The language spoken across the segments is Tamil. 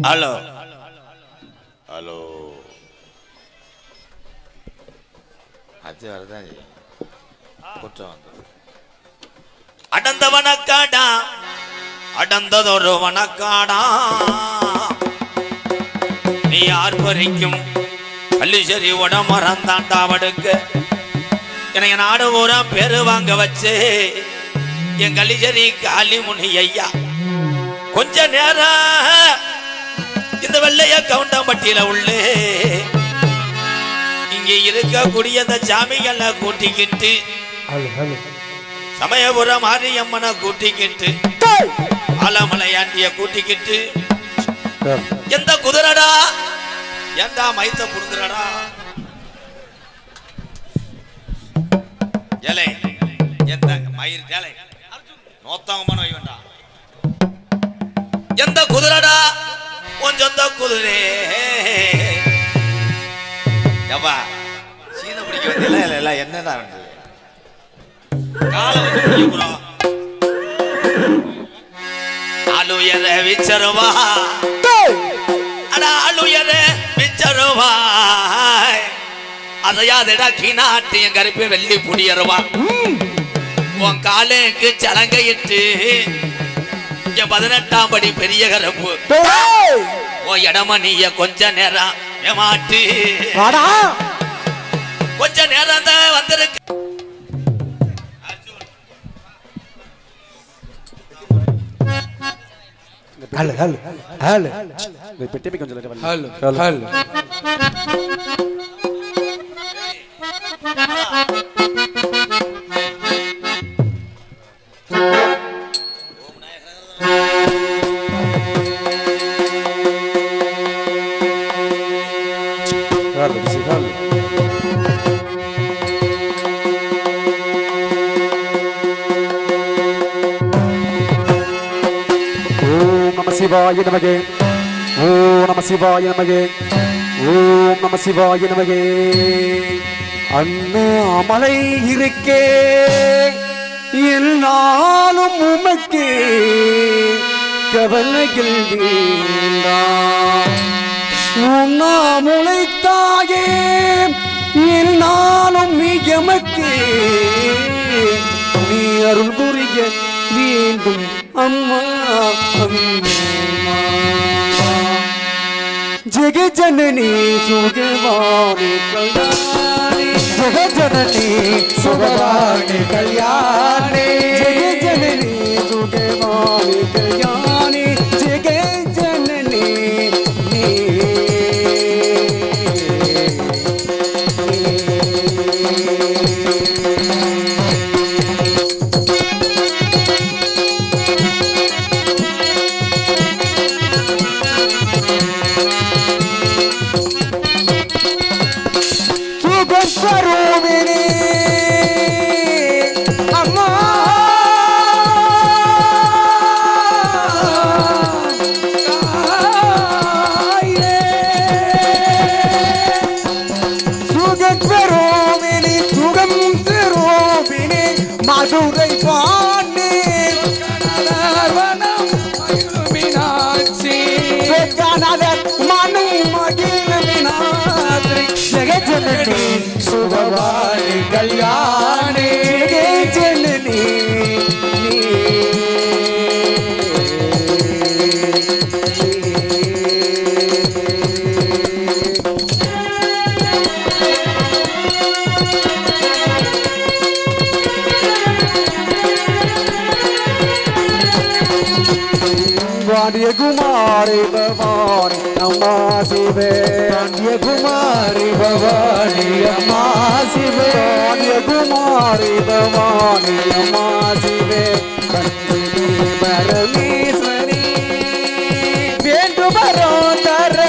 ஹலோ ஹலோ அது வரதான் குற்றம் வந்து அடந்த வனக்காடா அடந்ததொரு வனக்காடா நீ யார் வரைக்கும் கல்லிசரி உடமறந்தாண்டா அவடுக்கு எனக்கு நாடு ஊரா பேரு வாங்க வச்சு என் கல்லிசரி காளிமுனி ஐயா கொஞ்ச நேரம் இந்த வெள்ளைய கவுண்டம்பட்டியில உள்ளே இங்க இருக்கக்கூடிய அந்த சாமிகளை கூட்டிக்கிட்டு சமயபுரம் மாரியம்மனை கூட்டிக்கிட்டு ஆலமலையாண்டிய கூட்டிக்கிட்டு எந்த குதிரடா ஏண்டா மைத்த புடுங்குறடா ஏலே எந்த மயிர் ஏலே நோத்தாங்கமான வை வேண்டாம் எந்த குதிரடா உன் சொந்த குதிரை எவ்வா சீன பிடிக்க வேண்டியல இல்ல என்னடா வேண்டியது காலை வச்சு பிடிக்க போறோம் ஆளுயர விச்சருவா அடா ஆளுயர விச்சருவா அதையாதடா கீனாட்டி என் கருப்பை வெள்ளி புடியருவா உன் காலுக்கு சலங்கையிட்டு என் 18ஆம் படி பெரிய கருப்பு உன் இடமணிய கொஞ்ச நேரம் ஏமாட்டு கொஞ்ச நேரம் தான் வந்திருக்கு ஹலோ ஹலோ ஹலோ பெட்டி கொஞ்சம் ஹலோ ஹலோ சிவாய நமகே ஓம் நம சிவாய நமகே ஓம் நம சிவாய நமகே அண்ணாமலை இருக்கே என்னாலும் உமக்கே கவலைகள் வேண்டாம் உண்ணாமுலை தாயே என்னாலும் நீ எமக்கே நீ அருள் புரிய வேண்டும் அம்மா அம்மா ஜெகஜனனி சுகவாணி கல்யாணி ஜெகஜனனி சுகவாணி கல்யாணி ஜெகஜனனி சுகவாணி கல்யாணி ஜெகஜனனி சுகவாணி கல்யாணி ஜனனி வாணிய குமாரி பவானி அம்மா சிவே வாணிய குமாரி பவானி அம்மா சிவே வாணிய குமாரி பவானி அம்மா சிவே கண்மணி பரமேஸ்வரி வேண்டு வரோ தர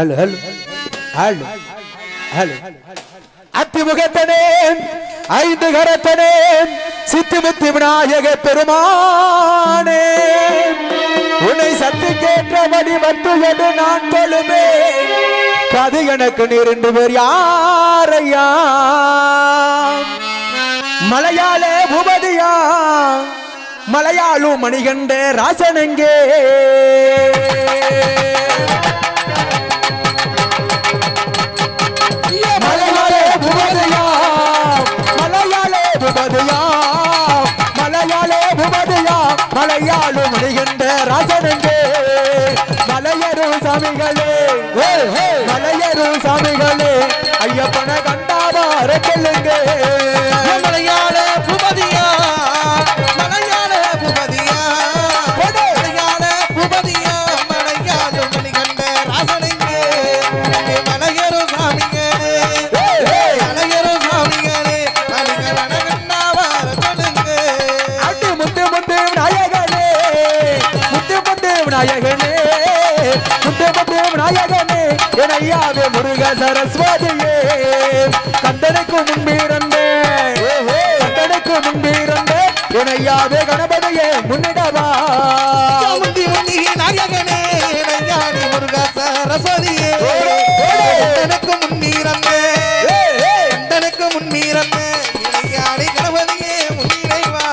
ஹலோ ஹலோ ஹலோ ஹலோ அத்திமுகத்தனே ஐந்து கரத்தனே சித்திமுத்தி விநாயக பெருமானே உன்னை சத்து கேட்டபடி மற்றது நான் கொள்ளுமே கது எனக்கு நேர்ந்து பேர் யாரையா மலையாளே பூபதியா மலையாளு மணிகண்ட ராசனங்கே மலையாளே பூபதியா மலையாளே பூபதியா மலையாளே பூபதியா மலையாளு மணிகண்ட ராசனங்கே மலையரு சாமிகளே மலையரு சாமிகளே ஐயப்பன கண்டாவார சொல்லுங்க மலையாள பூபதியா மலையாள பூபதியா மலையாள பூபதியா மலையாள மணிகண்ட ராசனங்கே மலையரு சாமிகளே மலையரு சாமிகளே மணிகண்ட கண்டாவார சொல்லுங்க அடி முத்து முத்து விநாயகனே முத்து முத்து விநாயகனே முத்து முத்து விநாயகனே எனையாவே முருக சரஸ்வதியே கந்தனுக்கு முன்பிருந்தே கந்தனுக்கு முன்பிருந்தே எனையாவே கணபதியே முன்னிடவா முந்தி முந்தி நாயகனே நையாடி முருக சரஸ்வதியே கந்தனுக்கு முன்பிருந்தே கந்தனுக்கு முன்பிருந்தே நையாடி கணபதியே முன்னிடைவா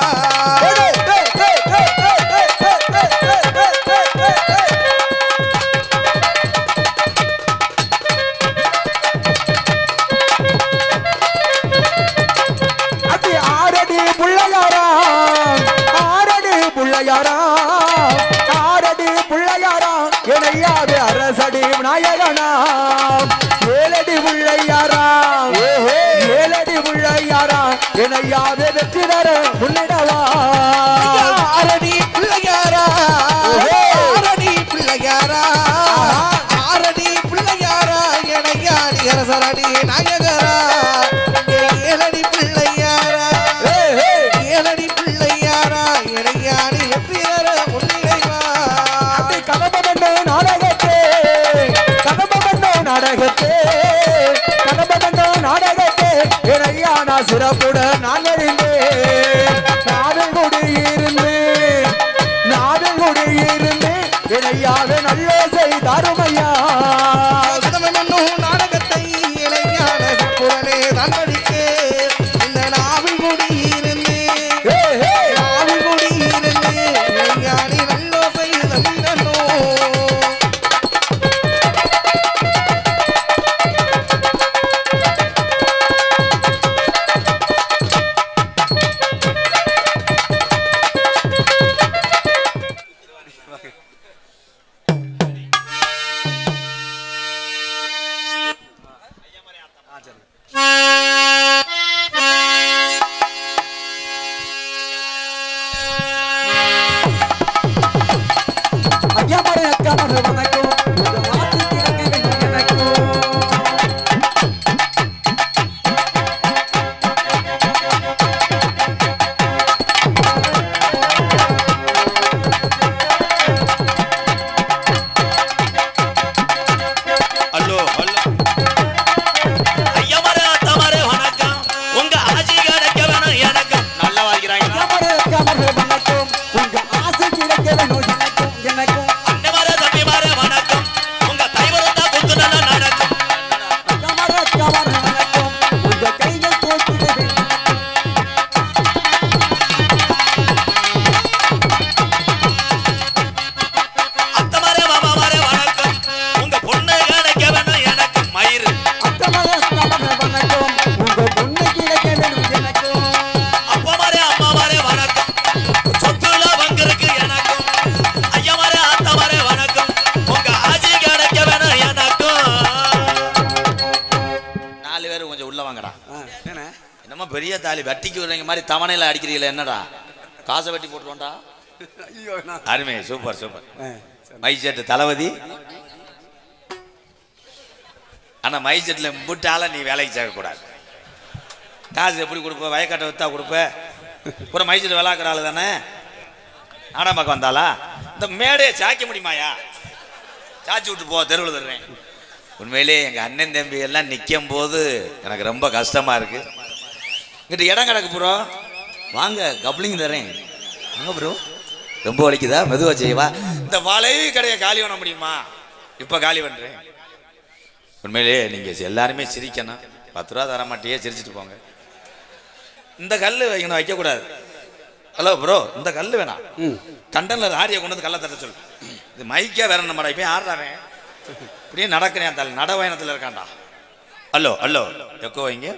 எனையாவே அரசடி விநாயகனா ஏழடி பிள்ளையாரா ஏழடி பிள்ளையாரா எனையாவே வெற்றி தர முன்னிடவா ஆரடி பிள்ளையாரா ஆரடி பிள்ளையாரா ஆரடி பிள்ளையாரா எனையாடி அரசரடி நாயகரா ஏழடி பிள்ளையாரா ஏழடி பிள்ளையாரா எனையாடி வெற்றி தர முன்னிடைவா கதம்பமன்னோ நாடகத்தே கதம்பமன்னோ நாடகத்தே கதம்பமன்னோ நாடகத்தே எனையா நான் சிறப்புடன் நான் அறிந்தேன் நாதன் குடியிருந்தேன் நாதன் குடியிருந்தேன் எனையாக நல்லோசை தருமையா கதம்பமன்னோ நாடகத்தை எனையான சிறப்புடனே தான் படித்தேன் இந்த நாவில் குடியிருந்தேன் நாவில் குடியிருந்தேன் எனையாடி நல்லோசை தந்தனோ ஐயா மறை அக்கா மறை வணக்கம் உங்க வாசி கிழக்கு வேண்டும் எனக்கும் ஹலோ ஹலோ ஐயா மரே அத்தமரே வணக்கம் உங்க ஆஜி கிடைக்க வேணும் எனக்கு நல்லா வாங்கிறாங்க ஐயா மறை அக்கா மறை வணக்கம் உங்க ஆசை கிழக்கு வேண்டும் எனக்கும் எனக்கும் அண்ணே மரே தம்பி மரே வணக்கம் உங்க தைவரத்தா குத்து நல்லா நடக்கும் ஐயா மறை அக்கா மறை வணக்கம் உங்க கைகள் தூக்கிட வேண்டும் அத்தமரே மாமா மரே வணக்கம் உங்க பொண்ணு கிடைக்க வேணும் எனக்கு மயிறு அக்கா மறை அக்கா மறை வணக்கம் உங்க பொண்ணு கிழக்கு வேண்டும் எனக்கும் அப்பா மரே அம்மா மரே வணக்கம் சொத்துல பங்கிருக்கு எனக்கும் ஐயா மரே அத்த மரே வணக்கம் உங்க ஆஜி கிடைக்க வேணும் எனக்கும் 4 பேர் கொஞ்சம் உள்ள வாங்கடா என்ன என்னமோ பெரிய தாலி வட்டிக்கு விடுறீங்க மாதிரி தவணையில அடிக்கிறீங்களா என்னடா காசை வெட்டி போட்டுருவோண்டா ஐயோ நான் அருமை சூப்பர் சூப்பர் மைசெட்டு தளபதி ஆனா மைசெட்ல முட்டால நீ வேலைக்கு சேர்க்கக்கூடாது காசு எப்படி கொடுப்ப வயக்காட்டை வித்தா கொடுப்ப ஒரு மைசெட் விளாக்குற ஆளு தானே நாடா பக்கம் வந்தாளா இந்த மேடையை சாய்க்க முடியுமாயா சாச்சி விட்டு போ தெருவில் தர்றேன் உண்மையிலே எங்கள் அண்ணன் தம்பி எல்லாம் நிற்கும் போது எனக்கு ரொம்ப கஷ்டமாக இருக்குது. இங்கிட்ட இடம் கிடக்கு ப்ரோ, வாங்க கப்ளிங் தரேன். வாங்க ப்ரோ, ரொம்ப வலிக்குதா? மெதுவாக செய்வா. இந்த வளைவு கடையை காலி பண்ண முடியுமா? இப்போ காலி பண்ணுறேன். உண்மையிலே நீங்கள் எல்லாருமே சிரிக்கணும். 10 ரூபா தர மாட்டியே, சிரிச்சிட்டு போங்க. இந்த கல் வைக்கணும், வைக்கக்கூடாது. ஹலோ ப்ரோ, இந்த கல் வேணாம். கண்டனில் ஆரியை கொண்டு வந்து கல்லை தட்ட சொல்லு. இது மைக்கே வேற நம்மடா. இப்போ ஆடுறாவன் இப்படியே நடக்கிறேன், தலை நடவயணத்தில் இருக்கான்டா. ஹலோ ஹலோ எக்கோ வைங்க.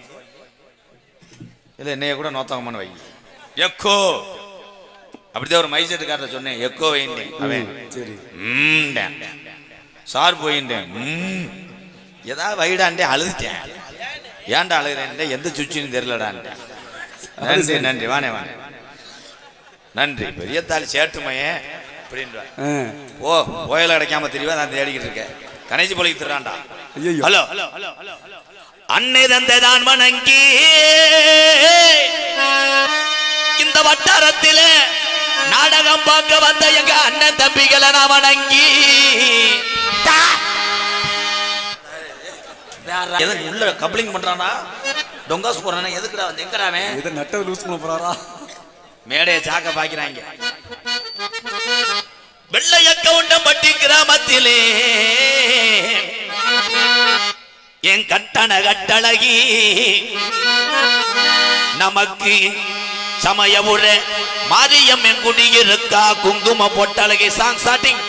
இல்லை என்னைய கூட நோத்தகமான வைங்க. எக்கோ அப்படிதான் ஒரு மைசெட்டுக்காரரை சொன்னேன், எக்கோ வைண்டேன். அவன் சரி சார் போயிட்டேன். ஏதாவது வைடான்டே அழுதுட்டேன். ஏன்டா அழுகிறேன்? எந்த சுவிட்சுன்னு தெரியலடான்ட்டேன். நன்றி நன்றி, வானே வானே நன்றி. பெரிய தாலி சேட்டுமையே அப்படின்றான். ஓ கோயில கிடைக்காம தெரியவா நான் தேடிக்கிட்டு இருக்கேன். கணேசி போலிக்கு திரான்டா. ஹலோ அன்னை தந்தைதான் வணங்கி இந்த வட்டாரத்திலே நாடகம் பார்க்க வந்த எங்க அண்ணன் தம்பிகளை நான் வணங்கி உள்ள கப்ளிங் பண்றானா, டொங்காசு போறானா? எதுக்குடா வந்து எங்கடாவே இதை நட்ட லூஸ் பண்ண போறாரா? மேடைய சாக்க பாக்கிறாங்க. வெள்ளைய கவுண்டம்பட்டி கிராமத்திலே என் கட்டண கட்டழகி நமக்கு சமய உர மாரியம் என் குடியிருக்கா குங்கும பொட்டழகி. Song starting.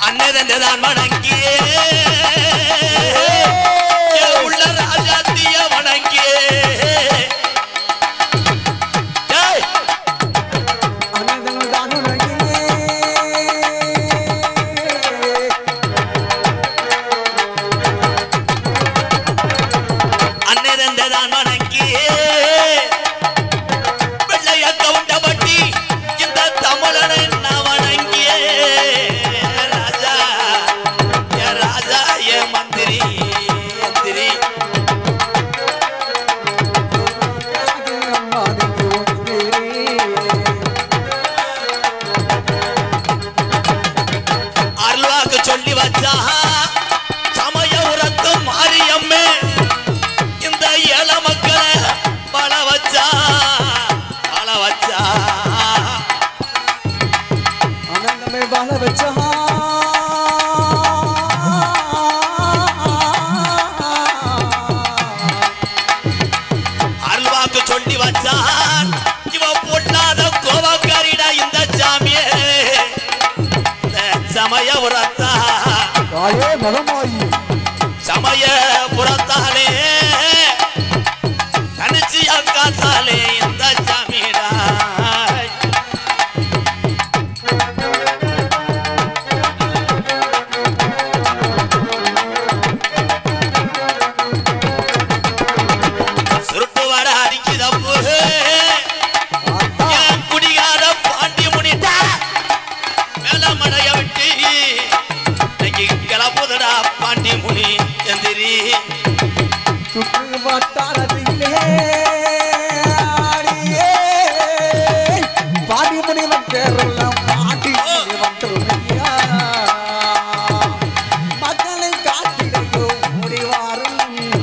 அன்னதான் வணங்கி உள்ள ராஜாத்திய வணங்கி அன்னதான் வணங்கி வெள்ளைய கவுண்டம்பட்டி இந்த தமிழனை நான் வணங்கி சொல்லி வச்சா சமய உரத்து மாரியம்மே இந்த ஏழ மக்களை பல வச்சா ஆனந்தமே பல வச்சா அருள்வாக்கு சொல்லி வச்சான். இவ பொண்ணாத கோவக்காரிடா இந்த சாமியே சமய புறத்தா சமய புறத்தாலே தனிச்சு அக்காத்தாலே இந்த சாமிடா. சுருட்டு வர அடிக்குதப்பு குடிகார பாண்டி முனிட்டா மேலமடைய விட்டு கிளப்புதடா பாண்டி முனி எந்திரி. சுற்று வட்டாரத்திலே பாண்டி முனி வந்தெல்லாம் பாண்டி வந்துருமையா மக்களை காத்திடைக்கும் முடிவாரும்.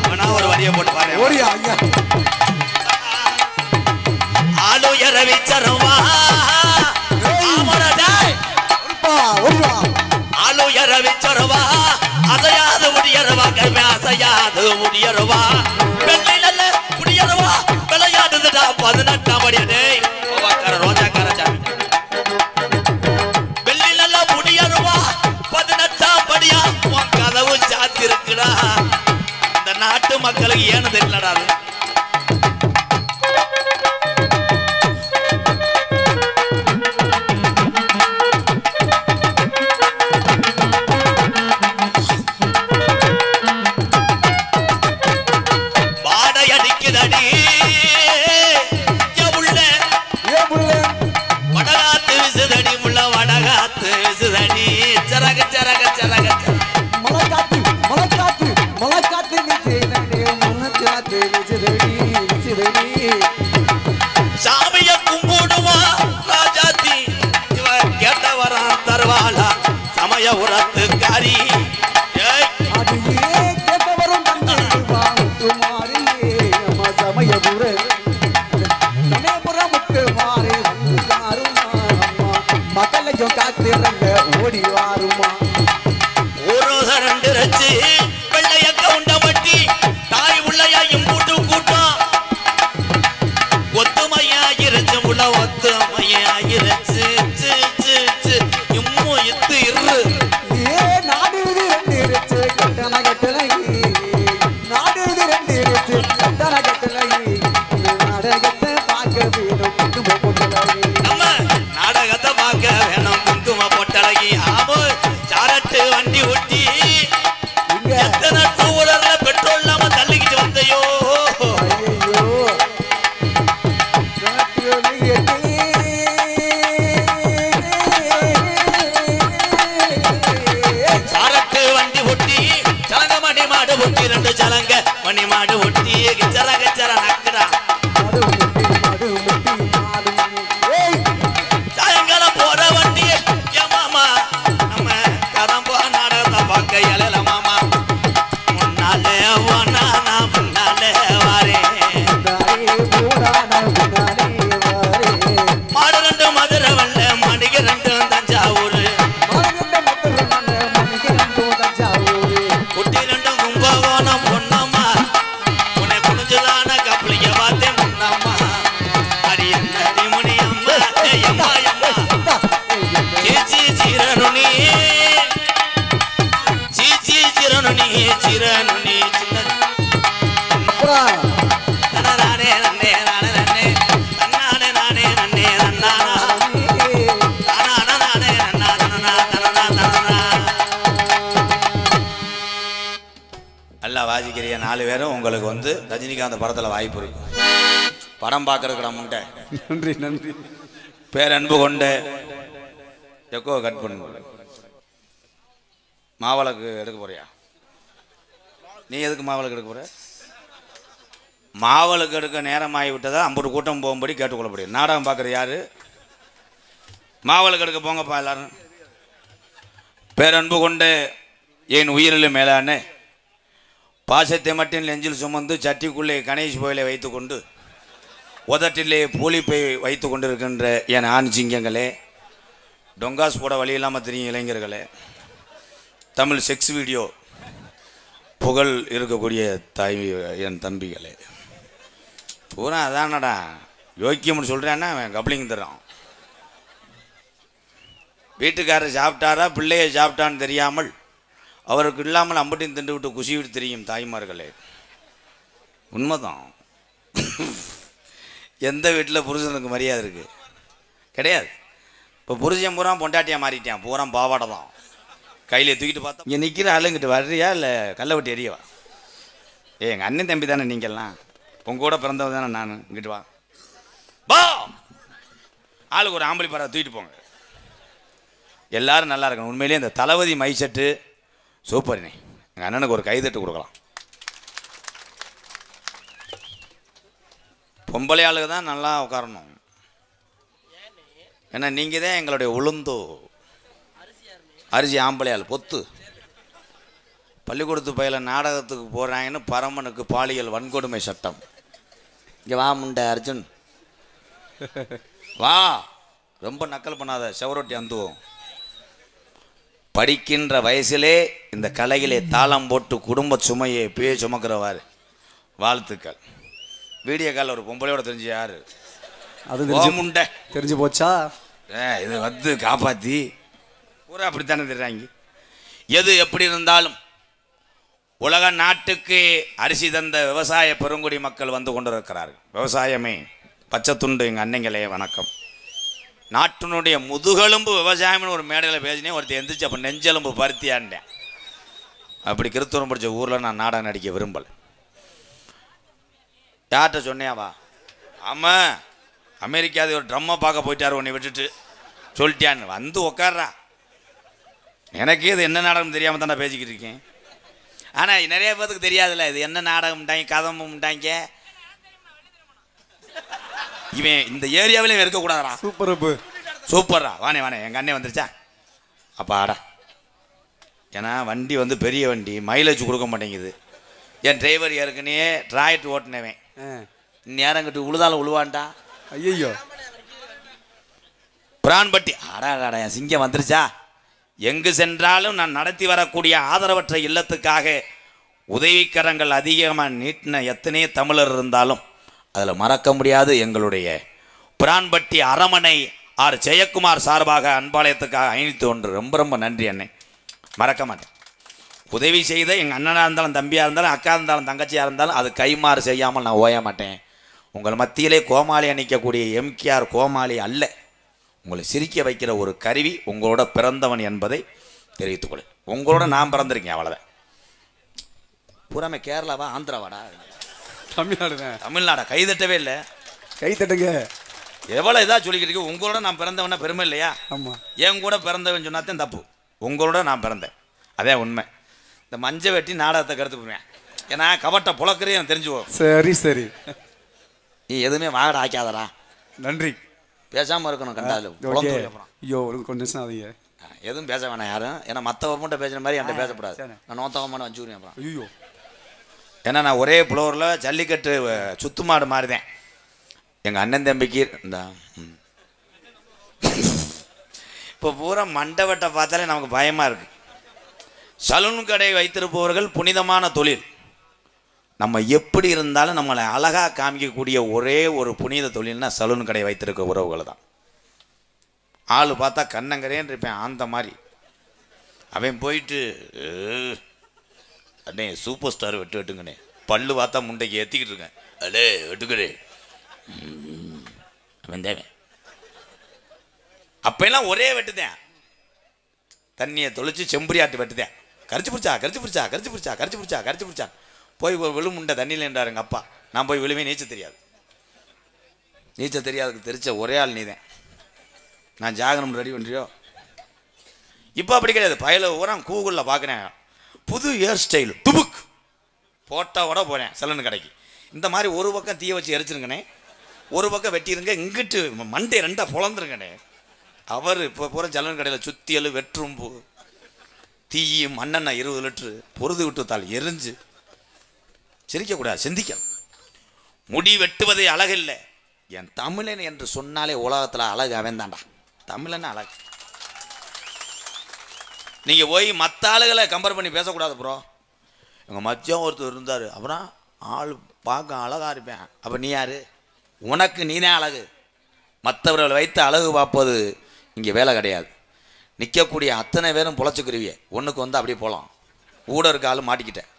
அவனா ஒரு வரியை போட்டு பாரு. ஓடியா ஆளு இரவிச்சரவா ஆளு இரவிச்சரவா அசையாது முடியறவா கைமே அசையாது முடியறவா வெள்ளையில முடியறவா விளையாடுதுடா 18ஆம் படியே ரோஜாக்கார சாமி. வெள்ளையில முடியறவா 18ஆம் படியா உன் கதவு சாத்திருக்குடா. இந்த நாட்டு மக்களுக்கு ஏன்னு தெரியலடா. வடகாத்து விசுதடி முள்ள வடகாத்து விசுதடி சரக சரக சரக மலை காத்து சாமிய கும்பிடுவா ராஜாத்தி இவ கேட்டவரான் தருவாளா சமய உரத்துக்காரி ஓடி வாருமா ஒரு ரெண்டு ரச்சு வெள்ளைய கவுண்டமட்டி தாய் உள்ளையாயும் கூட்டு கூட்டம் ஒத்துமையாயிருச்சு உள்ள ஒத்துமையாயிருச்சு இம்மும் இத்து இரு நாடு ரெண்டு இருச்சு கட்டண கட்டளை நாடு ரெண்டு இருச்சு கட்டண கட்டளை நாடகத்தை பார்க்க வேணும் நம்ம நாடகத்தை பார்க்க வேணும் குங்கும பொட்டழகி ஆமோ சாரட்டு வண்டி ஒட்டி எத்தனை டூவீலர்ல பெட்ரோல் இல்லாம தள்ளிக்கிட்டு வந்தையோ சாரட்டு வண்டி ஒட்டி சலங்க மணி மாடு ஒட்டி ரெண்டு சலங்க மணி மாடு ஒட்டி கிச்சர கிச்சர நக்குடா சாயங்காலம் போற வண்டி மாமா நம்ம கதம்போ நாடகத்தை பார்க்க இலையில மாமா முன்னாலே போனா நான் முன்னாலே வாரேன் மாடு ரெண்டு மதுரை வெள்ள மணிக்கு ரெண்டு தஞ்சாவூர் குட்டி ரெண்டும் கும்பகோணம் பொன்னம்மா உன்னை குனிஞ்சுதான கப்பலிக்க பார்த்தேன் முன்னம்மா அடி என்ன முனி அம்மா எம்மா எம்மா சீச்சி சிரனுனி சீச்சி சிரனுனி சிரனுனி சின்ன நானே நன்னே நானே நன்னே நானே நானே நன்னே நன்னா நானே நன்னா நன்னா நன்னா நன்னா நல்லா வாசிக்கிறிய 4 பேரும் உங்களுக்கு வந்து ரஜினிகாந்த் படத்தில் வாய்ப்பு இருக்கு படம் பார்க்கறதுக்கு முண்டை நன்றி நன்றி பேரன்பு கொண்டு எக்கோ கட் பண்ணு மாவிளக்கு எடுக்க போறியா நீ எதுக்கு மாவிளக்கு எடுக்க போற மாவிளக்கு எடுக்க நேரமாகி விட்டதா 50 கூட்டம் போகும்படி கேட்டுக்கொள்ளப்படும் நாடகம் பார்க்குற யாரு மாவிளக்கு எடுக்க போங்கப்பா எல்லாரும் பேரன்பு கொண்டு என் உயிரிலும் மேலான பாசத்தை மட்டும் நெஞ்சில் சுமந்து சட்டிக்குள்ளே கணேஷ் கோயிலை வைத்துக்கொண்டு உதட்டிலே பூலிப்பை வைத்து கொண்டிருக்கின்ற என் ஆண் சிங்கங்களே டொங்காஸ் போட வழி இல்லாமல் தெரியும் இளைஞர்களே தமிழ் செக்ஸ் வீடியோ புகழ் இருக்கக்கூடிய தாய் என் தம்பிகளே பூரா அதானடா யோக்கியம்னு சொல்கிறேன்னா அவன் கப்ளிங் தரான் வீட்டுக்காரர் சாப்பிட்டாரா பிள்ளையை சாப்பிட்டான்னு தெரியாமல் அவருக்கு இல்லாமல் அம்பட்டையும் திண்டு விட்டு குசி விட்டு தெரியும் தாய்மார்களே உண்மைதான் எந்த வீட்டில் புருஷனுக்கு மரியாதை இருக்குது கிடையாது இப்போ புருஷன் பூரா பொண்டாட்டியாக மாறிட்டான் பூரா பாவாடை தான் கையில் தூக்கிட்டு பார்த்தா இங்கே நிற்கிற ஆளுங்கிட்ட வர்றியா இல்லை கல்லை விட்டு எரியவா எங்கள் அண்ணன் தம்பி தானே நீங்கள்லாம் உங்க கூட பிறந்தவ தானே நான் இங்கிட்டு வா பா ஆளுக்கு ஒரு ஆம்பளை பறவை தூக்கிட்டு போங்க எல்லாரும் நல்லா இருக்கணும் உண்மையிலேயே இந்த தளபதி மைசெட்டு சூப்பர்ண்ணே எங்கள் அண்ணனுக்கு ஒரு கைதட்டு கொடுக்கலாம் பொம்பளை ஆளுக்கு தான் நல்லா உட்காரணும் ஏன்னா நீங்கள் தான் எங்களுடைய உளுந்தோ அரிசி ஆம்பளை ஆள் பொத்து பள்ளிக்கூடத்து பயில நாடகத்துக்கு போகிறாங்கன்னு பரமனுக்கு பாலியல் வன்கொடுமை சட்டம் இங்கே வா முண்டை அர்ஜுன் வா ரொம்ப நக்கல் பண்ணாத செவரொட்டி அந்துவோம் படிக்கின்ற வயசிலே இந்த கலையிலே தாளம் போட்டு குடும்ப சுமையை பேய சுமக்கிறவாரு வாழ்த்துக்கள் வீடியோ காலில் ஒரு பொம்பளையோட தெரிஞ்சு யாரு அது முண்டை தெரிஞ்சு போச்சா இது வந்து காப்பாற்றி பூரா அப்படித்தானே தெரிறாங்க எது எப்படி இருந்தாலும் உலக நாட்டுக்கு அரிசி தந்த விவசாய பெருங்குடி மக்கள் வந்து கொண்டிருக்கிறார்கள் விவசாயமே பச்சை துண்டு எங்கள் அன்னைங்களே வணக்கம் நாட்டினுடைய முதுகெலும்பு விவசாயம்னு ஒரு மேடையில் பேசினேன் ஒருத்தர் எந்திரிச்சு அப்போ நெஞ்செலும்பு பருத்தியாண்டேன் அப்படி கிறிஸ்தவம் படித்த ஊரில் நான் நாடகம் நடிக்க விரும்பலை யார்கிட்ட சொன்னியாவா ஆமாம் அமெரிக்காவது ஒரு ட்ரம்மை பார்க்க போயிட்டார் உன்னை விட்டுட்டு சொல்லிட்டான்னு வந்து உக்காடுறா எனக்கே இது என்ன நாடகம் தெரியாமல் தான் நான் பேசிக்கிட்டு இருக்கேன் ஆனால் நிறைய பேருக்கு தெரியாதுல்ல இது என்ன நாடகம்ட்டாங்க கதம்பும்ட்டாங்க இவன் இந்த ஏரியாவிலையும் இருக்கக்கூடாதா? சூப்பர் அப்பு. சூப்பர்ரா. வானே வானே, எங்கள் அண்ணே வந்துருச்சா? அப்பாடா. ஏன்னா வண்டி வந்து பெரிய வண்டி, மைலேஜ் கொடுக்க மாட்டேங்குது. என் டிரைவர் ஏற்கனவே டிராக்டர் ஓட்டினவன். நேரங்கிட்டு உழுதாலும் உழுவான்டா. ஐயோ பிரான்பட்டி. ஆடாடா, என் சிங்கம் வந்துருச்சா? எங்கு சென்றாலும் நான் நடத்தி வரக்கூடிய ஆதரவற்ற இல்லத்துக்காக உதவிக்கரங்கள் அதிகமாக நீட்டின எத்தனையோ தமிழர் இருந்தாலும் அதில் மறக்க முடியாது எங்களுடைய பிரான்பட்டி அரமனை ஆர் ஜெயக்குமார் சார்பாக அன்பாலயத்துக்காக 501 ரொம்ப ரொம்ப நன்றி அண்ணே. மறக்க மாட்டேன். உதவி செய்த எங்கள் அண்ணனாக இருந்தாலும், தம்பியாக இருந்தாலும், அக்கா இருந்தாலும், தங்கச்சியாக இருந்தாலும் அது கைமாறு செய்யாமல் நான் ஓய மாட்டேன். உங்கள் மத்தியிலே கோமாளி அணிக்கக்கூடிய எம்கேஆர் கோமாளி அல்ல. உங்களை சிரிக்க வைக்கிற ஒரு கருவி, உங்களோட பிறந்தவன் என்பதை தெரிவித்துக்கொள்ளு. உங்களோட நான் பிறந்திருக்கேன், அவ்வளோதான். பூராமே கேரளாவா ஆந்திராவாடா? தமிழ்நாடா? கைதட்டவே இல்லை. கை தட்டுங்க. எவ்வளோ இதாக சொல்லிக்கிட்டு இருக்கு. உங்களோட நான் பிறந்தவனா பெருமை இல்லையா? ஆமாம். என் கூட பிறந்தவன் சொன்னாத்தான் தப்பு. உங்களோட நான் பிறந்தேன், அதே உண்மை. இந்த மஞ்சள் வெட்டி நாடகத்தை கருத்து போவேன். ஏன்னா கவட்டை புழக்கிறே எனக்கு தெரிஞ்சுவோம். சரி சரி. நீ எதுவுமே வாகட ஆக்காதடா. நன்றி. பேசாமல் இருக்கணும். கண்டாலும் ஐயோ கொஞ்சம் ஆகுங்க. எதுவும் பேச வேணாம் யாரும். ஏன்னா மற்றவர்கிட்ட பேசுகிற மாதிரி என்கிட்ட பேசக்கூடாது. நான் நோத்தவமான வச்சுக்கிறேன் அப்புறம். ஐயோ. ஏன்னா நான் ஒரே ஃப்ளோரில் ஜல்லிக்கட்டு சுத்து மாடு மாறிதேன். எங்கள் அண்ணன் தம்பிக்கு இந்த இப்போ பூரா மண்டபத்தை பார்த்தாலே நமக்கு பயமாக இருக்குது. சலூன் கடை வைத்திருப்பவர்கள் புனிதமான தொழில். நம்ம எப்படி இருந்தாலும் நம்மளை அழகாக காமிக்கக்கூடிய ஒரே ஒரு புனித தொழில்னா சலூன் கடை வைத்திருக்க உறவுகளை தான். ஆள் பார்த்தா கண்ணங்கரேன்னு இருப்பேன் அந்த மாதிரி. அவன் போயிட்டு அண்ணே சூப்பர் ஸ்டார் வெட்டு வெட்டுங்கண்ணே, பல்லு பார்த்தா முண்டைக்கு ஏற்றிக்கிட்டு இருக்கேன், அடே வெட்டுக்கடே அவன் தேவன். அப்பெல்லாம் ஒரே வெட்டுதேன். தண்ணியை தொளிச்சு செம்புரியாட்டு வெட்டுதேன். கரிச்சு பிடிச்சா கரிச்சு பிடிச்சா கரிச்சு பிடிச்சா கரிச்சு பிடிச்சா கரிச்சு பிடிச்சா போய் விழுமுண்டை தண்ணியில் என்றார் எங்கள் அப்பா. நான் போய் விழுவே. நீச்சல் தெரியாது. நீச்சல் தெரியாதுக்கு தெரிச்ச ஒரே ஆள் நீதான். நான் ஜாகரம் ரெடி பண்ணுறியோ? இப்போ அப்படி கிடையாது. பயல ஊரா கூகுளில் பார்க்குறேன், புது ஹேர் ஸ்டைல் டுபுக் போட்டாவோட போகிறேன் சலூன் கடைக்கு. இந்த மாதிரி ஒரு பக்கம் தீய வச்சு எரிச்சிருங்கண்ணே, ஒரு பக்கம் வெட்டிடுங்க, இங்கிட்டு மண்டே ரெண்டாக பொழந்துருங்கண்ணே. அவர் இப்போ போகிற சலூன் கடையில் சுத்தியல் வெற்றும்பு தீயி மண்ணெண்ணெய் 20 லிட்டரு பொருது விட்டுத்தால் எரிஞ்சு. சிரிக்கக்கூடாது, சிந்திக்க. முடி வெட்டுவதே அழகில்லை. என் தமிழன் என்று சொன்னாலே உலகத்தில் அழகு அவன் தான்டா. தமிழன் அழகு. நீங்கள் போய் மற்ற ஆளுகளை கம்பேர் பண்ணி பேசக்கூடாது ப்ரோ. எங்கள் மச்சான் ஒருத்தர் இருந்தார், அப்புறம் ஆள் பார்க்க அழகாக இருப்பேன். அப்போ நீ யார்? உனக்கு நீனே அழகு. மற்றவர்களை வைத்து அழகு பார்ப்பது இங்கே வேலை கிடையாது. நிற்கக்கூடிய அத்தனை பேரும் பொழைச்சிக்கிருவிய. ஒன்றுக்கு வந்து அப்படியே போகலாம். ஊட இருக்க ஆள் மாட்டிக்கிட்டேன்.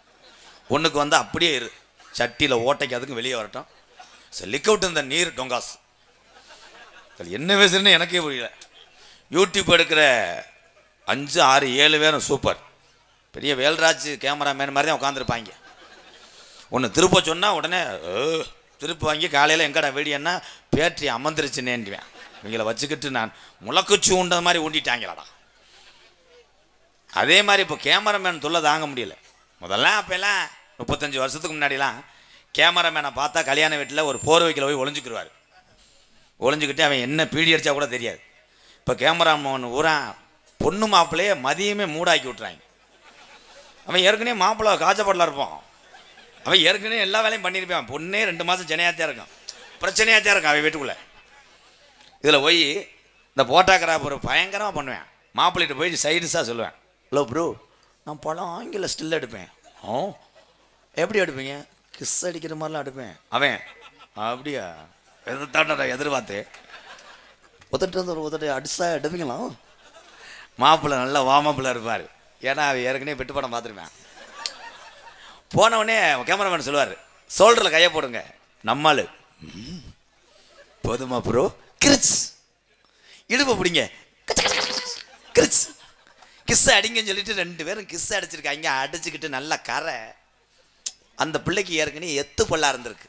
ஒன்றுக்கு வந்து அப்படியே இரு, சட்டியில் ஓட்டைக்கு அதுக்கும் வெளியே வரட்டும். லிக் அவுட் இந்த நீர் டொங்காஸ். என்ன பேசுறேன்னு எனக்கே புரியல. யூடியூப் எடுக்கிற 5, 6, 7 பேரும் சூப்பர். பெரிய வேல்ராஜ் கேமராமேன் மாதிரி தான் உட்காந்துருப்பாங்க. ஒன்று திருப்ப சொன்னால் உடனே திருப்பி வாங்கி காலையில் எங்கடா வீடியோன்னா பேட்டரி அமர்ந்துருச்சுன்னேன்டுவேன். இவங்களை வச்சுக்கிட்டு நான் முளக்குச்சு உண்டது மாதிரி ஊண்டிட்டாங்களாடா. அதே மாதிரி இப்போ கேமராமேன் தொல்லை தாங்க முடியல. முதல்லாம் அப்போல்லாம் 35 வருஷத்துக்கு முன்னாடிலாம் கேமராமேனை பார்த்தா கல்யாண வீட்டில் ஒரு போர்வைக்கில் போய் ஒளிஞ்சுக்கிடுவார். ஒளிஞ்சுக்கிட்டு அவன் என்ன பீடி அடித்தா கூட தெரியாது. இப்போ கேமராமேன் ஊரா பொண்ணு மாப்பிள்ளையே மதியமே மூடாக்கி விட்றாங்க. அவன் ஏற்கனவே மாப்பிள்ளை காய்ச்சப்படலாம் இருப்பான். அவன் ஏற்கனவே எல்லா வேலையும் பண்ணியிருப்பான். பொண்ணே 2 மாதம் ஜனையாத்தான் இருக்கான், பிரச்சனையாத்தான் இருக்கான் அவன் வீட்டுக்குள்ளே. இதில் போய் இந்த போட்டோகிராஃபர் பயங்கரமாக பண்ணுவேன். மாப்பிள்ளைகிட்ட போய் சைடுஸாக சொல்லுவேன், ஹலோ ப்ரோ நான் படம் ஆங்கில ஸ்டில் எடுப்பேன். எப்படி எடுப்பீங்க? கிஸ் அடிக்கிற மாதிரிலாம் எடுப்பேன். அவன் அப்படியா எதிர்த்தாண்ட எதிர்பார்த்து ஒருத்தட்டு வந்து ஒருத்தட்டு அடிச்சா எடுப்பீங்களா? மாப்பிள்ளை நல்லா வாமாப்பிள்ளை இருப்பார். ஏன்னா அவன் ஏற்கனவே பெட்டு படம் பார்த்துருப்பேன். போனவொடனே கேமராமேன் சொல்லுவார், ஷோல்டரில் கையை போடுங்க. நம்மால் போதுமா ப்ரோ? கிரிச் இடுப்பை பிடிங்க, கிரிச் கிஸ்ஸை அடிங்கன்னு சொல்லிட்டு 2 பேரும் கிஸ்ஸை அடிச்சிருக்காங்க. அடிச்சுக்கிட்டு நல்லா கரை. அந்த பிள்ளைக்கு ஏற்கனவே எத்து பல்லா இருந்திருக்கு.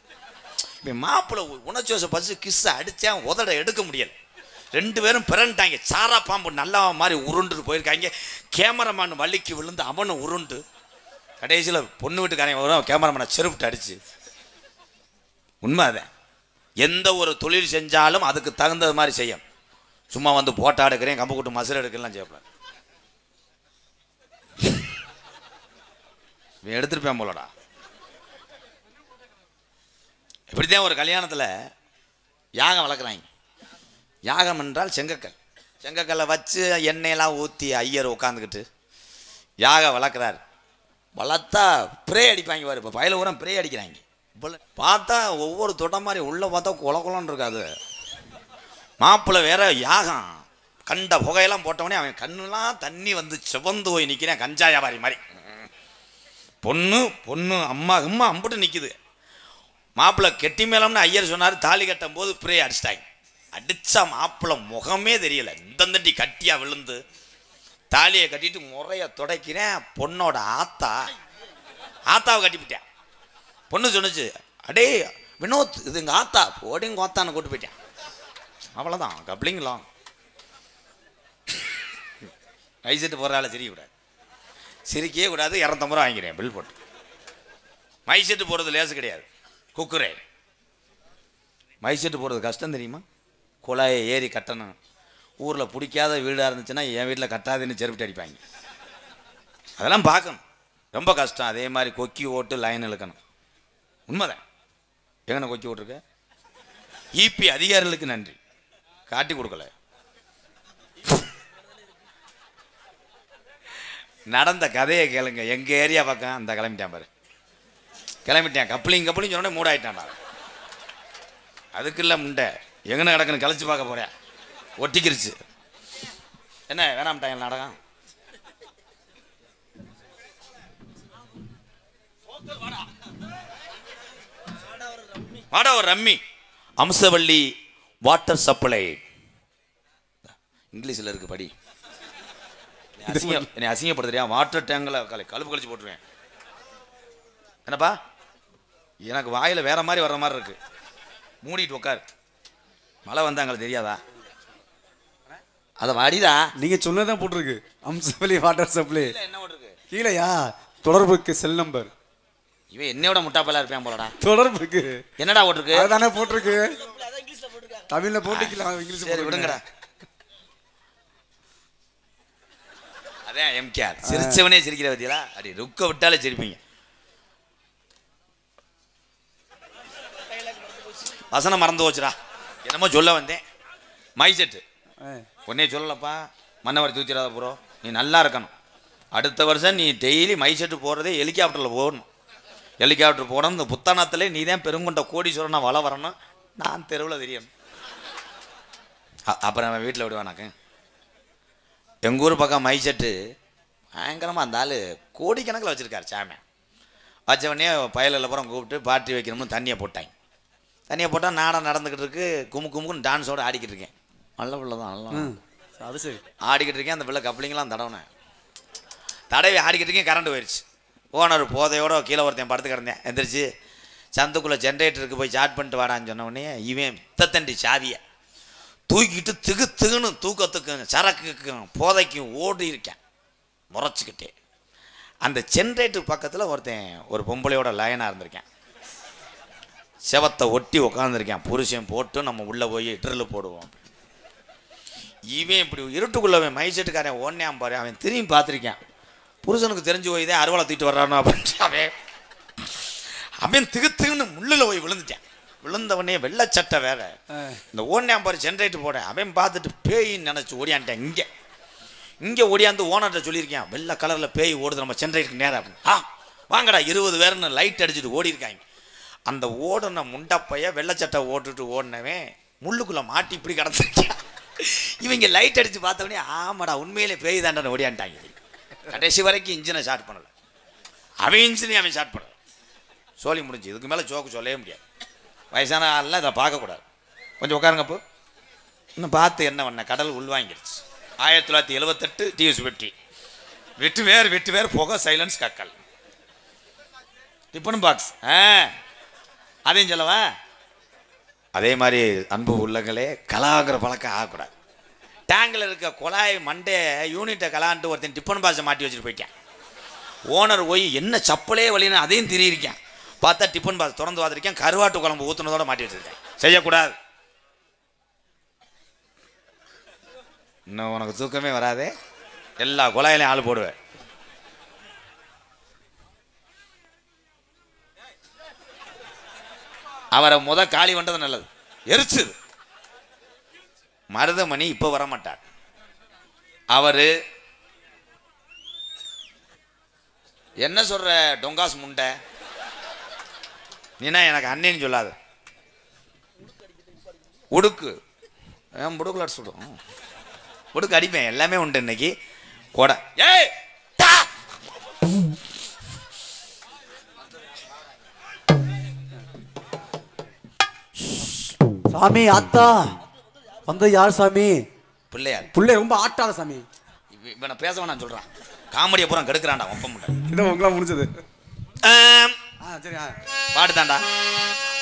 இப்போ மாப்பிள்ளை உணர்ச்சி பசு கிஸ்ஸை அடித்தா உதட எடுக்க முடியலை. 2 பேரும் பிறன்ட்டாங்க. சாரா பாம்பு நல்லா மாதிரி உருண்டு போயிருக்காங்க. கேமராமேன் வள்ளிக்கு விழுந்து அவனும் உருண்டு. கடைசியில் பொண்ணு வீட்டுக்காரங்க வரும், கேமராமேனை செருப்பிட்டு அடிச்சு. உண்மை அதான். எந்த ஒரு தொழில் செஞ்சாலும் அதுக்கு தகுந்தது மாதிரி செய்யும். சும்மா வந்து போட்டா எடுக்கிறேன், கம்பு கூட்டு மசுரை எடுக்கலாம் செய்யப்படாது. எடுத்துருப்பேன் போலடா. இப்படித்தான் ஒரு கல்யாணத்தில் யாகம் வளர்க்குறாங்க. யாகம் என்றால் செங்கக்கல். செங்கக்கல்லை வச்சு எண்ணெயெல்லாம் ஊற்றி ஐயர் உட்காந்துக்கிட்டு யாகம் வளர்க்குறாரு. வளர்த்தா ப்ரே அடிப்பாங்க பாரு. இப்போ பயில ஊரம் ப்ரே அடிக்கிறாங்க. பார்த்தா ஒவ்வொரு தொட்ட மாதிரி உள்ளே பார்த்தா குளக்குளன்னு இருக்காது. மாப்பிள்ளை வேற யாகம் கண்ட புகையெல்லாம் போட்டவனே அவன் கண்ணுலாம் தண்ணி வந்து செவந்து போய் நிற்கிறேன், கஞ்சா வியாபாரி மாதிரி. பொண்ணு அம்மா அம்புட்டு நிற்குது. மாப்பிள்ளை கெட்டி மேலம்னு ஐயர் சொன்னார். தாலி கட்டும் போது ப்ரே அடிச்சிட்டாங்க. அடித்தா மாப்பிள்ளை முகமே தெரியலை, இந்த கட்டியாக விழுந்து தாலியை கட்டிட்டு முறைய துடைக்கிறேன். பொண்ணோட ஆத்தாவை கட்டிவிட்டேன். பொண்ணு சொன்னிச்சு, அடே வினோத் இது எங்கள் ஆத்தா, ஓடிங்க ஆத்தான்னு கூட்டு போயிட்டேன். அவ்வளோதான், கப்ளிங்களாம். மைசெட்டு போடுறால சிரிக்கக்கூடாது, சிரிக்கவே கூடாது. 250 ரூபா வாங்கிறேன் பில் போட்டு. மைசெட்டு போடுறது லேசு கிடையாது, குக்குரே. மைசெட்டு போடுறது கஷ்டம் தெரியுமா? குழாயை ஏறி கட்டணும். ஊரில் பிடிக்காத வீடாக இருந்துச்சுன்னா என் வீட்டில் கட்டாதுன்னு செருப்பிட்டு அடிப்பாங்க. அதெல்லாம் பார்க்கணும், ரொம்ப கஷ்டம். அதே மாதிரி கொக்கி ஓட்டு லைன் இழுக்கணும். உண்மைதான். எங்கண்ணா கொக்கி ஓட்டுருக்க? இபி அதிகாரிகளுக்கு நன்றி, காட்டி கொடுக்கல. நடந்த கதையை கேளுங்க. எங்கள் ஏரியா பக்கம் அந்த கிளம்பிட்டேன் பாரு, கிளம்பிட்டேன். கப்ளிங் சொன்னோடனே மூடாயிட்டான்டா. அதுக்கு இல்லை முண்டை எங்கன்னு கிடக்குன்னு கழிச்சு பார்க்க போகிறேன். ஒட்டிக்கிருச்சு. என்ன வேணாம்ட்டாங்க நாடகம். வாடா ஒரு ரம்மி. அம்சவள்ளி வாட்டர் சப்ளை இங்கிலீஷில் இருக்கு, படி. என்னை அசிங்கப்படுத்துறியா? வாட்டர் டேங்கில் கழுப்பு கழிச்சு போட்டுருவேன். என்னப்பா எனக்கு வாயில் வேற மாதிரி வர்ற மாதிரி இருக்கு. மூடிட்டு உட்காரு. மழை வந்தா எங்களுக்கு தெரியாதா? அதை வாடிதா. நீங்க சொன்னதான் போட்டிருக்கு, அம்சவள்ளி வாட்டர் சப்ளை. என்ன போட்டிருக்கு கீழையா? தொடர்புக்கு செல் நம்பர். இவன் என்னோட முட்டாப்பெல்லாம் இருப்பேன் போலடா. தொடர்புக்கு என்னடா போட்டிருக்கு? அதுதானே போட்டிருக்கு. தமிழ்ல போட்டுக்கலாம், இங்கிலீஷ் விடுங்கடா. அதான் எம்கேஆர் சிரிச்சவனே சிரிக்கிற பத்தியா? அப்படி ருக்க விட்டாலே சிரிப்பீங்க. வசனம் மறந்து போச்சுடா. என்னமோ சொல்ல வந்தேன். மைசெட்டு உன்னே சொல்லலப்பா, மன்னவரை தூச்சிடாத ப்ரோ. நீ நல்லா இருக்கணும். அடுத்த வருஷம் நீ டெய்லி மைசெட்டு போகிறதே ஹெலிகாப்டரில் போகணும். ஹெலிகாப்டர் போகணும். இந்த புத்தானத்திலே நீ தான் பெருங்கொண்ட கோடீஸ்வரனா வள வரணும். நான் தெருவில் தெரியணும். அப்புறம் அவன் வீட்டில் விடுவானாக்கு. எங்கள் ஊர் பக்கம் மைசெட்டு பயங்கரமாக அந்த ஆள் கோடிக்கணக்கில் வச்சுருக்கார். சாமி வச்சவனே பயலில் அப்புறம் கூப்பிட்டு பார்ட்டி வைக்கணும்னு தண்ணியை போட்டாங்க. தண்ணியை போட்டால் நாடம் நடந்துக்கிட்டு இருக்கு. குமுக்குன்னு டான்ஸோடு ஆடிக்கிட்டு இருக்கேன். நல்ல பிள்ளை தான், நல்லா அது சரி ஆடிக்கிட்டு இருக்கேன். அந்த பிள்ளை கப்ளிங்கெலாம் தடவை ஆடிக்கிட்டு இருக்கேன். கரண்ட் போயிடுச்சு. ஓனர் போதையோட கீழே ஒருத்தன் படுத்து கிடந்தேன். எந்திரிச்சு சந்துக்குள்ளே ஜென்ரேட்டருக்கு போய் சாட் பண்ணிட்டு வாடான்னு சொன்னவொடனே இவன் தத்தண்டி சாவியை தூக்கிட்டு திகுன்னு தூக்கத்துக்கும் சரக்குக்கும் போதைக்கும் ஓடி இருக்கேன் முறைச்சிக்கிட்டே. அந்த ஜென்ரேட்டர் பக்கத்தில் ஒருத்தன் ஒரு பொம்பளையோட லைனாக இருந்திருக்கேன். செவத்தை ஒட்டி உட்காந்துருக்கேன். புருஷன் போட்டு நம்ம உள்ளே போய் ட்ரில் போடுவோம். இவன் இப்படி இருட்டுக்குள்ளே மைசெட்டுக்காரன் ஓடனேன் பாரு. அவன் திரும்பி பார்த்துருக்கேன். புருஷனுக்கு தெரிஞ்சு போய் தான் அறுவலை தூக்கிட்டு வர்றானோ அப்படின்ட்டு அவன் திகுன்னு முள்ளில் போய் விழுந்துட்டேன். விழுந்தவனே வெள்ளச்சட்டை வேற. இந்த ஓடனேன் பாரு ஜென்ரேட்டர் போட. அவன் பார்த்துட்டு பேயின்னு நினச்சி ஓடியான்ட்டேன். இங்கே ஓடியாந்து ஓனர்கிட்ட சொல்லியிருக்கேன், வெள்ளை கலரில் பேய் ஓடுது நம்ம ஜென்ரேட்டருக்கு நேரம் அப்படின்னு. வாங்கடா 20 பேருன்னு லைட் அடிச்சுட்டு ஓடி இருக்காங்க. அந்த ஓடுன முண்டப்பைய வெள்ளச்சட்டை ஓட்டுட்டு ஓடினவன் முள்ளுக்குள்ளே மாட்டி இப்படி கிடந்திருக்கேன். இவங்க லைட் அடித்து பார்த்தவனே ஆமாடா உண்மையிலே பேய் தாண்டனை ஓடியான்ட்டாங்க. கடைசி வரைக்கும் இன்ஜினை ஸ்டார்ட் பண்ணலை. அவன் இன்ஜினையும் அவன் ஸ்டார்ட் பண்ணலை. சோழி முடிஞ்சு. இதுக்கு மேலே ஜோக்கு சொல்லவே முடியாது. வயசான ஆள்லாம் இதை பார்க்கக்கூடாது. கொஞ்சம் உட்காருங்கப்போ. இன்னும் பார்த்து என்ன பண்ண, கடல் உள்வாங்கிடுச்சு. 1978 டிவிஎஸ் வெட்டி வேறு புகை சைலன்ஸ் கக்கல் டிஃபன் பாக்ஸ். அதையும் சொல்லவா? அதே மாதிரி அன்பு உள்ளங்களே கலாகிற பழக்கம் ஆகக்கூடாது. டேங்கில் இருக்க குழாய் மண்டே யூனிட்டை கலான்ட்டு ஒருத்தன் டிஃபன் பாக்ஸை மாட்டி வச்சுட்டு போயிட்டேன். ஓனர் போய் என்ன சப்பலே வழின்னு அதையும் திரியிருக்கேன். பார்த்தா டிஃபன் பாக்ஸ் திறந்து பார்த்துருக்கேன், கருவாட்டு குழம்பு ஊற்றுனதோட மாட்டி வச்சிருக்கேன். செய்யக்கூடாது. இன்னும் உனக்கு தூக்கமே வராதே, எல்லா குழாயிலையும் ஆள் போடுவேன். அவரை காலி பண்ணுறது நல்லது. எரிச்சுது. மருதமணி இப்போ வரமாட்டார். அவரு என்ன சொல்ற டொங்காஸ் முண்டை, நீனா எனக்கு அண்ணேன்னு சொல்லாது. உடுக்கு புடுக்குல சுடும், உடுக்கு அடிப்பேன், எல்லாமே உண்டு இன்னைக்கு. கொடை ஏய் சாமி அத்தா வந்து யார் சாமி? பிள்ளையார். பிள்ளை ரொம்ப ஆட்டாத சாமி. இவனை பேச வேணாம் சொல்றான், காமெடியை பூரா கெடுக்கிறான்டா. ஒப்ப முடியல. இதை உங்களா முடிஞ்சது. சரி பாடுதாண்டா.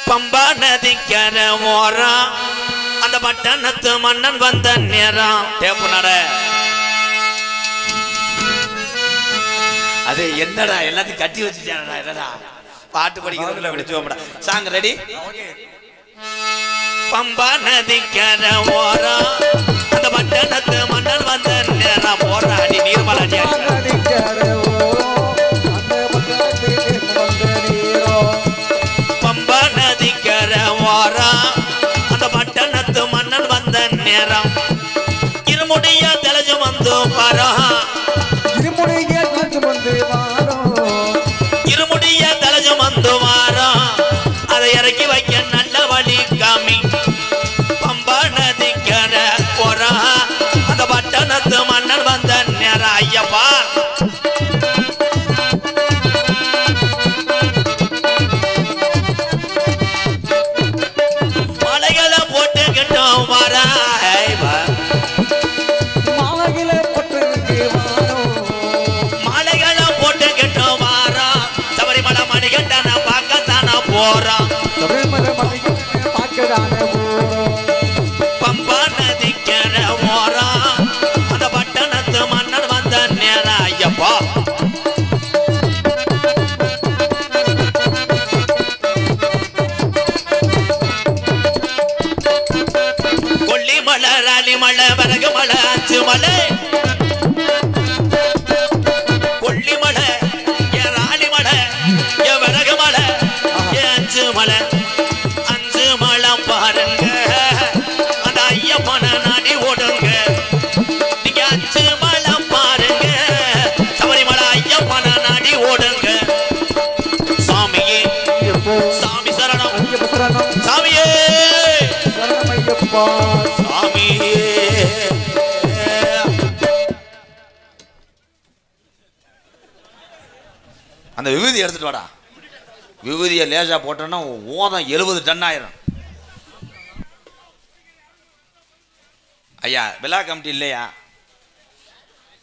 பம்பா நதிக்கர ஓரம் அந்த பட்டணத்து மன்னன் வந்த நேரம். டேப்பு நட. அது என்னடா எல்லாத்தையும் கட்டி வச்சுட்டானடா. என்னடா பாட்டு படிக்கிறதுல விடுச்சுவோம்டா. Song ready. பம்பா நதிக்கர ஓரம் அந்த பட்டணத்து மன்னன் வந்த நேரம். போராடி நீர்மலாடி பம்பா நதிக்கர ஓரம் அந்த பட்டணத்து மன்னன் வந்த நேரம். இருமுடிய தெளிஞ்சு வந்து வரோம், இருமுடிய தெளிஞ்சு வந்து வரோம். அதை இறக்கி வைக்க நல்ல வழி காமி. பம்பா நதிக்கர ஓரம் அந்த பட்டணத்து மன்னன் வந்த நேரம். ஐயப்பா மலைகளை போட்டு கிட்டோம் வர. மாலைகளை போட்டு கிட்டோம் வாரம். சபரிமலை மணிகண்டன பார்க்கத்தான போறோம். பம்பா நதிக்கர ஓரம் அந்த பட்டணத்து மன்னன் வந்த நேரம். ஐயப்பா கொல்லிமலை, ராலிமலை, வரகுமலை, அச்சுமலை. கொல்லிமலை, என் ராலிமலை, என் வரகுமலை, என் அச்சுமலை. அஞ்சு மலை பாருங்க, அந்த ஐயப்பனை நாடி ஓடுங்க. நீங்க அஞ்சு மலை பாருங்க, சபரிமலை ஐயப்பனை நாடி ஓடுங்க. சாமியே சாமி சரணம், சாமியே சாமியே. அந்த விபூதி எடுத்துட்டு வாடா. விபூதியை லேசா போட்டோன்னா ஓதம் 70 டன் ஆயிரும். ஐயா விழா கமிட்டி இல்லையா?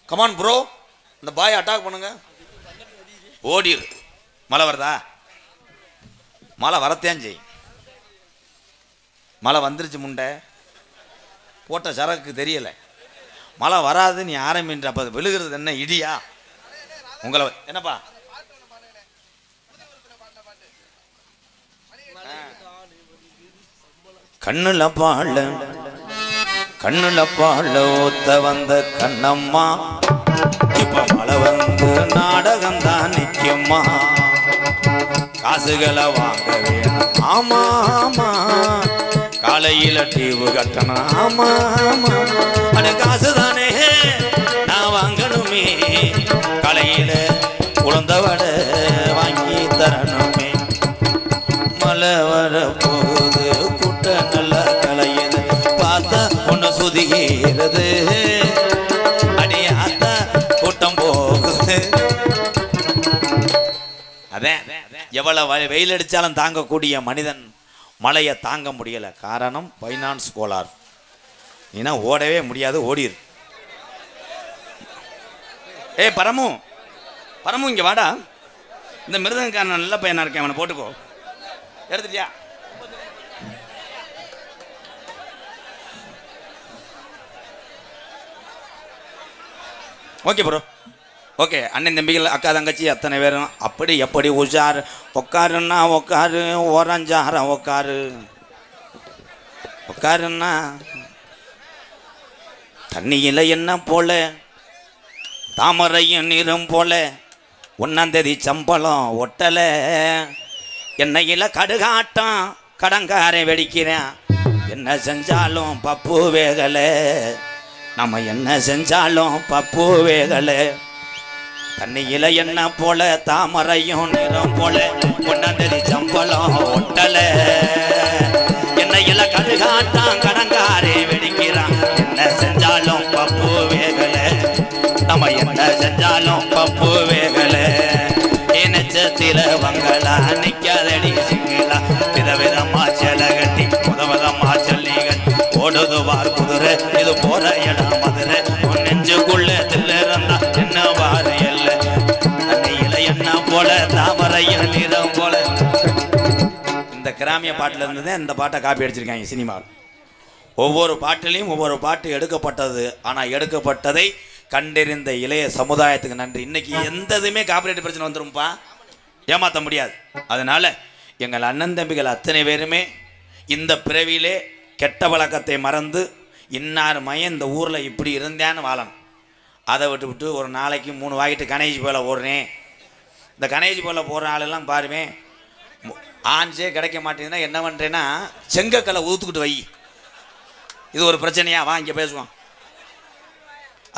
கமான் ப்ரோ, இந்த பாய் அட்டாக் பண்ணுங்க. ஓடிரு. மழை வருதா? மழை வரத்தேன் செய். மழை வந்துருச்சு முண்டை, போட்ட சரக்கு தெரியலை. மழை வராது நீ ஆரம்பின்ற. அப்போ விழுகிறது என்ன இடியா? உங்களை என்னப்பா கண்ணுல பாழ கண்ணுல பாழ ஒத்த வந்த கண்ணம்மா. இப்ப மழை வந்து நாடகம் தான் நிற்குமா. காசுகளை வாங்க வேணும். ஆமா ஆமா, காலையில டிவு கட்டணும். ஆமா ஆமா, அது காசு தானே நான் வாங்கணுமே. காலையில உளுந்தவட வாங்கி தரணுமே. மழை வர போகுது, குட்ட நல்லா கலையுது. பார்த்தா ஒண்ணு சுதிகிறது, அடியாத்தா கூட்டம் போகுது. அதான் எவ்வளவு வெயில் அடிச்சாலும் தாங்கக்கூடிய மனிதன் மழையை தாங்க முடியல. காரணம் ஃபைனான்ஸ் கோளாறு. நீனா ஓடவே முடியாது, ஓடிரு. ஏய் பரமு, பரமு இங்க வாடா. இந்த மிருதங்காரன் நல்ல பையனா இருக்கேன், அவனை போட்டுக்கோ. எடுத்துட்டியா? Okay bro. ஓகே, அண்ணன் தம்பிகள் அக்கா தங்கச்சி அத்தனை பேரும் அப்படி எப்படி உஷார். உட்காருன்னா உட்காரு, ஓரஞ்சாரம் உட்காரு. உட்காருன்னா தண்ணியில் என்ன போல, தாமரையும் நீரும் போல, 1ஆம் தேதி சம்பளம் ஒட்டலை. எண்ணெயில் கடுகாட்டம் கடங்காரை வெடிக்கிறேன். என்ன செஞ்சாலும் பப்பு வேகலை, நம்ம என்ன செஞ்சாலும் பப்பு வேகலை. தண்ணியில் என்ன போல, தாமரையும் நீரும் போல, 1ஆம் தேதி சம்பளம் ஒட்டலை. எண்ணெயில் கடுகாட்டம் கடங்காரை வெடிக்கிறான். என்ன செஞ்சாலும் பப்பு வேகலை, நம்ம என்ன செஞ்சாலும் பப்பு வேகலை. நட்சத்திர வங்களா நிக்காதடி சிங்களா, விதவிதமா செல கட்டி முதவிதமா சொல்லிகள் ஓடுதுவார் குதிரை. இது போற இடம் மதுரை, உன் நெஞ்சுக்குள்ள தில்லிருந்தா என்ன வாரு எல்ல. தண்ணியில என்ன போல, தாமரையில் நீரம் போல. இந்த கிராமிய பாட்டுல இருந்ததே இந்த பாட்டை காப்பி அடிச்சிருக்காங்க சினிமாவில். ஒவ்வொரு பாட்டிலையும் ஒவ்வொரு பாட்டு எடுக்கப்பட்டது. ஆனால் எடுக்கப்பட்டதை கண்டறிந்த இளைய சமுதாயத்துக்கு நன்றி. இன்னைக்கு எந்த இதுவுமே காப்பிரைட் பிரச்சனை வந்துரும்பா, ஏமாற்ற முடியாது. அதனால எங்கள் அண்ணன் தம்பிகள் அத்தனை பேருமே இந்த பிறவியிலே கெட்ட வழக்கத்தை மறந்து இன்னார் மையம் இந்த ஊரில் இப்படி இருந்தேன்னு வாழணும். அதை விட்டு ஒரு நாளைக்கு 3 வாங்கிட்டு கணேஜ் போல ஓடுறேன். இந்த கணேஜ் போல போகிற ஆளெல்லாம் பாருவேன், ஆன்ஸே கிடைக்க மாட்டேங்குதுன்னா என்ன பண்ணுறேன்னா, செங்கக்கலை ஊற்றுக்கிட்டு வை. இது ஒரு பிரச்சனையா? வா இங்கே பேசுவோம்.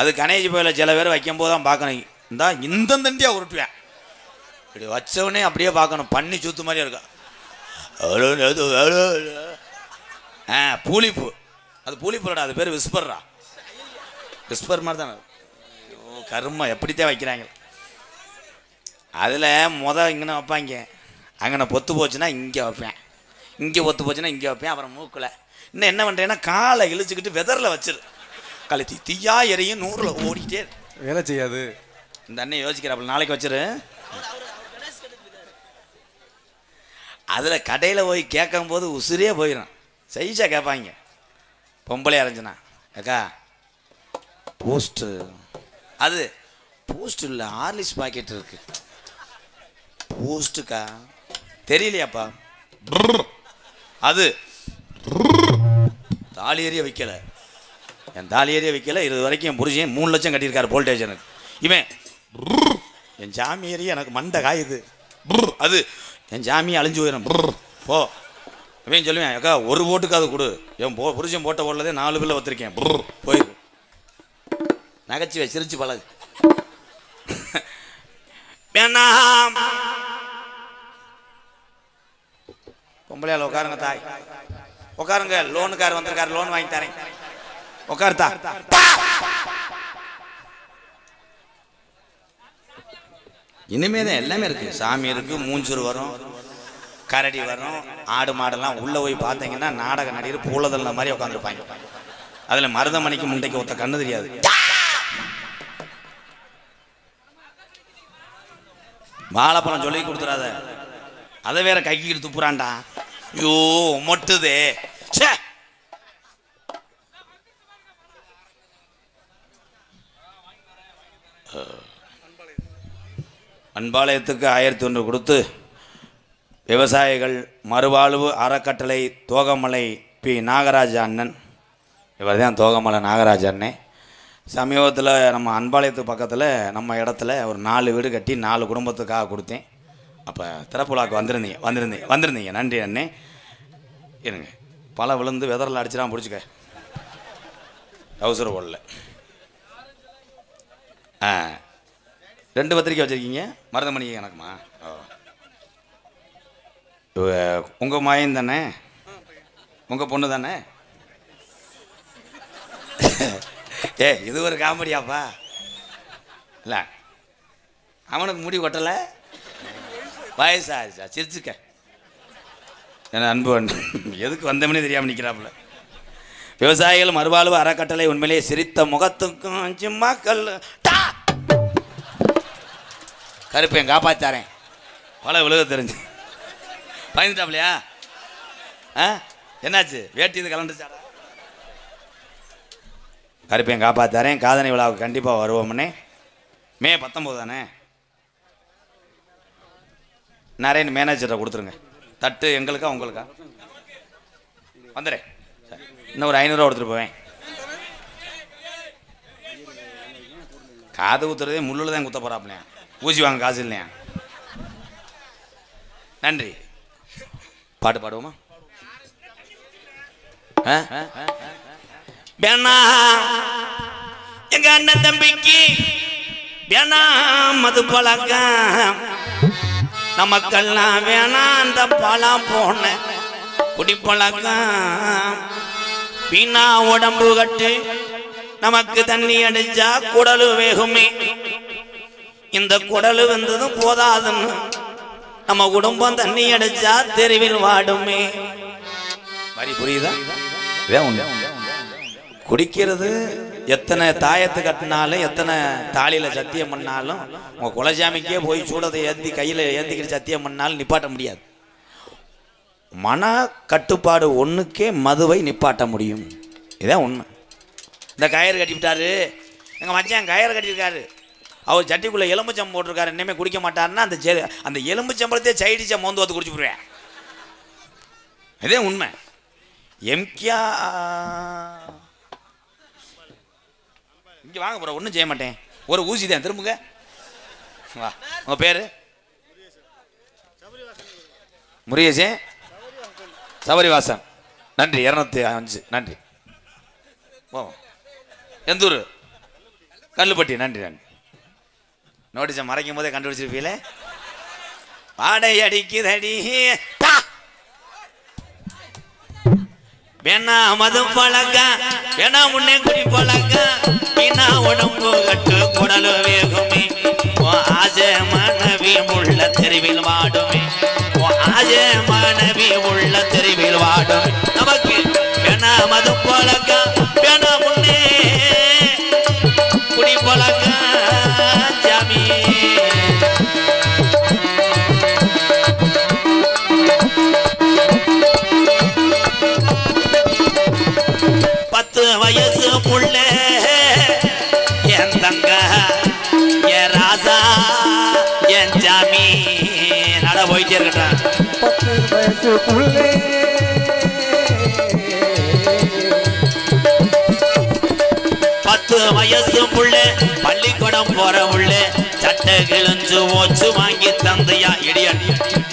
அது கணேஜ் போயில சில பேர் வைக்கும்போது தான் பார்க்கணும். இந்த தண்டியாக உருட்டுவேன், இப்படி வச்சவனே அப்படியே பார்க்கணும். பண்ணி சுத்து மாதிரியே இருக்கா. பூலிப்பூ, அது பூலிப்பூடா, அது பேர் விஸ்பர்ரா. விஸ்பர் மாதிரி தானே. ஓ கருமா, எப்படித்தான் வைக்கிறாங்க. அதில் இங்கே வைப்பாங்க, அங்கே பொத்து போச்சுன்னா இங்கே வைப்பேன், இங்கே பொத்து போச்சுன்னா இங்கே வைப்பேன். அப்புறம் மூக்கில் இன்னும் என்ன பண்ணுறேன்னா, காலை இழுச்சிக்கிட்டு வெதரில் வச்சிரு. கழுத்தி தீயா எறையும் 100ல் ஓடிக்கிட்டே வேலை செய்யாது. இந்த அண்ணன் யோசிக்கிறாப்புல, நாளைக்கு வச்சிரு. அதில் கடையில் போய் கேட்கும் போது உசுரே போயிடும். சைஸாக கேட்பாங்க. பொம்பளை அரைஞ்சினா அக்கா போஸ்ட்டு, அது போஸ்ட் இல்லை, ஹார்லிக்ஸ் பாக்கெட் இருக்கு. போஸ்ட்டுக்கா தெரியலையாப்பா. அது தாலி ஏறிய வைக்கல, என் தாலி ஏறிய வைக்கல. இது வரைக்கும் என் புருஷன் 3 லட்சம் கட்டியிருக்காரு போல்டேஜ். எனக்கு இவன் என் ஜாமி ஏறிய எனக்கு மண்டை காயுது. அது என் ஜாமி அழிஞ்சு போயிடும். போ இவன் சொல்லுவேன், அக்கா ஒரு ஓட்டுக்கு அது கொடு. என் புருஷன் போட்ட ஓட்டலதே 4 பில்லை வச்சிருக்கேன். போயிரு. நகைச்சுவை சிரிச்சு பழகு. வேணாம் பொம்பளையால் உட்காருங்க தாய், உட்காருங்க. லோனுக்கார் வந்திருக்காரு, லோன் வாங்கி தரேன். உட்காருத்தா. இனிமே தான் எல்லாமே இருக்கு. சாமி இருக்கு, மூஞ்சூர் வரும், கரடி வரும், ஆடு மாடெல்லாம். உள்ள போய் பார்த்தீங்கன்னா நாடக நடிகர் பூலதல்ல மாதிரி உட்காந்துருப்பாங்க. அதில் மருதமணிக்கு முண்டைக்கு ஒத்த கண்ணு தெரியாது. வாழைப்பழம் சொல்லி கொடுத்துறாத, அதை வேற கைக்கிட்டு துப்புறான்டா. ஐயோ மொட்டுதே. அன்பாலயத்துக்கு 1001 கொடுத்து விவசாயிகள் மறுவாழ்வு அறக்கட்டளை தோகமலை பி நாகராஜ அண்ணன், இவர் தான் தோகமலை நாகராஜ அண்ணன். சமீபத்தில் நம்ம அன்பாலயத்துக்கு பக்கத்தில் நம்ம இடத்துல ஒரு 4 வீடு கட்டி 4 குடும்பத்துக்காக கொடுத்தேன். அப்போ திறப்புலாக்கு வந்திருந்தீங்க. நன்றி அண்ணே. இருங்க, பல விழுந்து வெதரில் அடிச்சுதான் பிடிச்சிக்க. அவசர போடல. 2 பத்திரிக்கை வச்சுருக்கீங்க. மருதமணிக்கு எனக்குமா? உங்கள் மாயம் தானே, உங்கள் பொண்ணு தானே? இது ஒரு காமெடியாப்பா. இல்லை அவனுக்கு முடி கொட்டலை, வயசா சிரிச்சுக்க. என்ன அன்பு எதுக்கு வந்தோம்னே தெரியாமல் நிற்கிறாப்புல. விவசாயிகள் மறுவாழ்வு அறக்கட்டளை உண்மையிலேயே சிரித்த முகத்துக்கும் சும்மா கல் கருப்பேன் காப்பாத்தாரேன். பல விழுக தெரிஞ்சு பயந்துட்டாப்லையா? என்னாச்சு? வேட்டி இது கலந்துச்சாடா? கருப்பேன் காப்பாத்தாரேன். காதணி விழாவுக்கு கண்டிப்பாக வருவோம்னே. மே 19 தானே? நிறைய மேனேஜரை கொடுத்துருங்க. தட்டு எங்களுக்கா உங்களுக்கா? வந்துடுறேன். இன்னும் ஒரு 500 கொடுத்துட்டு போவேன். காது குத்துறதே முள்ளில் தான் குத்த போறாப்லையா, ஊசி வாங்க காசு இல்லையா? நன்றி. பாட்டு பாடுவோமா? வேணா எங்க அண்ணன் தம்பிக்கு வேணா மது பழக்கம், நமக்கெல்லாம் வேணா அந்த பழம் போன குடிப்பழக்கம். வீணா உடம்பு கட்டு நமக்கு தண்ணி அடிச்சா குடலு வேகுமே. இந்த குடலு வந்ததும் போதாதுன்னு நம்ம குடும்பம் தண்ணி அடிச்சா தெருவில் வாடுமே. வரி புரியுதா? குடிக்கிறது எத்தனை தாயத்து கட்டினாலும் எத்தனை தாலியில சத்தியம் பண்ணாலும் உங்க குலசாமிக்கே போய் சூடத்தை ஏற்றி கையில் ஏற்றிக்கிட்டு சத்தியம் பண்ணாலும் நிப்பாட்ட முடியாது. மன கட்டுப்பாடு ஒன்றுக்கே மதுவை நிப்பாட்ட முடியும். இதான் உண்மை. இந்த கயிறு கட்டிவிட்டாரு, எங்கள் மச்சான் கயிறு கட்டியிருக்காரு, அவர் சட்டிக்குள்ளே எலும்புச்சம் போட்டிருக்காரு, இனிமே குடிக்க மாட்டாருன்னா அந்த எலும்புச்சம்பளத்தையே சைடிச்சா மோந்து வந்து குடிச்சு போடுவேன். இதே உண்மை. எம்கியா இங்கே வாங்க போகிற, ஒன்றும் செய்ய மாட்டேன், ஒரு ஊசி தான், திரும்புங்க. வா, உங்கள் பேர்? முருகேசன் சபரிவாசன். நன்றி. 205. நன்றி. போவோம். எந்த ஊர்? கல்லுப்பட்டி. நன்றி நன்றி. நோட்டீஸை மறைக்கும் போதே கண்டுபிடிச்சிருப்பீங்களே. வாடை அடிக்குதடி வேணா மது பழக்க, வேணா முன்னே குடி பழக்க, வீணா உடம்பு கட்டு குடலு வேகுமே. ஆஜ மனைவி உள்ள தெருவில் வாடுமே. ஆஜ மனைவி உள்ள தெருவில் வாடுமே. நமக்கு வேணா மது பழக்க, வேணா முன்னே குடி பழக்க ஜாமி. வயசு புள்ள என் தங்க என் ராசா என் ஜாமி நட போயிட்டே இருக்கட்டான். 10 வயசு புள்ள 10 வயசு புள்ள பள்ளிக்கூடம் போற உள்ள சட்டை கிழிஞ்சு ஓச்சு வாங்கி தந்தையா. இடியடி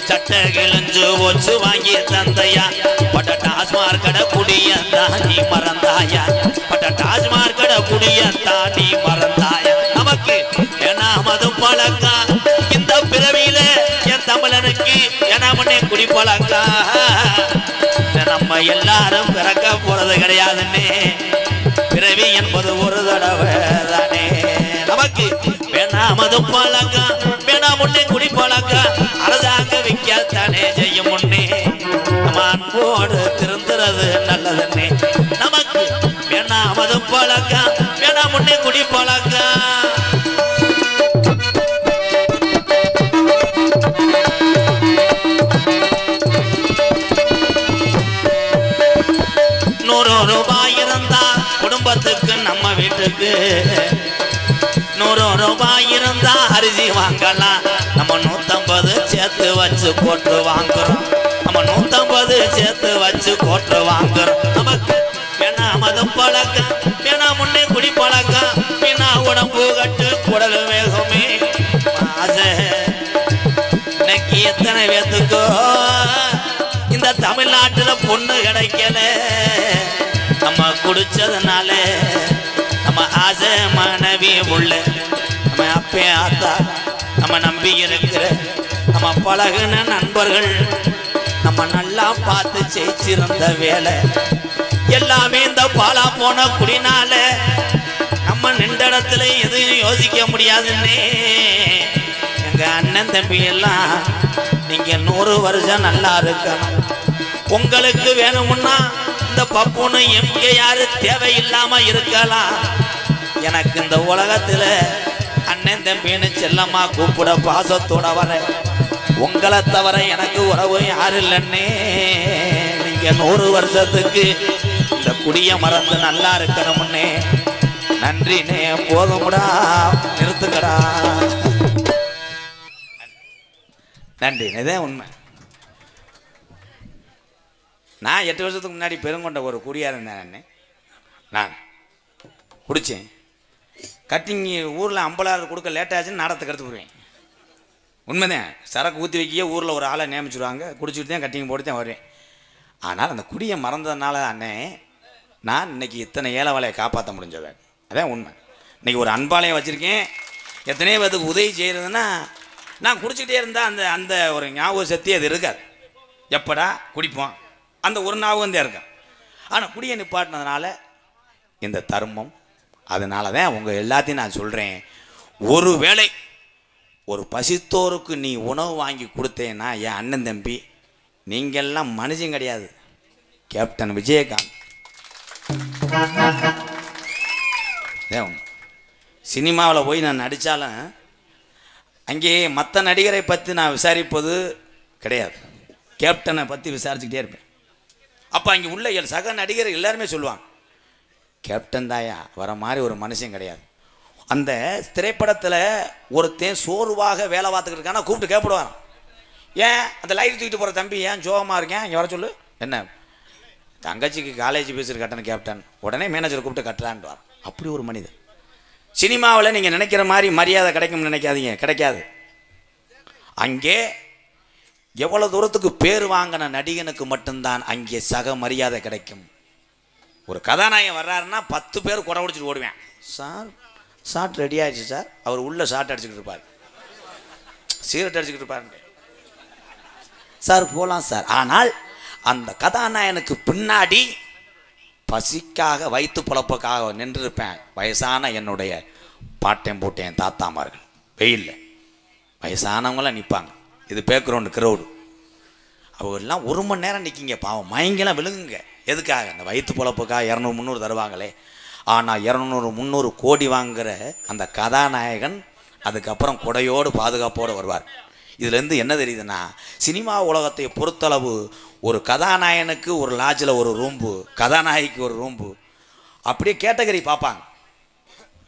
சட்டை கிழிஞ்சு ஓச்சு வாங்கி தந்தையா. பட்ட டாஸ்மார் கடை குடியந்தா நீ மறந்தாயா. பட்ட டாஸ்மார் கடை குடியந்தா நீ மறந்தாயா. நமக்கு ஏன்னா மது பழக்கா இந்த பிறவியில என் தமிழனுக்கு ஏன்னா முன்னே குடி பழக்கா. நம்ம எல்லாரும் பிறக்க போறது கிடையாதுன்னே, பிறவி என்பது ஒரு தடவை தானே. நமக்கு வேணா மது பழக்கா, வேணா முன்னே குடி பழக்கா, அரசாங்க விற்கத்தானே செய்யும் முன்னே. நம்ம அன்போடு திருந்துறது நல்லதுன்னே. நமக்கு வேணா மது பழக்கா, வேணா முன்னே குடி பழக்கா. ₹100 இருந்தா குடும்பத்துக்கு நம்ம வீட்டுக்கு 100 இருந்தா அரிசி வாங்கலாம். நம்ம 150 சேர்த்து வச்சு போட்டு வாங்குறோம். நம்ம 150 சேர்த்து வச்சு போட்டு வாங்குறோம். நமக்கு வேணா மது பழக்கம், வேணா முன்னே குடி பழக்கம், வேணா உடம்பு கட்டு குடல் வேகுமே. ஆசை இன்னைக்கு எத்தனை பேத்துக்கோ இந்த தமிழ்நாட்டில் பொண்ணு கிடைக்கல. நம்ம குடிச்சதுனால நம்ம ஆசை மனைவி உள்ள நம்ம அப்பே ஆத்தா நம்ம நம்பி இருக்கிற நம்ம பழகுன நண்பர்கள் நம்ம நல்லா பார்த்து ஜெயிச்சிருந்த வேலை எல்லாமே இந்த பாலா போன குடினால நம்ம நின்ற இடத்துல எதுவும் யோசிக்க முடியாதுன்னே. எங்க அண்ணன் தம்பி எல்லாம் நீங்க 100 வருஷம் நல்லா இருக்கணும். உங்களுக்கு வேணும்னா இந்த பப்புன்னு எங்க யாரு தேவையில்லாம இருக்கலாம். எனக்கு இந்த உலகத்துல அண்ணன் தம்பின்னு செல்லம்மா கூப்பிட பாசத்தோட வர உங்களை தவிர எனக்கு உறவு யாரு இல்லைன்னே. நீங்க 100 வருஷத்துக்கு இந்த குடிய மறந்து நல்லா இருக்கணும்னே. நன்றினே போதும்டா, நிறுத்துக்கடா. நன்றி, இதே உண்மை. நான் 8 வருஷத்துக்கு முன்னாடி பெருங்கொண்ட ஒரு குடியாக இருந்தேன். நான் குடித்தேன். கட்டிங் ஊரில் 50,000 கொடுக்க லேட்டாச்சுன்னு நாடகத்துக்கு எடுத்து போடுவேன். உண்மைதான். சரக்கு ஊற்றி வைக்க ஊரில் ஒரு ஆளை நியமிச்சுடுவாங்க. குடிச்சிட்டு தான் கட்டிங் போட்டு தான் வருவேன். ஆனால் அந்த குடியை மறந்ததுனால அண்ணே நான் இன்னைக்கு இத்தனை ஏழை வேலையை காப்பாற்ற முடிஞ்சவன். அதான் உண்மை. இன்றைக்கி ஒரு அன்பாளையம் வச்சுருக்கேன். எத்தனையோ பேருக்கு உதவி செய்கிறதுன்னா நான் குடிச்சிக்கிட்டே இருந்தால் அந்த அந்த ஒரு ஞாபக சக்தி அது இருக்காது. எப்படா குடிப்போம் அந்த ஒரு ஞாபகம் தான் இருக்கேன். ஆனால் குடியை நிப்பாட்டினதுனால இந்த தர்மம், அதனால தான் உங்கள் எல்லாத்தையும் நான் சொல்கிறேன். ஒரு வேளை ஒரு பசித்தோருக்கு நீ உணவு வாங்கி கொடுத்தேன்னா என் அண்ணன் தம்பி நீங்கள்லாம் மனுஷன் கிடையாது. கேப்டன் விஜயகாந்த் சினிமாவில் போய் நான் நடித்தாலும் அங்கே மற்ற நடிகரை பற்றி நான் விசாரிப்பது கிடையாது. கேப்டனை பற்றி விசாரிச்சுக்கிட்டே இருப்பேன். அப்போ அங்கே உள்ள சக நடிகர் எல்லாருமே சொல்லுவாங்க, கேப்டன் தாயா வர மாதிரி ஒரு மனுஷன் கிடையாது. அந்த திரைப்படத்தில் ஒருத்தன் சோர்வாக வேலை பார்த்துக்கிட்டு இருக்கானா கூப்பிட்டு கேட்படுவான், ஏன் அந்த லைட் தூக்கிட்டு போகிற தம்பி ஏன் சோகமாக இருக்கேன், இங்கே வர சொல்லு. என்ன தங்கச்சிக்கு காலேஜ் ஃபீஸு கட்டணும் கேப்டன், உடனே மேனேஜரை கூப்பிட்டு கட்டுறான்வார். அப்படி ஒரு மனிதன். சினிமாவில் நீங்கள் நினைக்கிற மாதிரி மரியாதை கிடைக்கும்னு நினைக்காதீங்க, கிடைக்காது. அங்கே எவ்வளோ தூரத்துக்கு பேர் வாங்கின நடிகனுக்கு மட்டும்தான் அங்கே சக மரியாதை கிடைக்கும். ஒரு கதாநாயகன் வர்றாருன்னா 10 பேர் குறை பிடிச்சிட்டு ஓடுவேன். சார் ஷார்ட் ரெடி ஆகிடுச்சு சார். அவர் உள்ள ஷார்ட் அடிச்சுக்கிட்டு இருப்பார், சீரட் அடிச்சுக்கிட்டு இருப்பார். சார் போகலாம் சார். ஆனால் அந்த கதாநாயகனுக்கு பின்னாடி பசிக்காக வயிற்று பொழப்புக்காக நின்றுருப்பேன் வயசான என்னுடைய பாட்டேன் போட்டேன் தாத்தாமார்கள். வெயிலில் வயசானவங்களாம் நிற்பாங்க. இது பேக்ரவுண்டு க்ரௌடு. அவங்கெல்லாம் 1 மணி நேரம் நிற்கிங்க. பாவம் மயங்கெல்லாம் விழுங்குங்க. எதுக்காக? அந்த வயிற்று பொழப்புக்காக 200-300 தருவாங்களே. ஆனால் 200-300 கோடி வாங்குகிற அந்த கதாநாயகன் அதுக்கப்புறம் கொடையோடு பாதுகாப்போடு வருவார். இதுலேருந்து என்ன தெரியுதுன்னா, சினிமா உலகத்தை பொறுத்தளவு ஒரு கதாநாயகனுக்கு ஒரு லாட்ஜில் ஒரு ரூம்பு, கதாநாயகிக்கு ஒரு ரூம்பு, அப்படியே கேட்டகரி பார்ப்பாங்க.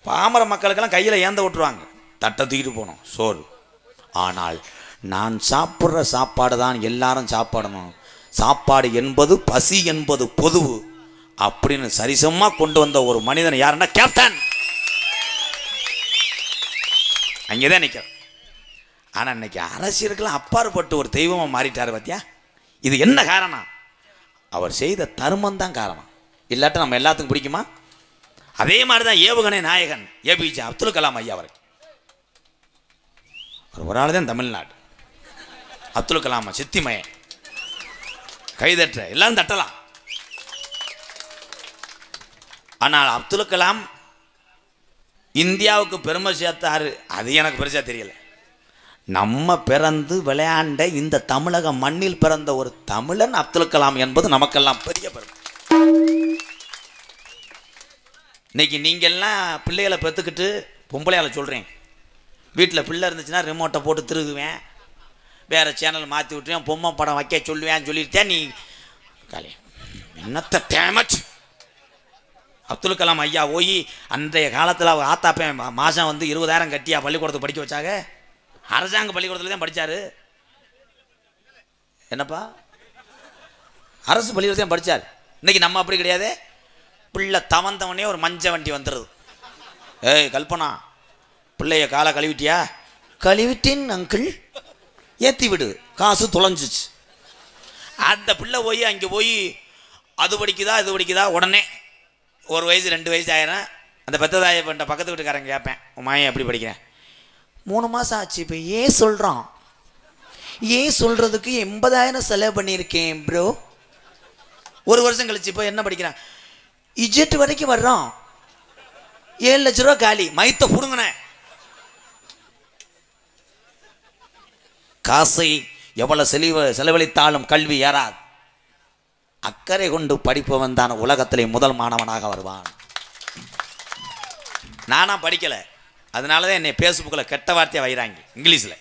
பாமர மக்களுக்கெல்லாம் கையில் ஏந்த விட்டுருவாங்க, தட்டை தூக்கிட்டு போகணும் சோறு. ஆனால் நான் சாப்பிட்ற சாப்பாடு தான் எல்லாரும் சாப்பிடணும், சாப்பாடு என்பது பசி என்பது பொதுவு அப்படின்னு சரிசமாக கொண்டு வந்த ஒரு மனிதன் யாருன்னா கேப்டன். அங்கே தான் நிற்கிறேன். ஆனால் இன்னைக்கு அரசியலுக்கெல்லாம் அப்பாற்பட்டு ஒரு தெய்வமாக மாறிட்டார் பார்த்தியா. இது என்ன காரணம்? அவர் செய்த தர்மம் தான் காரணம். இல்லாட்ட நம்ம எல்லாத்துக்கும் பிடிக்குமா? அதே மாதிரி தான் ஏவுகணை நாயகன் ஏபிஜே அப்துல் கலாம் ஐயா. அவர் ஒரு ஆள் தான் தமிழ்நாடு. அப்துல் கலாம் சித்திமயன் கைதற்ற எல்லாரும் தட்டலாம். ஆனால் அப்துல் கலாம் இந்தியாவுக்கு பெருமை சேர்த்தாரு, அது எனக்கு பெருசா தெரியல. நம்ம பிறந்து விளையாண்ட இந்த தமிழக மண்ணில் பிறந்த ஒரு தமிழன் அப்துல் கலாம் என்பது நமக்கெல்லாம் பெரிய பெருமை. இன்னைக்கு நீங்கள்லாம் பிள்ளைகளை பெற்றுக்கிட்டு பொம்பளையால சொல்கிறேன், வீட்டில் பிள்ளை இருந்துச்சுன்னா ரிமோட்டை போட்டு திருகுவேன், வேறு சேனல் மாற்றி விட்டுருவேன், பொம்மை படம் வைக்க சொல்லுவேன் சொல்லிட்டேன். நீ காலே என்னத்த டேமேஜ். அப்துல் கலாம் ஐயா போய் அன்றைய காலத்தில் அவர் ஆத்தாப்பேன் மாதம் வந்து 20,000 கட்டியா பள்ளிக்கூடத்தை படிக்க வச்சாங்க. அரசாங்க பள்ளிக்கூடத்தில் தான் படித்தார். என்னப்பா அரசு பள்ளிக்கூடத்தில் தான் படித்தார். இன்றைக்கி நம்ம அப்படி கிடையாது. பிள்ளை தவந்தவனே ஒரு மஞ்ச வண்டி வந்துடுது. ஏய் கல்பனா, பிள்ளைய காலை கழுவிட்டியா? கழுவிட்டேன் அங்கிள், ஏற்றி விடு, காசு தொலைஞ்சிச்சு. அந்த பிள்ளை போய் அங்கே போய் அது படிக்குதா இது படிக்குதா, உடனே 1 வயசு 2 வயசு ஆயிரம். அந்த பெத்ததாய பண்ண பக்கத்து வீட்டுக்காரங்க கேட்பேன், உன் மாயன் எப்படி படிக்கிறேன்? 3 மாதம் ஆச்சு. இப்போ ஏன் சொல்கிறான்? ஏன் சொல்கிறதுக்கு 80,000 செலவு பண்ணியிருக்கேன் ப்ரோ. 1 வருஷம் கழிச்சு இப்போ என்ன படிக்கிறான்? இஜெட் வரைக்கும் வர்றான். 7 லட்ச ரூபா காலி. மைத்த புடுங்கினேன். காசை எவ்வளவு செலவழித்தாலும் கல்வி ஏறாது. அக்கறை கொண்டு படிப்பவன் தான் உலகத்திலே முதல் மாணவனாக வருவான். நானா படிக்கலை, அதனால தான் என்னை ஃபேஸ்புக்கில் கெட்ட வார்த்தையை வைறாங்க இங்கிலீஷில்.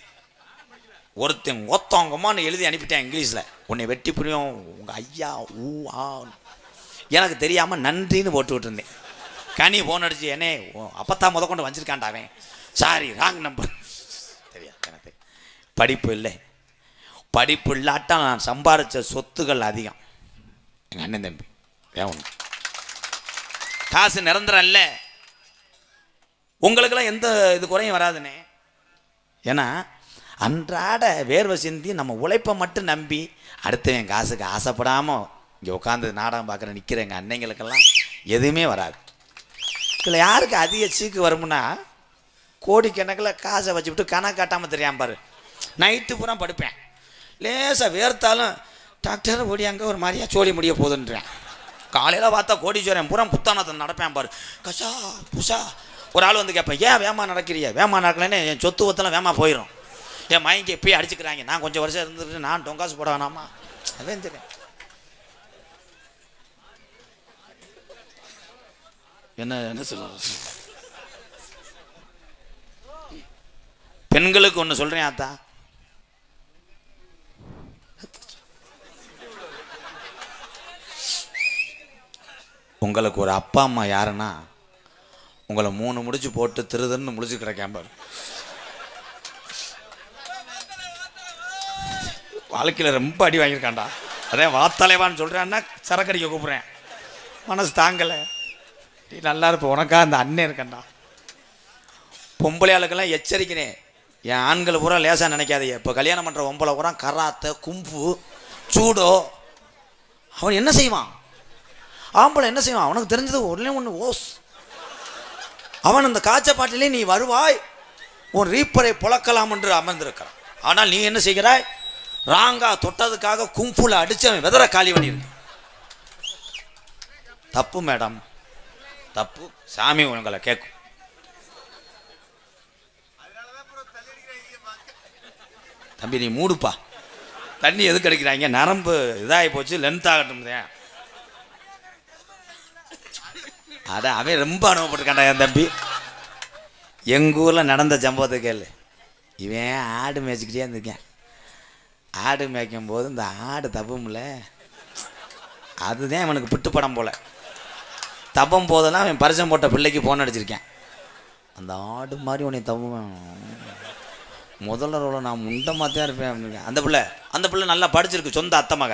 ஒருத்தன் ஒத்தவங்கம்மான்னு எழுதி அனுப்பிட்டேன் இங்கிலீஷில், உன்னை வெட்டி புரியும் உங்கள் ஐயா ஊ ஆ. எனக்கு தெரியாமல் நன்றின்னு போட்டுக்கிட்டு இருந்தேன். கனி போன் அடிச்சு என்னே அப்பத்தான் முத கொண்டு வச்சிருக்காண்டாவேன், சாரி ராங் நம்பர். சரியா எனக்கு படிப்பு இல்லை, படிப்பு இல்லாட்டா நான் சம்பாதிச்ச சொத்துக்கள் அதிகம். எங்கள் அண்ணன் தம்பி ஏன் ஒன்று காசு நிரந்தரம் இல்லை, உங்களுக்கெல்லாம் எந்த இது குறையும் வராதுண்ணே. ஏன்னா அன்றாட வேர்வை சிந்தி நம்ம உழைப்பை மட்டும் நம்பி அடுத்தவன் காசுக்கு ஆசைப்படாமல் இங்கே உட்காந்து நாடகம் பார்க்குற நிற்கிற எங்கள் அன்னைங்களுக்கெல்லாம் எதுவுமே வராது. இதில் யாருக்கு அதிக சீக்கு வரும்னா கோடிக்கணக்கில் காசை வச்சுவிட்டு கணக்கு காட்டாமல் தெரியாமல் பாரு. நைட்டு பூரா படுப்பேன், லேசாக வேர்த்தாலும் டாக்டர் ஓடி அங்கே ஒரு மாதிரியா சோழி முடிய போகுதுன்றேன். காலையில் பார்த்தா கோடீஸ்வரன் பூரா புத்தானத்தை நடப்பேன் பாரு, கஷா புஷா. ஒரு ஆள் வந்து கேட்பேன், ஏன் வேமா நடக்கிறியா? வேமா நடக்கலன்னு என் சொத்து ஒத்தெல்லாம் வேமா போயிடும், என் மைங்க எப்பயும் அடிச்சுக்கிறாங்க, நான் கொஞ்சம் வருஷம் இருந்துட்டு நான் டொங்காசு போட வேணாமா? அதான் தெரியும். என்ன சொல்ல, பெண்களுக்கு ஒன்று சொல்கிறேன் ஆத்தா, உங்களுக்கு ஒரு அப்பா அம்மா யாருன்னா உங்களை 3 முடிச்சு போட்டு திருதுன்னு முடிச்சு கிடைக்காம வாழ்க்கையில் ரொம்ப அடி வாங்கியிருக்காண்டா. அதே வாத்தலைவான்னு சொல்கிறான்னா சரக்கடிக்க கூப்பிட்றேன், மனசு தாங்கலை. நீ நல்லா இருப்ப, உனக்கா அந்த அண்ணன் இருக்கண்டா. பொம்பளை ஆளுக்கெல்லாம் எச்சரிக்கிறேன், என் ஆண்களை பூரா லேசாக நினைக்காதீங்க. இப்போ கல்யாணம் பண்ணுற பொம்பளை பூரா கராத்தை கும்பு சூடோ, அவன் என்ன செய்வான்? ஆம்பளை என்ன செய்வான்? அவனுக்கு தெரிஞ்சது ஒன்று ஓஸ். அவன் அந்த காய்ச்ச பாட்டிலே நீ வருவாய், உன் ரீப்பரை புழக்கலாம் என்று அமர்ந்திருக்கிறான். ஆனால் நீ என்ன செய்கிறாய்? ராங்கா தொட்டதுக்காக கும்புல அடிச்சு அவன் வெதற காலி பண்ணியிருக்க. தப்பு மேடம், தப்பு. சாமி உங்களை கேட்கும். தம்பி நீ மூடுப்பா, தண்ணி எதுக்கு அடிக்கிறாங்க? நரம்பு இதாகி போச்சு, லென்த் ஆகட்டும். அட அவன் ரொம்ப அனுபவப்பட்டிருக்காண்டா என் தம்பி. எங்கள் ஊரில் நடந்த சம்பவத்தை கேளு. இவன் ஆடு மேய்ச்சிக்கிட்டே இருந்திருக்கேன். ஆடு மேய்க்கும் போது இந்த ஆடு தப்பும்ல, அதுதான் அவனுக்கு பிட்டு படம் போல். தப்பம் போதெல்லாம் அவன் பரிசம் போட்ட பிள்ளைக்கு போன் அடிச்சிருக்கேன். அந்த ஆடு மாதிரி உன்னை தப்புவேன், முதல்ல ரோல நான் முண்டமாக தான் இருப்பேன் அப்படின்னு. அந்த பிள்ளை நல்லா படிச்சிருக்கு, சொந்த அத்தை மக.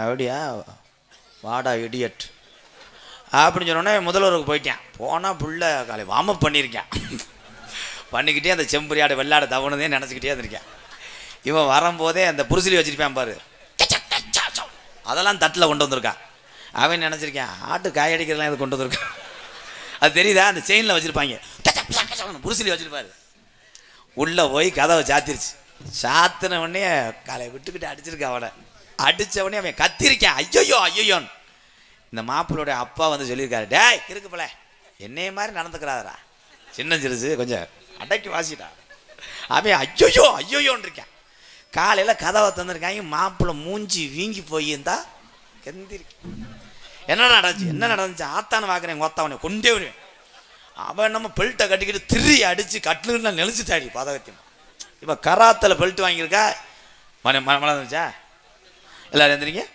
அப்படியா, வாடா இடியட் அப்படின்னு சொன்னோடனே முதல்வருக்கு போயிட்டேன். போனால் புள்ள காலை வார்ம் பண்ணியிருக்கேன், பண்ணிக்கிட்டே அந்த செம்பரியாடு வெள்ளாடு தவணுதே நினச்சிக்கிட்டே இருந்திருக்கேன். இவன் வரும்போதே அந்த புருசிலி வச்சுருப்பேன் பாரு, அதெல்லாம் தட்டில் கொண்டு வந்திருக்கான். அவன் நினச்சிருக்கேன் ஆட்டு காயடிக்கிறதுலாம் இது கொண்டு வந்திருக்கான். அது தெரியுதா? அந்த செயினில் வச்சுருப்பாங்க, புருசிலி வச்சுருப்பாரு. உள்ளே போய் கதவை சாத்திருச்சு. சாத்தின உடனே காலை விட்டுக்கிட்டு அடிச்சிருக்கேன். அவனை அடித்த உடனே அவன் கத்திருக்கேன், ஐயோயோ ஐயோயோன்னு. இந்த மாப்பிள்ளோடைய அப்பா வந்து சொல்லியிருக்காரு, டேய் இருக்கு போல என்னைய மாதிரி நடந்துக்கிறாரா, சின்ன சிறுசு கொஞ்சம் அடக்கி வாசிட்டா. அவன் ஐயோயோ ஐயோயோன்னு இருக்கேன். காலையில் கதவை தந்துருக்காங்க. மாப்பிள்ளை மூஞ்சி வீங்கி போயிருந்தா கெந்திருக்கு. என்ன நடந்துச்சு ஆத்தானு பார்க்குறேன். எங்கள் ஒத்தவனை கொண்டே வருவேன். அவன் நம்ம பெல்ட்டை கட்டிக்கிட்டு திரி அடித்து கட்டிலுன்னா நெளிச்சுட்டாடி பதகத்தியம். இப்போ கராத்தில் பெல்ட் வாங்கியிருக்கா. மழை வந்துச்சா? எல்லாரும் எழுந்திரிங்க.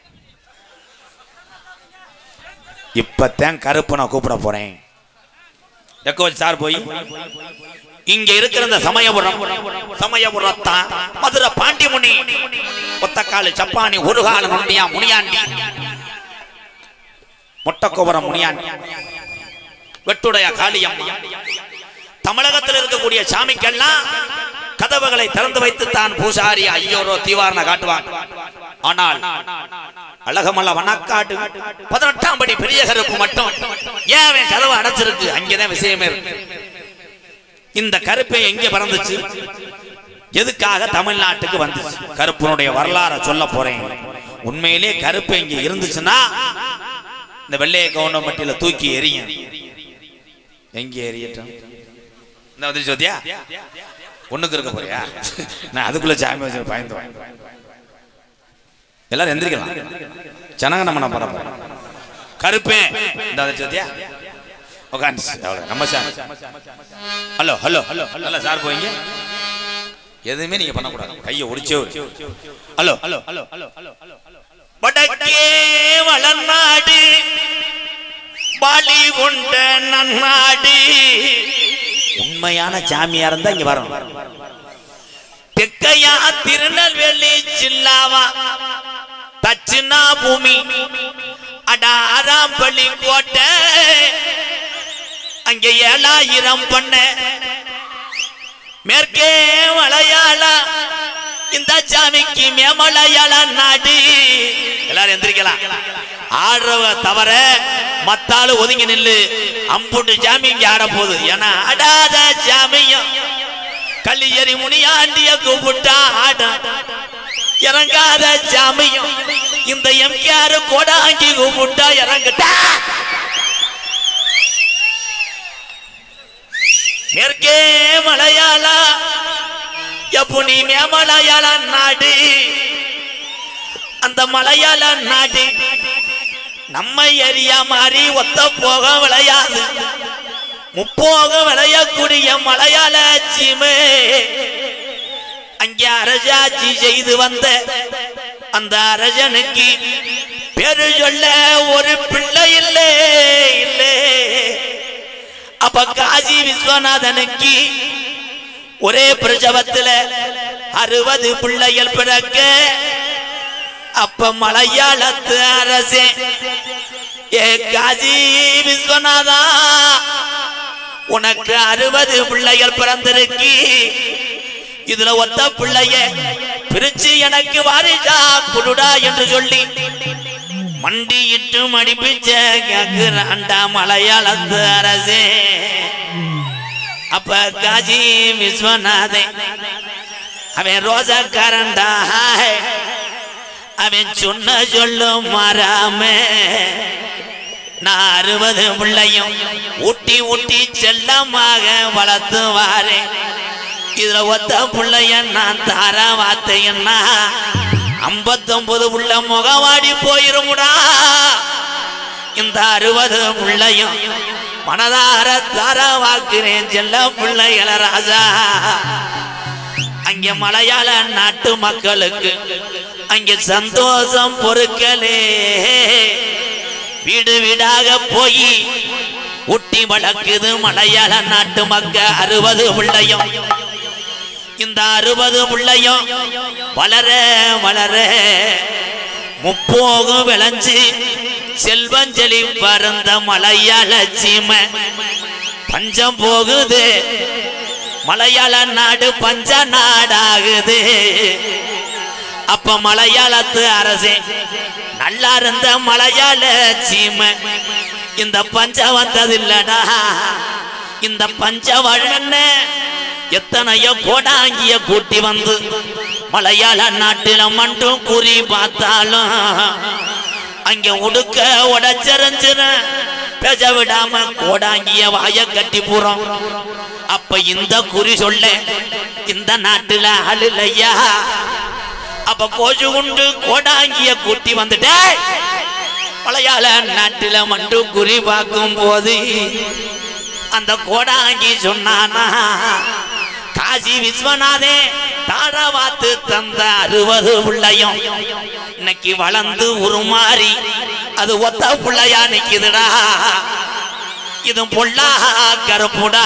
இப்பத்தான் கருப்பு நான் கூப்பிட போறேன். எக்கோச் சார் போய் இங்க இருக்கிற இந்த சமயபுரத்தான் மதுரை பாண்டிமுனி ஒத்தக்காலு சப்பானி ஒரு கால முனியா முனியாண்டி மொட்டக்கோபுரம் முனியாண்டி வெட்டுடைய காளியம்மா தமிழகத்தில் இருக்கக்கூடிய சாமிக்கெல்லாம் கதவுகளை திறந்து வைத்து தான் பூசாரி ஐயோரோ தீவாரண காட்டுவான். ஆனால் அழகமல்ல வனக்காடு 18ஆம் படி பெரிய கருப்பு மட்டும் ஏன் கதவு அடைச்சிருக்கு? அங்கேதான் விஷயமே இருக்கு. இந்த கருப்பை எங்கே பிறந்துச்சு, எதுக்காக தமிழ்நாட்டுக்கு வந்துச்சு? கருப்பனுடைய வரலாறை சொல்ல போறேன். உண்மையிலே கருப்பு இங்க இருந்துச்சுன்னா இந்த வெள்ளைய கவுண்டமட்டியில தூக்கி எரியும். எங்கே எரியட்டும்? இந்த வந்து சோதியா ஒண்ணுக்கு இருக்க போறியா? நான் அதுக்குள்ள சாமி வச்சு பயந்து எல்லாரும் எந்திரிக்கலாம். ஜனங்க நம்ம பண்ண போறோம். கருப்பே இந்த சோதியா நம்ம sir. Hello hello hello hello sir போயிங்க. எதுவுமே நீங்க பண்ணக்கூடாது, கையை ஒடிச்சே. Hello hello hello hello hello hello வடக்கே வளநாடு பாலி கொண்ட நன்னாடு. உண்மையான சாமியா இருந்தா இங்க வரணும். தெக்கையா திருநெல்வேலி ஜில்லாவா தட்சிணா பூமி அடாராம்பள்ளி கோட்டை அங்கே 7000 பண்ண மேற்கே மலையாள இந்த சாமிக்கு மேமலையாள நாடு. எல்லாரும் எந்திரிக்கலாம். ஆடுறவ தவிர மத்தாளு ஒதுங்கி நில்லு. அம்புட்டு சாமி இங்க ஆட போகுது. ஏன்னா ஆடாத சாமியும் கல்லியறி முனியாண்டிய கூப்பிட்டா ஆட இறங்காத சாமியும் இந்த எம்கேஆர் கோடாங்கி கூப்பிட்டா இறங்கட்டா. மேற்கே மலையாள எப்பனி மேமலையாள நாடு. அந்த மலையாள நாடு நம்ம ஏரியா மாறி ஒத்த போக விளையாது. முப்போக விளையக்கூடிய மலையாள சீமை அங்கே அரசாட்சி செய்து வந்த அந்த அரசனுக்கு பேரு சொல்ல ஒரு பிள்ளை இல்லை இல்லை. அப்ப காசி விஸ்வநாதனுக்கு ஒரே பிரசவத்துல 60 பிள்ளைகள் பிறக்க அப்ப மலையாளத்து அரசே ஏ காசி விஸ்வநாதா உனக்கு 60 பிள்ளைகள் பிறந்திருக்கு. இதுல ஒத்த பிள்ளைய பிரிச்சு எனக்கு வாரிசா குடுடா என்று சொல்லி மண்டியிட்டு மடிப்பிச்ச கேக்குறாண்டா மலையாளத்து அரசே. அப்ப காசி விஸ்வநாதன் அவன் ரோசக்காரன்டா. அவன் சொன்ன சொல்லும் மாறாம நான் 60 பிள்ளையும் ஊட்டி ஊட்டி செல்லமாக வளர்த்து வாரேன். இதுல ஒத்த பிள்ளைய நான் தார வார்த்தைன்னா 59 உள்ள முகவாடி போயிருமுடா. இந்த 60 பிள்ளையும் மனதார தார வாக்குறேன் செல்ல பிள்ளைகள ராஜா. அங்கே மலையாள நாட்டு மக்களுக்கு அங்கே சந்தோஷம் பொறுக்கலே. வீடு வீடாக போய் ஊட்டி வளர்க்குது மலையாள நாட்டு மக்க 60 பிள்ளையும். இந்த 60 பிள்ளையும் வளர வளர முப்போகு விளைஞ்சு செல்வஞ்சலி பறந்த மலையாள சீமை பஞ்சம் போகுது. மலையாள நாடு பஞ்ச நாடாகுது. அப்ப மலையாளத்து அரசே நல்லா இருந்த மலையாள சீமை இந்த பஞ்ச வந்ததில்லடா. இந்த பஞ்ச வழன எத்தனையோ கோடாங்கிய கூட்டி வந்து மலையாள நாட்டில மட்டும் குறி பார்த்தாலும் அங்க உடுக்க உடச்சரிஞ்சின பேச விடாம கோடாங்கிய வாய கட்டி போறோம். அப்ப இந்த குறி சொல்ல இந்த நாட்டுல ஆளுலையா. அப்ப கோஜு உண்டு கோடாங்கிய கூட்டி வந்துட்டே மலையாள நாட்டில மட்டும் குறி பார்க்கும் போது அந்த கோடாங்கி சொன்னானா காசி விஸ்வநாதே தாழ வாத்து தந்த 60 பிள்ளையும் இன்னைக்கு வளர்ந்து உருமாறி அது ஒத்த பிள்ளையா நிக்குதுடா. இது பொல்லா கருப்புடா.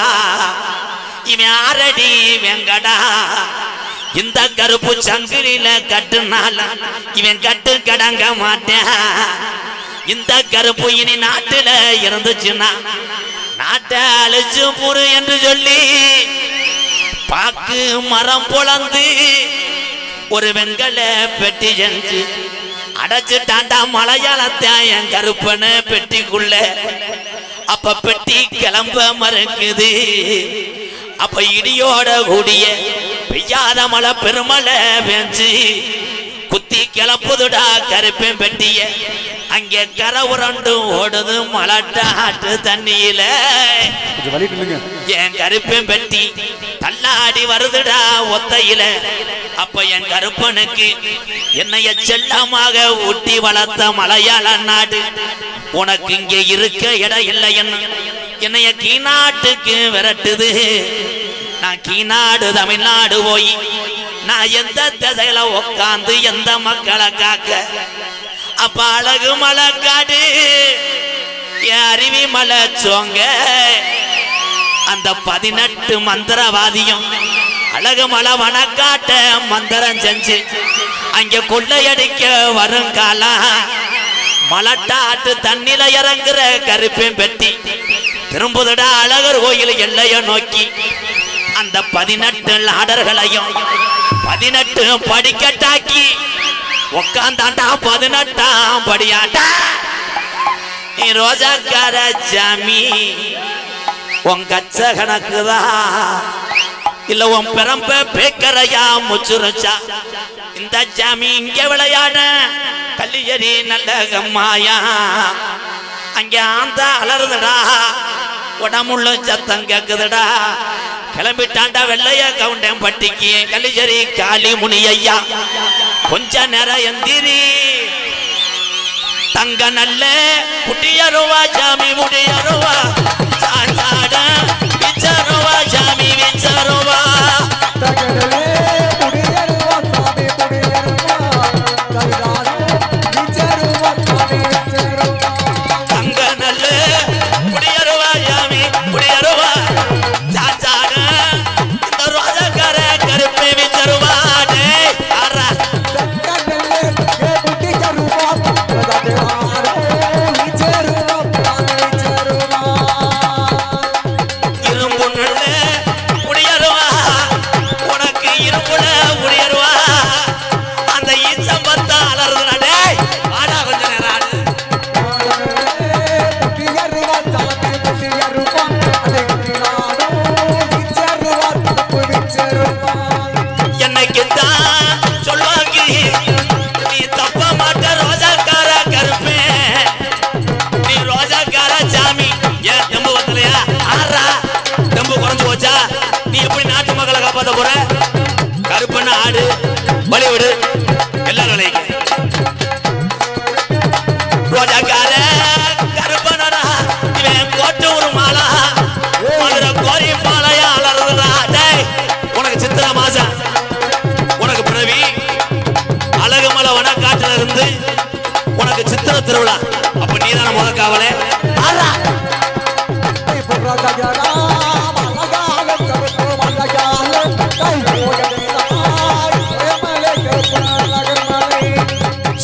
இவன் ஆரடி வெங்கடா. இந்த கருப்பு சங்கிலில கட்டுனால இவன் கட்டு கடங்க மாட்டேன். இந்த கருப்பு இனி நாட்டுல இருந்துச்சுன்னா நாட்டை அழிச்சு புரு என்று சொல்லி பாக்கு மரம் பொழந்து ஒரு வெண்கல பெட்டி செஞ்சு அடைச்சுட்டாண்டா மலையாளத்தை என் கருப்பன பெட்டிக்குள்ள. அப்ப பெட்டி கிளம்ப மறுக்குது. அப்ப இடியோட கூடிய பெய்யாத மழை பெருமழை பெஞ்சு குத்தி கிளப்புதுடா கருப்பேன் பெட்டிய. அங்கே கரை உரண்டு ஓடுது மலட்டாட்டு தண்ணியில. என் கருப்பேன் பெட்டி தள்ளாடி வருதுடா ஒத்தையில. அப்ப என் கருப்பனுக்கு என்னைய செல்லமாக ஊட்டி வளர்த்த மலையாள நாடு உனக்கு இங்கே இருக்க இடம் இல்லை என்னைய கீநாட்டுக்கு விரட்டுது. நான் கீநாடு தமிழ்நாடு போய் நான் எந்த திசையில உட்காந்து எந்த மக்களை காக்க. அப்ப அழகு மலைக்காடு அருவி மலை சோங்க அந்த 18 மந்திரவாதியும் அழகு மலை வனக்காட்ட மந்திரம் செஞ்சு அங்க கொள்ளையடிக்க வருங்காலம் மலட்டாட்டு தண்ணில இறங்குற கருப்பையும் பெட்டி திரும்புதடா அழகர் கோயில் எல்லைய நோக்கி அந்த 18 லாடர்களையும் 18 படிக்கட்டாக்கி உக்காந்தாண்டா 18ஆம் படியாட்டா நீ ரோஜாக்கார சாமி உன் கச்ச கணக்குதா இல்ல உன் பெரம்ப பேக்கரையா முச்சுருச்சா இந்த சாமி இங்க விளையாட கல்லியரி நல்ல கம்மாயா அங்க ஆந்த அலறுதுடா உடம்புள்ள சத்தம் கேக்குதுடா கிளம்பிட்டாண்டா வெள்ளைய கவுண்டன் பட்டிக்கு கல்லியரி காளி முனி ஐயா கொஞ்ச நேரம் எந்திரி தங்க நல்ல குட்டியருவா சாமி முடியருவா சாட விச்சருவா சாமி விச்சருவா தங்கடலே குடியருவா சாமி குடியருவா கைதானோ விச்சருவா சாமி விச்சருவா தங்க நல்ல குடியருவா சாமி குடியருவா சாட இந்த ரோஜக்கார கருப்பை விச்சருவா டேய் ஆறா தங்கடலே குடியருவா கைதானோ விச்சருவா சாமி விச்சருவா இரும்பு நல்ல குடியருவா உனக்கு இரும்புல குடியருவா அந்த ஈச்சம் பத்தா அலறுதுடா டேய் ஆடா கொஞ்ச நேரம் ஆடு குடியருவா சாமி குடியருவா கைதானோ விச்சருவா சாமி விச்சருவா என்னைக்குத்தான் சொல்வாங்க நீ தப்ப மாட்ட ரோஜாக்கார கருப்பே நீ ரோஜாக்கார சாமி ஏன் தெம்பு வத்தலையா ஆறா தெம்பு குறைஞ்சு போச்சா நீ எப்படி நாட்டு மக்களை காப்பாத்த போற கருப்புன்னு ஆடு வழி விடு எல்லாரும் விளையாங்க ரோஜாக்கார கருப்பனடா இவன் கோட்டு ஒரு மாலா மதுரை கோரி மாலையா அலறுதுடா டேய் உனக்கு சித்திரை மாசம் உனக்கு பிறவி அழகு மலை வனக்காட்டுல இருந்து உனக்கு சித்திரை திருவிழா அப்ப நீதான முத காவலே ஆறா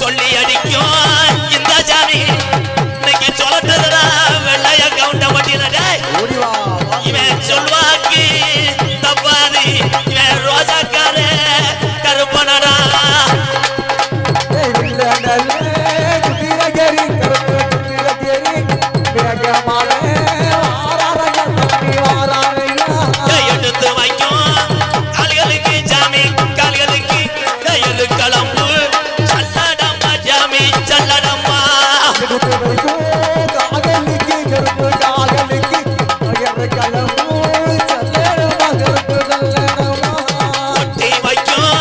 சொல்லி அடிக்கும் இந்த சாமி இன்னைக்கு சொல்லட்டுறா வெள்ளைய கவுண்ட வட்டியில டேய் இவன் சொல்வாக்கி தப்பாது இவன் ரோஜாக்கார கருப்பனடா எடுத்து வைக்கும் கால்களுக்கு சாமி கால்களுக்கு கையலு களம்பு சல்லடம்மா சாமி சல்லடம்மா ஒட்டி வைக்கும்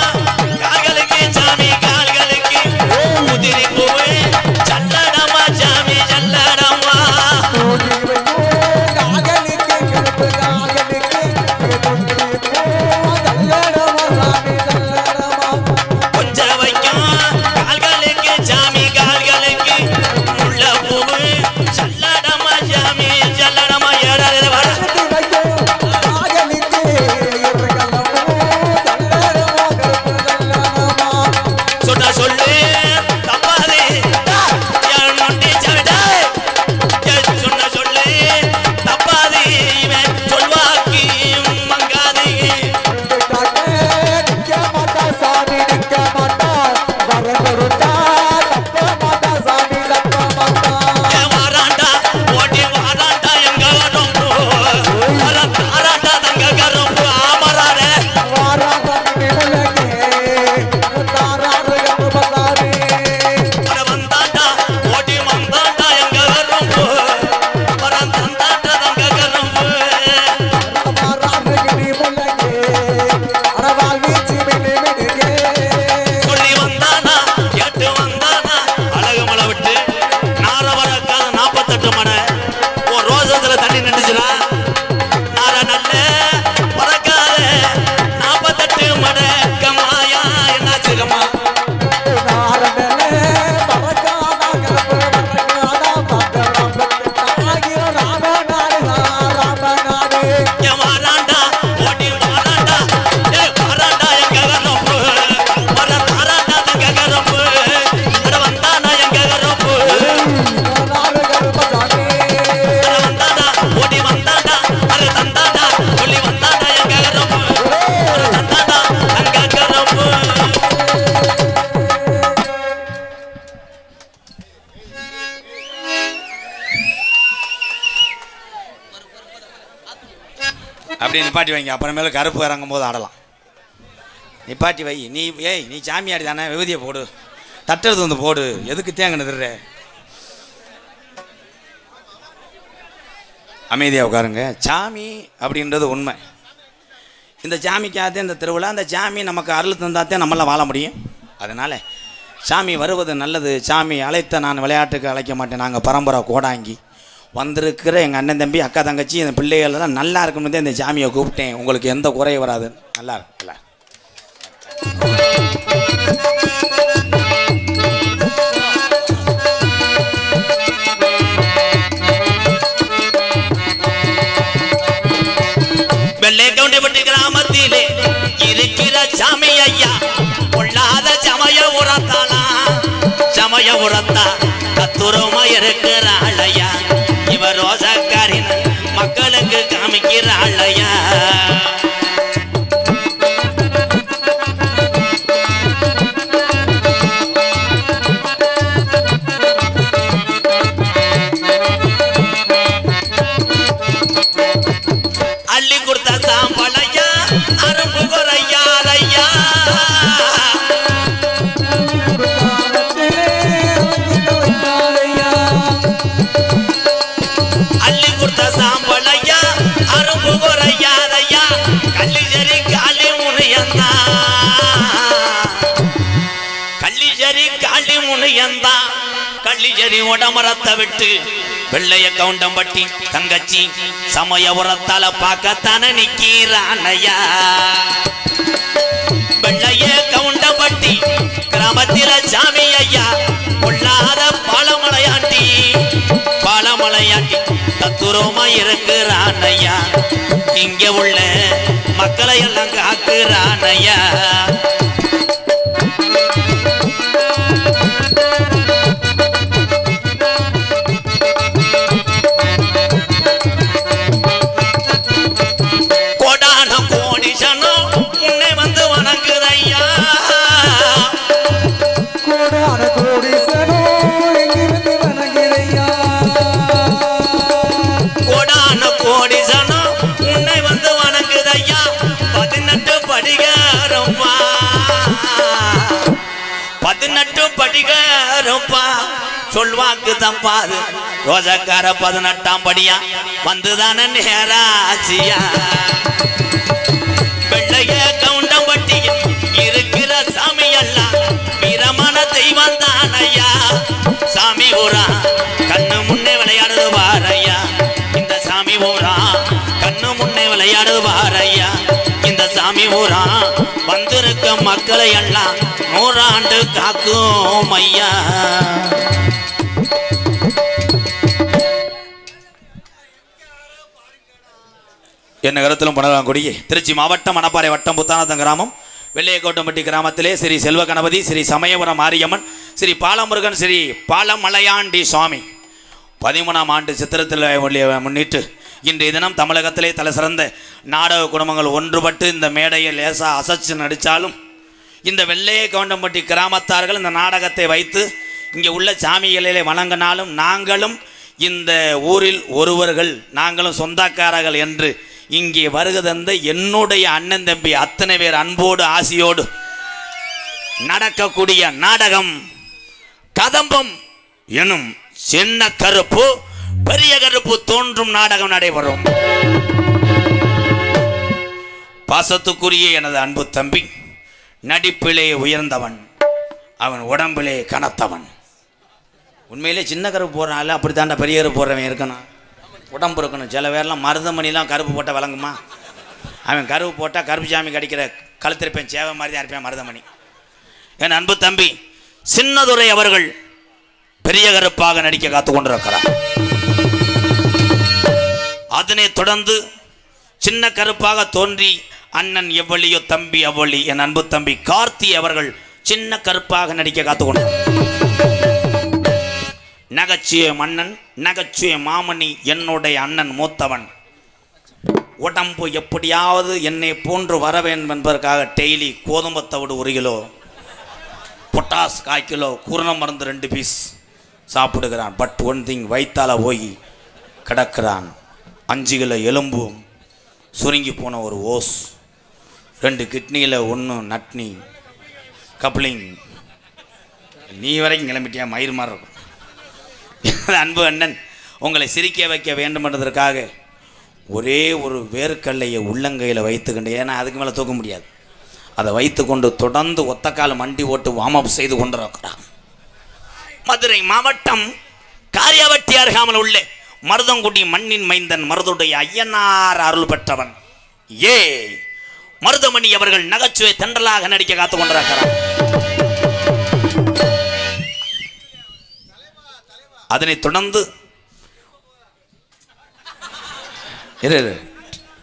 கால்களுக்கு சாமி கால்களுக்கு உதிரி பூவு சல்லடம்மா சாமி சல்லடம்மா கொஞ்சம் வைக்கும் கால்களுக்கு சாமி கால்களுக்கு முள்ள பூவு சல்லடம்மா சாமி சல்லடம்மா ஏடாத வர சொன்னா சொல்லு தப்பாது என் நொண்டி சவிடா சொன்னா சொல்லு தப்பாது இவன் சொல்வாக்கி மங்காது வாராண்டா ஓட்டி வாராண்டா எங்க கரும்பு வாராண்டா தங்க கரும்பு ஆமராடே வர வந்தாண்டா ஓட்டி வந்தாண்டா எங்க கரும்பு வர தந்தாண்டா தங்க கரும்பு சொல்லி வந்தானா கேட்டு வந்தானா அழகு மலை விட்டு நார வரக்காத 48 மனை உன் ரோசத்துல தண்ணி நின்றுச்சுனா நார நல்ல பறக்காத 48 மனை கம்மாயா என்னாச்சு கம்மா பறக்காத அப்படி நிப்பாட்டி வைங்க, அப்புறமேல கருப்பு இறங்கும் போது ஆடலாம். நிப்பாட்டி வை. நீ நீ சாமியாடி தானே, விபூதியை போடு, தட்டுறது வந்து போடு, எதுக்கு தேங்க நிறுற? அமைதியாக உட்காருங்க. சாமி அப்படின்றது உண்மை. இந்த சாமிக்காகத்தே இந்த திருவிழா, அந்த சாமி நமக்கு அருள் தந்தாத்தே நம்மளாம் வாழ முடியும். அதனால் சாமி வருவது நல்லது. சாமி அழைத்த நான் விளையாட்டுக்கு அழைக்க மாட்டேன். நாங்கள் பரம்பரை கோடாங்கி வந்திருக்கிற எங்கள் அண்ணன் தம்பி அக்கா தங்கச்சி இந்த பிள்ளைகள்லாம் நல்லா இருக்கணும்னு தான் இந்த சாமியை கூப்பிட்டேன். உங்களுக்கு எந்த குறையும் வராது. நல்லா இருக்குல்ல? வெள்ளை கவுண்டப்பட்டி கிராமத்திலே இருக்கிற சாமி ஐயா பொல்லாத சமய உரத்தாளா, சமய உரத்தா கத்துரமா இருக்கிறாள் ஐயா. இவர் ரோசக்காரின் மக்களுக்கு காமிக்கிறாள் ஐயா. அள்ளி கொடுத்த சாம்பளையா அரும்பு குறையாலையா, அள்ளி கொடுத்த சாம்பளையா அரும்பு குறையாலையா. கள்ளி சரி காளி முனையந்தா, கள்ளி சரி காளி முனையந்தா. கள்ளி சரி உடமரத்தை விட்டு வெள்ளைய கவுண்டம்பட்டி தங்கச்சி சமய உரத்தால பார்க்கத்தானே நிக்கிறானையா. வெள்ளைய கவுண்டம்பட்டி கிராமத்தில சாமி ஐயா பொல்லாத பாலமலையாண்டி, பாலமலையாண்டி தத்துரமா இருக்கிறானையா. இங்க உள்ள மக்களை எல்லாம் காக்குறானையா. சொல்வாக்கு தப்பாது ரோஜக்கார 18ஆம் படியா வந்துதான நேராச்சியா. வெள்ளைய கவுண்டம்பட்டி இருக்கிற சாமி எல்லாம் வீரமான தெய்வம் தானையா. சாமி ஊரா கண்ணு முன்னே விளையாடுது வாரையா. இந்த சாமி ஊரா கண்ணு முன்னே விளையாடுது வாரையா. இந்த சாமி ஊரா வந்திருக்க மக்களை எல்லாம் 100 ஆண்டு காக்கும் ஐயா. என்ன கருத்திலும் பணலாங்குடி திருச்சி மாவட்டம் மணப்பாறை வட்டம் புத்தானத்தம் கிராமம் வெள்ளையக்கோட்டம்பட்டி கிராமத்திலே ஸ்ரீ செல்வ கணபதி, ஸ்ரீ சமயபுரம் மாரியம்மன், ஸ்ரீ பாலமுருகன், ஸ்ரீ பாலமலையாண்டி சுவாமி 13ஆம் ஆண்டு சித்திரத்தில் முன்னிட்டு இன்றைய தினம் தமிழகத்திலே தலை சிறந்த நாடக குடும்பங்கள் ஒன்றுபட்டு இந்த மேடையை லேசாக அசைச்சு நடித்தாலும் இந்த வெள்ளையக்கோட்டம்பட்டி கிராமத்தார்கள் இந்த நாடகத்தை வைத்து இங்கே உள்ள சாமிகளிலே வணங்கினாலும் நாங்களும் இந்த ஊரில் ஒருவர்கள், நாங்களும் சொந்தக்காரர்கள் என்று இங்கே வருக தந்த என்னுடைய அண்ணன் தம்பி அத்தனை பேர் அன்போடு ஆசியோடு நடக்கக்கூடிய நாடகம் கதம்பம் எனும் சின்ன கருப்பு பெரிய கருப்பு தோன்றும் நாடகம் நடைபெறும். பாசத்துக்குரிய எனது அன்பு தம்பி நடிப்பிலே உயர்ந்தவன், அவன் உடம்பிலே கனத்தவன். உண்மையிலே சின்ன கருப்பு போடுறான்ல, அப்படி தாண்டா பெரிய கருப்பு போடுறவன் இருக்கணும், உடம்பு இருக்கணும். சில பேர்லாம் மருதமணிலாம் கருப்பு போட்டால் விளங்குமா? அவன் கருப்பு போட்டால் கருப்பு சாமி கடிக்கிற கழுத்திருப்பேன் சேவை மாதிரி தான் இருப்பேன் மருதமணி. என் அன்பு தம்பி சின்னதுரை அவர்கள் பெரிய கருப்பாக நடிக்க காத்து கொண்டிருக்கிறார். அதனை தொடர்ந்து சின்ன கருப்பாக தோன்றி அண்ணன் எவ்வளியோ தம்பி அவ்வளி என் அன்பு தம்பி கார்த்தி அவர்கள் சின்ன கருப்பாக நடிக்க காத்து கொண்டார். நகைச்சுவை மன்னன், நகைச்சுவை மாமணி என்னுடைய அண்ணன் மூத்தவன். உடம்பு எப்படியாவது என்னை போன்று வர வேண்டும் என்பதற்காக டெய்லி கோதும்பத்தவிடு 1 கிலோ, பொட்டாஸ் 1/4 கிலோ, குருண மருந்து 2 பீஸ் சாப்பிடுகிறான். பட் ஒன் திங், வைத்தால போய் கிடக்கிறான். 5 கிலோ எலும்பும் சுருங்கி போன ஒரு ஓஸ், 2 கிட்னியில் 1 நட்னி கப்ளிங். நீ வரைக்கும் கிளம்பிட்டியா மயிர் மாதிரி இருக்கும். அன்பு அண்ணன் உங்களை சிரிக்க வைக்க வேண்டும் என்பதற்காக ஒரே ஒரு வேர்க்கல்லையை உள்ளங்கையில் வைத்துக்கொண்டு, ஏன்னா அதுக்கு மேலே தூக்க முடியாது, அதை வைத்துக்கொண்டு தொடர்ந்து ஒத்தக்கால் மண்டி ஓட்டு வார்ம் அப் செய்து கொண்டிருக்கிறான். மதுரை மாவட்டம் காரியாவட்டி அருகாமல் உள்ள மருதங்குடி மண்ணின் மைந்தன் மருதுடைய ஐயனார் அருள் பெற்றவன் ஏ மருதமணி அவர்கள் நகைச்சுவை தென்றலாக நடிக்க காத்துக் கொண்டிருக்கிறார். அதனைத் தொடர்ந்து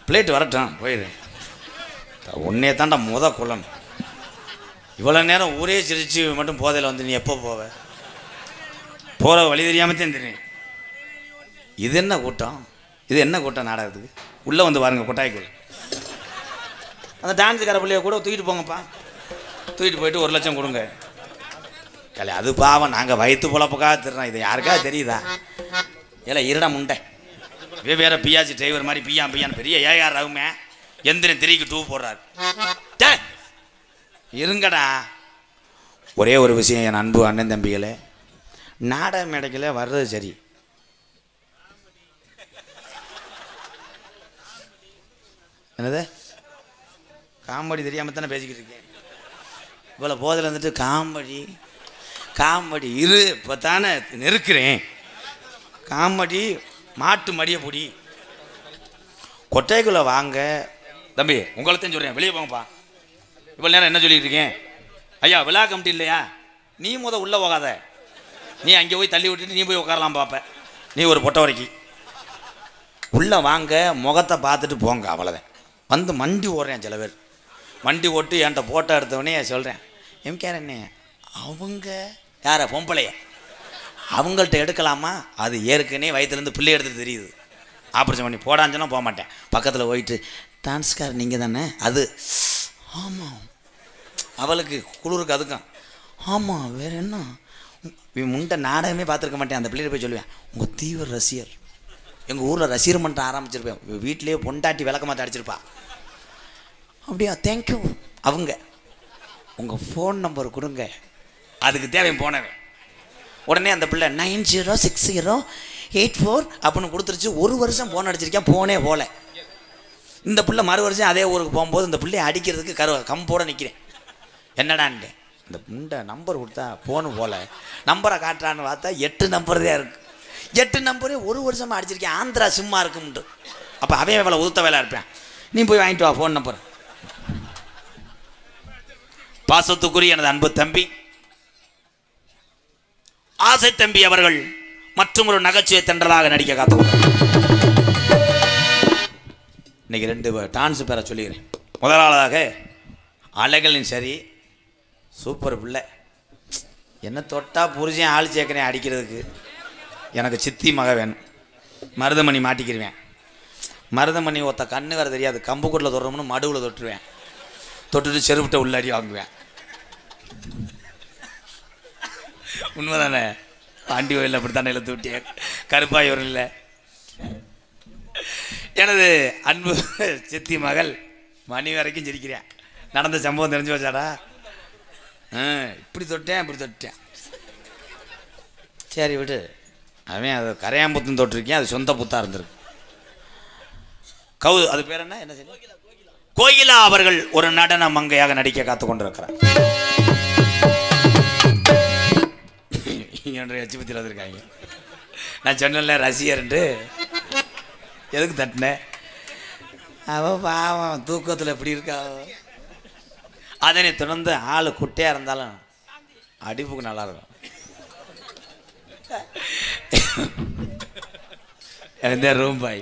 பிளேட் வரட்டும் போயிரு, உன்னே தாண்டா குளம். இவ்வளோ நேரம் ஊரே சிரிச்சு மட்டும் போதையில் வந்து நீ எப்போ போவ? போகிற வழி தெரியாமல் தான் தெரியும். இது என்ன கூட்டம், இது என்ன கூட்டம் நாடகத்துக்கு? உள்ளே வந்து பாருங்க கொட்டாய்க்குள்ள. அந்த டான்ஸுக்கார பிள்ளைய கூட தூக்கிட்டு போங்கப்பா, தூக்கிட்டு போயிட்டு 1 லட்சம் கொடுங்க. கலை அது பாவம், நாங்கள் வயிற்று பொழப்புக்காக திருறோம். இது யாருக்காக தெரியுதா? ஏல இருடா முண்டை, வேற பியாச்சி டிரைவர் மாதிரி பியான்னு பெரிய ஏஆர் ரகுமே எந்திரன் 3க்கு 2 போடுறாரு. இருங்கடா. ஒரே ஒரு விஷயம் என் அன்பு அண்ணன் தம்பிகளே, நாடக மேடைக்கில் வர்றது சரி, என்னது காமெடி தெரியாமல் தானே பேசிக்கிட்டு இருக்கேன். இவ்வளோ போதில் வந்துட்டு காமெடி இரு, இப்போ தானே நெருக்கிறேன். காமெடி மாட்டு மடிய பொடி கொட்டைக்குள்ளே வாங்க தம்பி, உங்களைத்தான் சொல்கிறேன், வெளியே போங்கப்பா. இவ்வளோ நேரம் என்ன சொல்லிட்டு இருக்கேன்? ஐயா விழா கமிட்டி இல்லையா? நீ உள்ளே போகாத, நீ அங்கே போய் தள்ளி விட்டுட்டு நீ போய் உட்காரலாம் பார்ப்ப. நீ ஒரு பொட்டை வரைக்கும் உள்ளே வாங்க, முகத்தை பார்த்துட்டு போங்க, அவ்வளோதான். வந்து மண்டி ஓடுறேன். சில பேர் வண்டி ஓட்டு என்கிட்ட ஃபோட்டோ எடுத்தவொடனே சொல்கிறேன், எம்கேர் என்ன அவங்க யார பொம்பளைய அவங்கள்ட்ட எடுக்கலாமா? அது ஏற்கனவே வயிற்றுலேருந்து பிள்ளை எடுத்து தெரியுது. ஆப்ரேஷன் பண்ணி போடாஞ்சனா போக மாட்டேன். பக்கத்தில் போயிட்டு டான்ஸ்கார் நீங்கள் தானே? அது ஆமாம், அவளுக்கு குளிருக்கு அதுக்கும் ஆமாம். வேறு என்ன முண்டை நாடகமே பார்த்துருக்க மாட்டேன். அந்த பிள்ளைகிட்ட போய் சொல்லுவேன், உங்கள் தீவிர ரசிகர், எங்கள் ஊரில் ரசிகர் மன்றம் ஆரம்பிச்சிருப்பேன், வீட்டிலேயே பொண்டாட்டி விளக்க மாட்ட அடிச்சிருப்பா. அப்படியா, தேங்க்யூ. அவங்க உங்கள் ஃபோன் நம்பர் கொடுங்க, அதுக்கு தேவை போனவன். உடனே அந்த பிள்ளை 906084 அப்படின்னு கொடுத்துருச்சு. 1 வருஷம் ஃபோன் அடிச்சிருக்கேன், ஃபோனே போல. இந்த பிள்ளை மறு வருஷம் அதே ஊருக்கு போகும்போது இந்த பிள்ளையை அடிக்கிறதுக்கு கம்போட நிற்கிறேன். என்னடான்ட்டு இந்த முண்டை நம்பர் கொடுத்தா ஃபோனு போல, நம்பரை காட்டுறான்னு பார்த்தா 8 நம்பர் தான் இருக்குது. 8 நம்பரே 1 வருஷமாக அடிச்சிருக்கேன், ஆந்திரா சிம்மா இருக்கும்ட்டு. அப்போ அவன் வேலை உதுத்த வேலை இருப்பேன். நீ போய் வாங்கிட்டு வா ஃபோன் நம்பர். பாசத்துக்குரிய எனது அன்பு தம்பி ஆசை தம்பி அவர்கள் மற்றும் ஒரு நகைச்சுவை தென்றலாக நடிக்க காத்துக்கொண்டார். இன்னைக்கு 2 டான்ஸ் பேரை சொல்லிக்கிறேன். முதலாவதாக அழகலின் சரி, சூப்பர் பிள்ளை, என்ன தொட்டா புரிஞ்சேன் ஆள் சேர்க்கிறேன் அடிக்கிறதுக்கு. எனக்கு சித்தி மக வேணும். மருதமணி மாட்டிக்கிடுவேன். மருதமணி ஒருத்த கண்ணு வேறு தெரியாது, கம்புக்கூட்டில் தொடுறோம்னு மடுவில் தொட்டுருவேன். தொட்டுட்டு செருப்பிட்ட உள்ளாடி வாங்குவேன். உண்மைதானே? பாண்டி கோயிலில் அப்படி தானே இல்லை தூட்டிய கருப்பாய் வரும் இல்லை. எனது அன்பு சித்தி மகள் மணி வரைக்கும் சிரிக்கிறேன். நடந்த சம்பவம் தெரிஞ்சு வச்சாடா, இப்படி தொட்டேன் இப்படி தொட்டேன். சரி விட்டு, அவன் அது கரையாம்புத்துன்னு தொட்டிருக்கேன், அது சொந்த புத்தாக இருந்திருக்கு. அது பேர் என்ன சொல்லி கோகிலா அவர்கள் ஒரு நடன மங்கையாக நடிக்க காத்து கொண்டிருக்கிறார். எச்சிபத்தியில் வந்திருக்காங்க. நான் சொன்னல ரசிகர் என்று, எதுக்கு தட்டினேன்? அவன் பாவம் தூக்கத்தில் எப்படி இருக்கா. அதனை தொடர்ந்து ஆள் குட்டையாக இருந்தாலும் அடிப்புக்கு நல்லா இருக்கும். ரூம் பாய்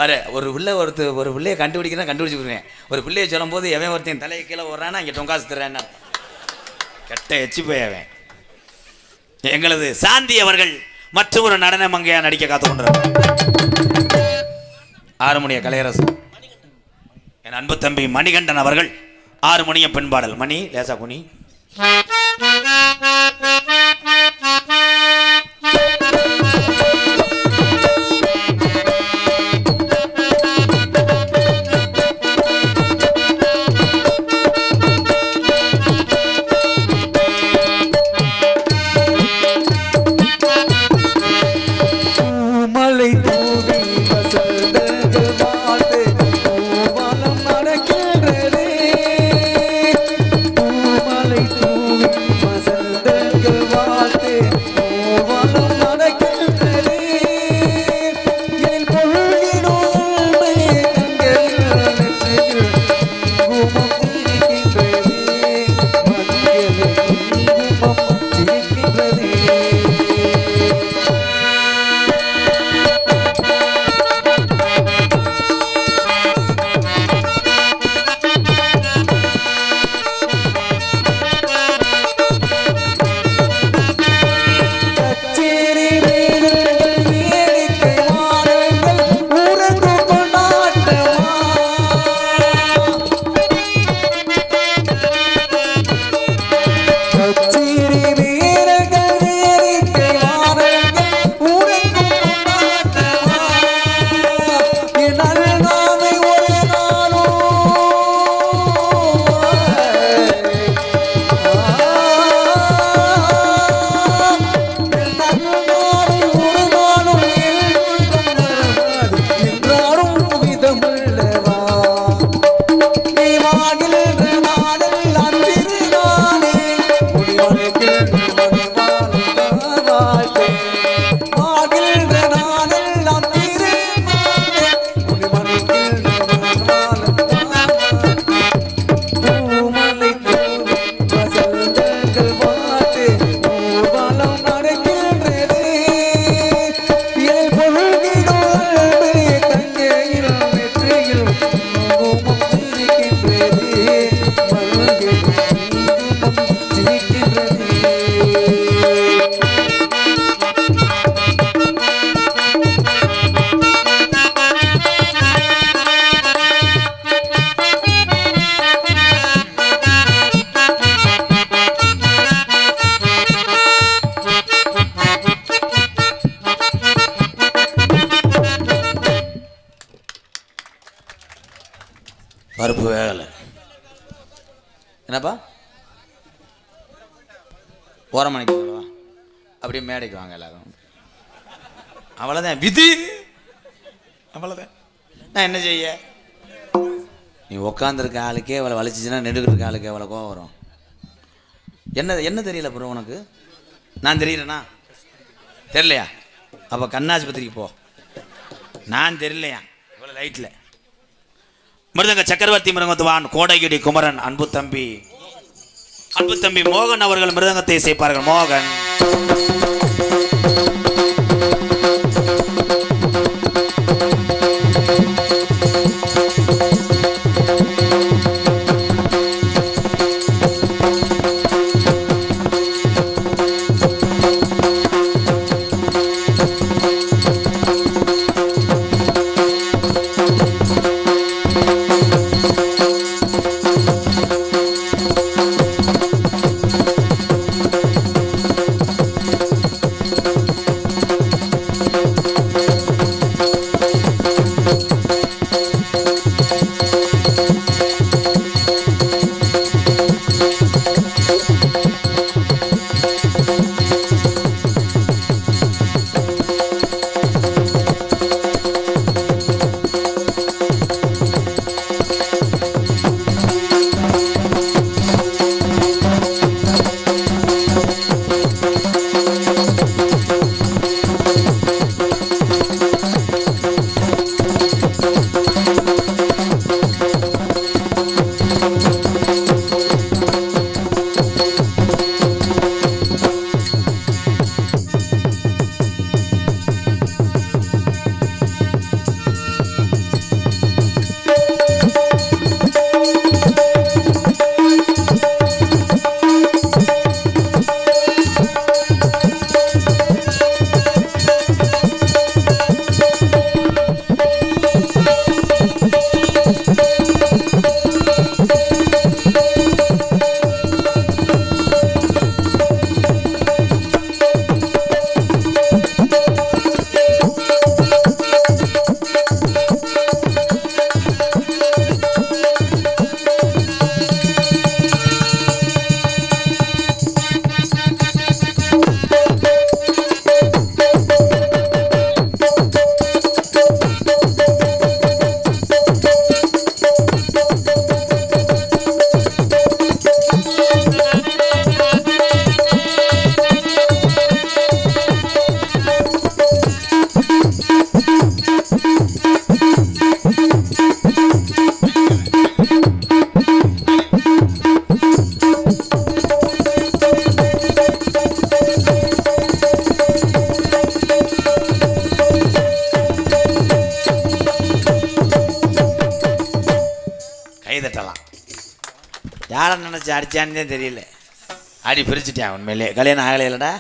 வர ஒரு பிள்ளையை கண்டுபிடிக்கிறேன், கண்டுபிடிச்சி போடுவேன். ஒரு பிள்ளையை சொல்லும் போது எவன் ஒருத்தன் தலையை கீழே ஓடுறான்னா இங்கே டொங்காசு தர்றேன்னா கெட்ட எச்சி போயவன். எங்களது சாந்தி அவர்கள் மற்றும் ஒரு நடன மங்கையா நடிக்க காத்து கொண்டார். ஆறுமணிய கலையரசு என் அன்பு தம்பி மணிகண்டன் அவர்கள் ஆறுமணிய பெண்பாடல். மணி லேசா குனி. பருப்பு வேகலை. என்னப்பா ஓரமணிக்கு சொல்லுவா, அப்படியே மேடைக்கு வாங்க எல்லாரும். அவ்வளோதான் விதி, அவ்வளோதான். நான் என்ன செய்ய? நீ உட்காந்துருக்க ஆளுக்கே அவளை வலிச்சிச்சுன்னா நெடுக்கிட்டு இருக்க ஆளுக்கு எவ்வளோ கோவம் வரும். என்ன தெரியல ப்ரோ உனக்கு? நான் தெரியலண்ணா தெரியலையா? அப்போ கண்ணாஸ்பத்திரிக்கு போ. நான் தெரியலையா இவ்வளோ லைட்டில். மிருதங்க சக்கரவர்த்தி மிருதங்கத்துவான் கோடைகிடி குமரன் அன்பு தம்பி மோகன் அவர்கள் மிருதங்கத்தை இசைப்பார்கள். மோகன் யாரை நினச்சி அடித்தான்னு தெரியல. அடி பிரிச்சுட்டேன் உண்மையிலே. கல்யாணம் ஆகலை இல்லைடா.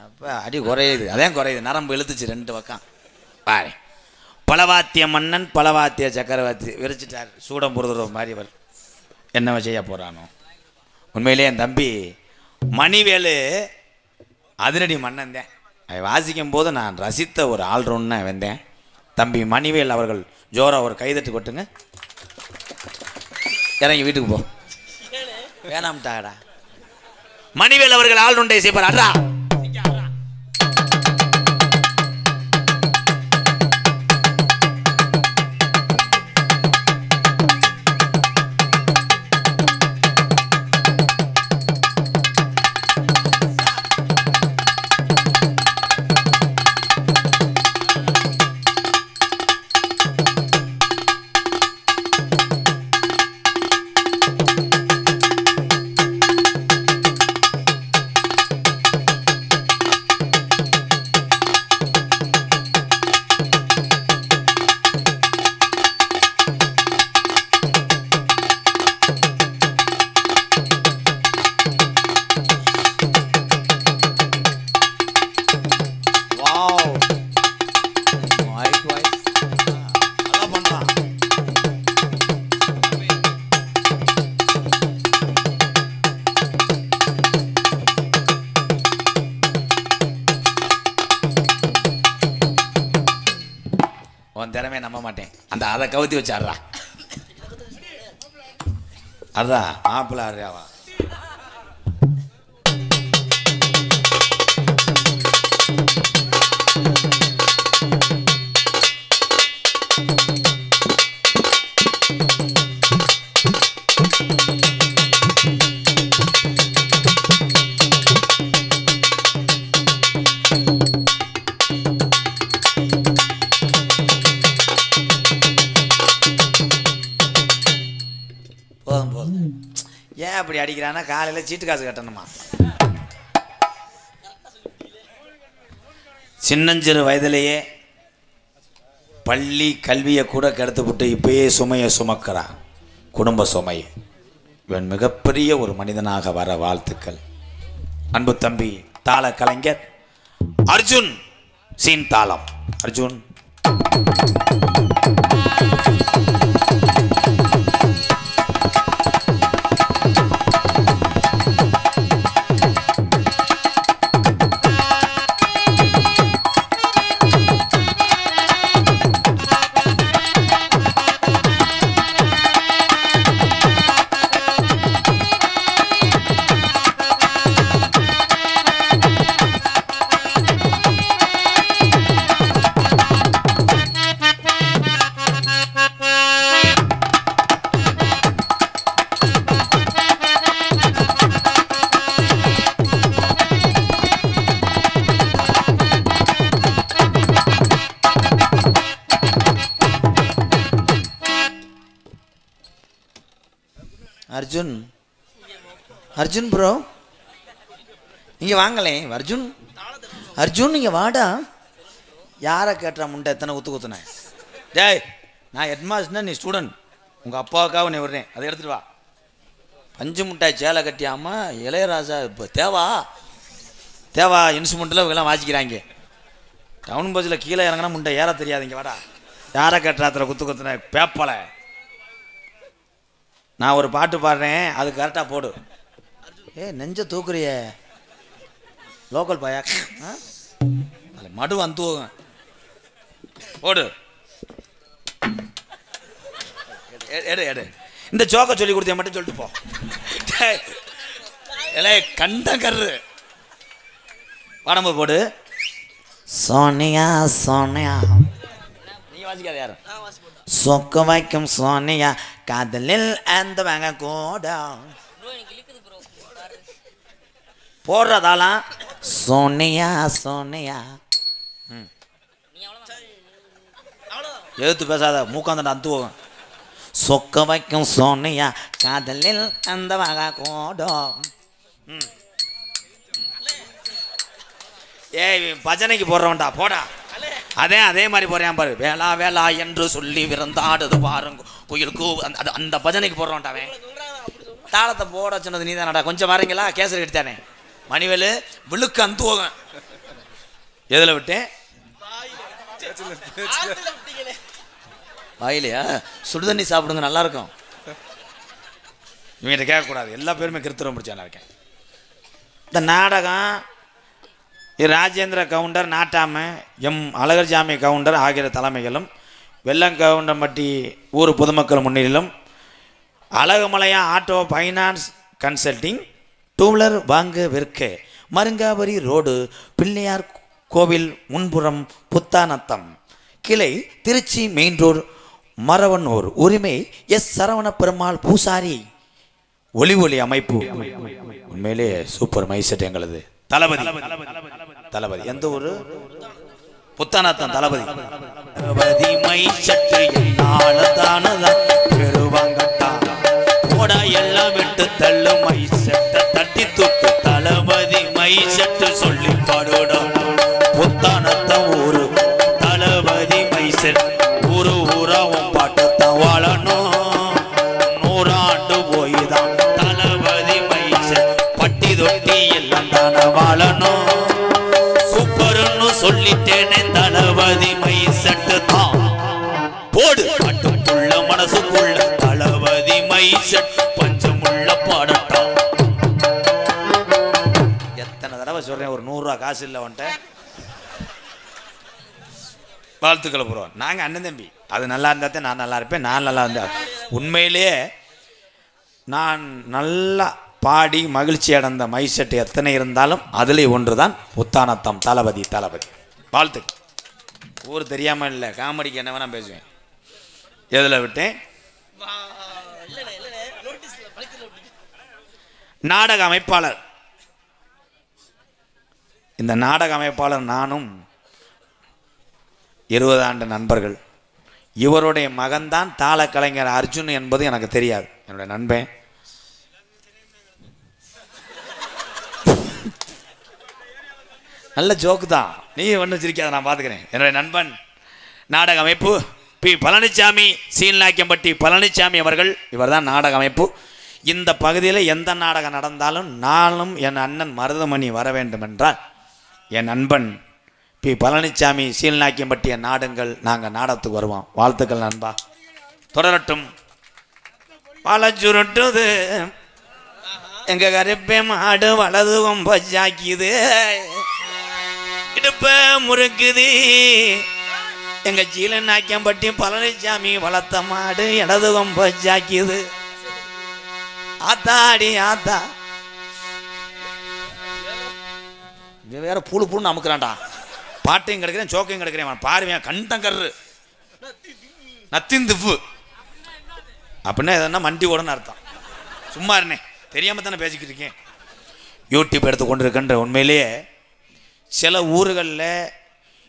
அப்போ அடி குறையுது. அதான் குறையுது. நரம்பு இழுத்துச்சு 2 பக்கம். பாரு, பலவாத்திய மன்னன் பலவாத்திய சக்கரவர்த்தி விரிச்சிட்டார். சூடம் பொறுதுற மாதிரி அவர் என்ன செய்ய போகிறானோ. உண்மையிலே என் தம்பி மணிவேலு அதிரடி மன்னன் தான். அதை வாசிக்கும் போது நான் ரசித்த ஒரு ஆல்ரவுண்ட்னா வந்தேன். தம்பி மணிவேல் அவர்கள் ஜோரா ஒரு கைதட்டு கொட்டுங்க. இறங்கி வீட்டுக்கு போ. வேணாம்ட்டாடா. மணிவேல் அவர்கள் ஆல்ரவுண்டை செய்வார். அட்ரா திறமையை நம்ப மாட்டேன். அந்த அதை கவுத்தி வச்சு ஆடுறா. அட்ரா மாப்பிள்ள ஆடுறாவா. ஏன் அப்படி அடிக்கிறான்னா காலையில் சீட்டு காசு கட்டணுமா. சின்னஞ்சிறு வயதிலேயே பள்ளி கல்வியை கூட கெடுத்துவிட்டு இப்பயே சுமையை சுமக்கிறான். குடும்ப சுமை. இவன் மிகப்பெரிய ஒரு மனிதனாக வர வாழ்த்துக்கள். அன்பு தம்பி தாள கலைஞர் அர்ஜுன் சீன் தாளம். அர்ஜுன் அர்ஜுன் அர்ஜுன் ப்ரோ இங்கே வாங்களே. அர்ஜுன் அர்ஜுன் இங்கே வாடா. யாரை கேட்டுறா முண்டை எத்தனை குத்துன? டேய் நான் ஹெட்மாஸ்டர், நீ ஸ்டூடெண்ட். உங்கள் அப்பாவுக்காக நீ விடுறேன். அதை எடுத்துகிட்டு வா. பஞ்சு முட்டாய் சேலை கட்டியாமா இளையராஜா இப்போ தேவா இன்ஸ்ட்ருமெண்ட்டில் இவங்கெல்லாம் வாசிக்கிறாங்க. டவுன் பஸ்ஸில் கீழே இறங்கினா முண்டை ஏற தெரியாது. இங்கே வாடா. யாரை கேட்டுறா அத்தனை குத்துன பேப்பலை? நான் ஒரு பாட்டு பாடுறேன், அது கரெக்டாக போடு. நெஞ்ச தூக்குறிய லோக்கல் பாயா மடு வந்து போடு. எடு எடு. இந்த ஜோக்கை சொல்லி கொடுத்த மட்டும் சொல்லிட்டு போ. கண்ட கரு உடம்பு போடு. சோனியா சோனியா நீங்க வாசிக்காத யாரும். சொக்க வைக்கும் சோனியா காதலில் அந்த வாங்க கூட போடுறதாலாம் சோனியா சோனியா. எழுத்து பேசாத மூக்காந்தண்டா அந்து போகும். சொக்க வைக்கும் சோனியா காதலில் அந்த வாங்க கூட. ஏய் பஜனைக்கு போடுறவன்டா போடா. அதே மாதிரி போறேன் பாரு. வேளா வேளா என்று சொல்லி விருந்தாடுது பாருங்க குயிலுக்கு. அந்த பஜனைக்கு போடுறோன்டாவே. தாளத்தை போட சொன்னது நீ தானடா. கொஞ்சம் வரீங்களா? கேசரி எடுத்தானே மணிவேலு விழுக்கு அந்துவோகம். எதில் விட்டேன்? வாயிலையா? சுடுதண்ணி சாப்பிடுங்க, நல்லா இருக்கும். இவங்கிட்ட கேட்கக்கூடாது, எல்லா பேருமே கிருத்திரம் பிடிச்சானா இருக்கேன். இந்த நாடகம் ராஜேந்திர கவுண்டர், நாட்டாம எம் அழகர்சாமி கவுண்டர் ஆகிய தலைமைகளும், வெள்ளங்கவுண்டம்பட்டி ஊர் பொதுமக்கள் முன்னிலையிலும், அழகுமலையா auto finance consulting, two wheeler வாங்க விற்க, மருங்காவரி ரோடு, பிள்ளையார் கோவில் முன்புறம், புத்தானத்தம், கிளை திருச்சி மெயின் ரோடு, மரவனூர், உரிமை எஸ் சரவண பெருமாள் பூசாரி, ஒளி அமைப்பு. உண்மையிலே சூப்பர் மைசெட் எங்களது தளபதி. தளபதி எந்த ஊரு? புத்தானத்தம் தளபதி. தளபதி மைசெட் பெருவாங்கட்டா போடா எல்லாம் விட்டு தள்ளு மைசெட்ட தட்டி தூக்கு. தளபதி மைசெட் சொல்லி பாடுடா புத்தானத்தம் ஊரு. தளபதி மைசெட் ஊரு ஊராவும் பாட்டுத்தான் வாழணும். 100 ஆண்டு போய்தான் தளபதி மைசெட் பட்டி தொட்டி எல்லாம் தானே வாழணும். சூப்பர்னு சொல்லிட்டேனே தளபதி மைசெட் தான் போடு பாட்டுக்குள்ள மனசுக்குள்ள. தளபதி மைசெட் பஞ்சமுள்ள பாடட்டான். எத்தனை தடவை சொல்றேன், ஒரு 100 ரூபா காசு இல்லை வந்துட்ட. வாழ்த்துக்களை ப்ரோ. நாங்கள் அண்ணன் தம்பி, அது நல்லா இருந்தால் நான் நல்லா இருப்பேன். நான் நல்லா இருந்தேன். உண்மையிலேயே நான் நல்லா பாடி மகிழ்ச்சி அடைந்த மைசெட் எத்தனை இருந்தாலும் அதில் ஒன்று தான் புத்தானத்தம் தளபதி. தளபதி வாழ்த்துக்கள். ஊர் தெரியாமல் இல்லை, காமெடிக்கு என்ன வேணா பேசுவேன். எதில் விட்டேன்? நாடக அமைப்பாளர். இந்த நாடக அமைப்பாளர் நானும் 20 ஆண்டு நண்பர்கள். இவருடைய மகன்தான் தாள கலைஞர் அர்ஜுன் என்பது எனக்கு தெரியாது. என்னுடைய நண்பன் நல்ல ஜோக்கு தான், நீ ஒன்றும் சிரிக்காத, நான் பார்த்துக்கிறேன். என்னுடைய நண்பன் நாடக அமைப்பு பி பழனிசாமி, சீல்நாயக்கம்பட்டி பழனிசாமி அவர்கள். இவர் தான் நாடக அமைப்பு. இந்த பகுதியில் எந்த நாடகம் நடந்தாலும் நானும் என் அண்ணன் மருதமணி வர வேண்டும் என்றால் என் நண்பன் பி பழனிசாமி சீல்நாயக்கம்பட்டியை நாடுங்கள், நாங்கள் நாடகத்துக்கு வருவோம். வாழ்த்துக்கள் நண்பா, தொடரட்டும். பல சுருட்டுது எங்க கருப்பே மாடு வலது கொம்பச்சாக்கிது, இடுப்ப முறுக்குது எங்க சீல்நாயக்கம்பட்டி பழனிசாமி வளர்த்த மாடு இடது கொம்பச்சாக்கிது. ஆத்தாடி ஆத்தா வேற புழு புழுன்னு அமுக்குறான்டா. பாட்டையும் கிடைக்கிறேன், சோக்கையும் கிடைக்கிறேன். பாருவேன் கண்டங்கரு நத்திந்துப்பு அப்படின்னா எதனா மண்டி ஓடன்னு அர்த்தம். சும்மா இருந்தே தெரியாம தானே பேசிக்கிட்டு இருக்கேன். யூடியூப் எடுத்து கொண்டு இருக்கின்ற உண்மையிலேயே சில ஊர்களில்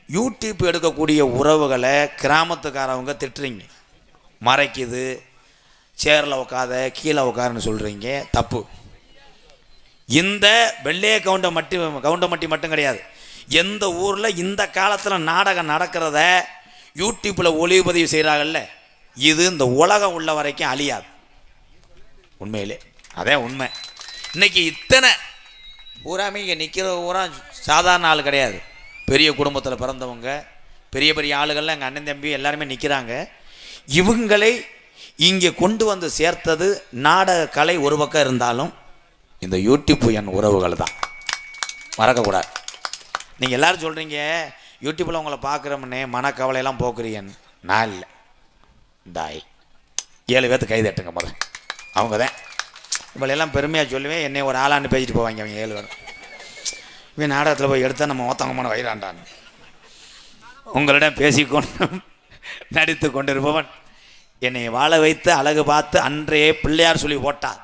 யூடியூப் எடுக்கக்கூடிய உறவுகளை கிராமத்துக்காரவங்க திட்டுறீங்க. மறைக்குது, சேரில் உட்காத கீழே உட்காருன்னு சொல்கிறீங்க, தப்பு. இந்த வெள்ளைய கவுண்டமட்டி மட்டும் கிடையாது, எந்த ஊரில் இந்த காலத்தில் நாடகம் நடக்கிறத யூடியூப்பில் ஒளிப்பதிவு செய்கிறாங்கல்ல, இது இந்த உலகம் உள்ள வரைக்கும் அழியாது. உண்மையிலே அதே உண்மை. இன்னைக்கு இத்தனை பூராமே இங்கே நிற்கிற ஊரா சாதாரண ஆள் கிடையாது. பெரிய குடும்பத்தில் பிறந்தவங்க, பெரிய பெரிய ஆளுகள்லாம் எங்கள் அண்ணன் தம்பி எல்லாருமே நிற்கிறாங்க. இவங்களை இங்கே கொண்டு வந்து சேர்த்தது நாடக கலை ஒரு பக்கம் இருந்தாலும் இந்த யூடியூப் என் உறவுகள் தான், மறக்கக்கூடாது. நீங்கள் எல்லோரும் சொல்கிறீங்க யூடியூப்பில் உங்களை பார்க்குறோம்னே மனக்கவலையெல்லாம் போக்குறீங்கன்னு. நான் இல்லை, தாய் 7 பேர்த்து கை தட்டுங்க முதல். அவங்க தான் இவளையெல்லாம் பெருமையாக சொல்லுவேன். என்னை ஒரு ஆளாண்டு பேசிட்டு போவாங்க அவங்க 7 பேரும். இவன் நாடகத்தில் போய் எடுத்தால் நம்ம மொத்தமான வயிறாண்டான்னு உங்களிடம் பேசிக்கொண்டு நடித்து கொண்டிருப்பவன் என்னை வாழ வைத்து அழகு பார்த்து அன்றைய பிள்ளையார் சொல்லி போட்டார்.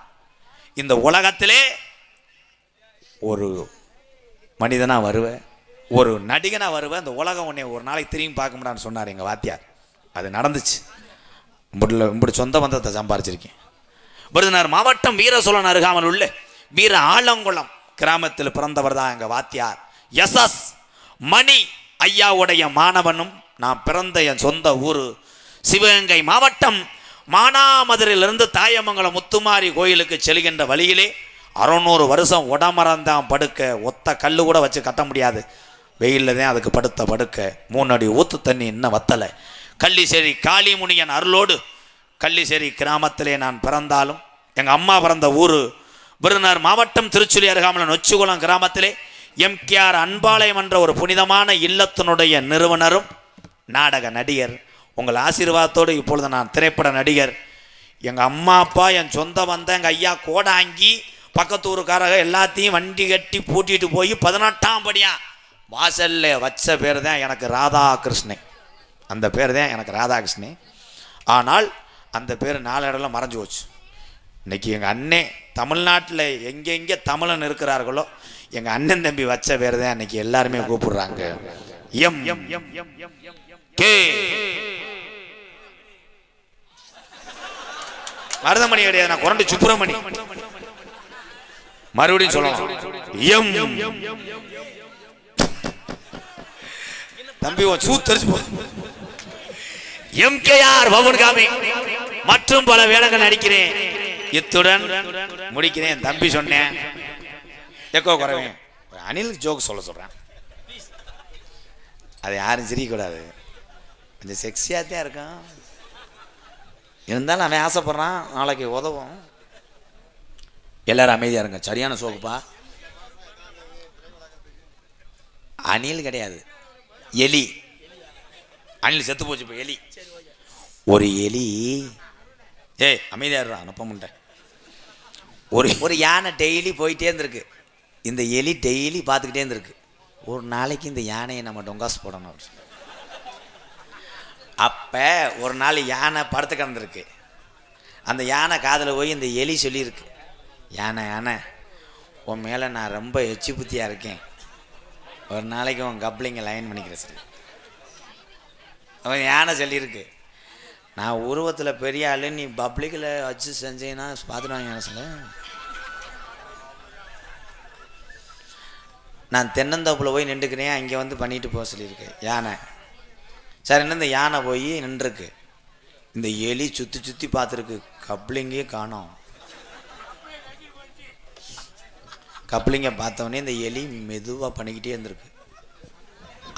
இந்த உலகத்திலே ஒரு மனிதனாக வருவேன், ஒரு நடிகனாக வருவேன், இந்த உலகம் உன்னை ஒரு நாளைக்கு திரும்பி பார்க்க முடியான்னு சொன்னார் எங்கள் வாத்தியார். அது நடந்துச்சு. இப்படி சொந்த பந்தத்தை சம்பாரிச்சிருக்கேன். விருதுநகர் மாவட்டம் வீர சோழன் அருகாமல் உள்ள வீர ஆலங்குளம் கிராமத்தில் பிறந்தவர் தான் எங்கள் வாத்தியார் எஸ் மணி ஐயாவுடைய மாணவனும். நான் பிறந்த என் சொந்த ஊர் சிவகங்கை மாவட்டம் மானாமதுரையிலிருந்து தாயமங்கலம் முத்துமாரி கோயிலுக்கு செல்கின்ற வழியிலே 600 வருஷம் உடமரந்தான் படுக்க, ஒத்த கல் கூட வச்சு கட்ட முடியாது, வெயிலில் தான் அதுக்கு படுக்க 3 அடி ஊற்று தண்ணி இன்னும் வத்தலை. கள்ளிசேரி காளிமுனியன் அருளோடு கள்ளிசேரி கிராமத்திலே நான் பிறந்தாலும் எங்கள் அம்மா பிறந்த ஊர் விருதுநகர் மாவட்டம் திருச்சுழி அருகாமல் நொச்சிகுளம் கிராமத்திலே எம்கேஆர் அன்பாலயம் என்ற ஒரு புனிதமான இல்லத்தினுடைய நிறுவனரும் நாடக நடிகர். உங்கள் ஆசீர்வாதத்தோடு இப்பொழுது நான் திரைப்பட நடிகர். எங்கள் அம்மா அப்பா, என் சொந்த வந்த எங்கள் ஐயா கோடாங்கி பக்கத்தூருக்காரங்க எல்லாத்தையும் வண்டி கட்டி பூட்டிட்டு போய் 18ஆம் படியா வாசல்ல வச்ச பேர் தான் எனக்கு ராதாகிருஷ்ணன். அந்த பேர் தான் எனக்கு ராதாகிருஷ்ணன். ஆனால் அந்த பேர் 4 இடம்ல மறைஞ்சு போச்சு. இன்னைக்கு எங்கள் அண்ணே தமிழ்நாட்டில் எங்கெங்கே தமிழன் இருக்கிறார்களோ எங்கள் அண்ணன் தம்பி வச்ச பேர் தான் இன்னைக்கு எல்லாருமே கூப்பிடுறாங்க. M M M M M M K Maruthamani கிடையாது, நான் குரண்டு சுப்பிரமணி. மறுபடியும் சொல்லலாம், எம் தம்பி சூத்தரிச்சு போ. எம்கேஆர் பவன்காமி மற்றும் பல வேடங்கள் நடிக்கிறேன். இத்துடன் முடிக்கிறேன். தம்பி சொன்னேன் எக்கோ குறைவேன். அனிலுக்கு ஜோக் சொல்றேன், அது யாரும் சிரிக்கக்கூடாது, கொஞ்சம் செக்ஸியாக தான் இருக்கான். இருந்தாலும் அவன் ஆசைப்படுறான், நாளைக்கு உதவும். எல்லாரும் அமைதியாக இருங்க. சரியான சோக்குப்பா. அணில் கிடையாது, எலி. அணில் செத்து போச்சு. இப்போ எலி, ஒரு எலி. ஏய் அமைதியாக இருறான், அனுப்ப முட்டேன். ஒரு யானை டெய்லி போயிட்டே இருந்திருக்கு. இந்த எலி டெய்லி பார்த்துக்கிட்டே இருந்திருக்கு. ஒரு நாளைக்கு இந்த யானையை நம்ம டொங்காஸ் போடணும். அப்போ ஒரு நாள் யானை படுத்து கிடந்திருக்கு. அந்த யானை காதில் போய் இந்த எலி சொல்லியிருக்கு, யானை உன் மேலே நான் ரொம்ப எச்சி புத்தியாக இருக்கேன், ஒரு நாளைக்கு உன் கப்ளிங்க லைன் பண்ணிக்கிறேன் சொல்லி. அவன் யானை சொல்லியிருக்கு, நான் உருவத்தில் பெரிய ஆள், நீ பப்ளிக்கில் வச்சு செஞ்சீங்கன்னா பார்த்துடுவாங்க யானை சொல்ல. நான் தென்னந்தோப்பில் போய் நின்றுக்கிறேன், அங்கே வந்து பண்ணிட்டு போக சொல்லியிருக்கு யானை. சரின்னு இந்த யானை போய் நின்றுருக்கு. இந்த எலி சுற்றி பார்த்துருக்கு, கப்ளிங்கே காணோம். கப்ளிங்கை பார்த்தவொடனே இந்த எலி மெதுவாக பண்ணிக்கிட்டே இருந்திருக்கு.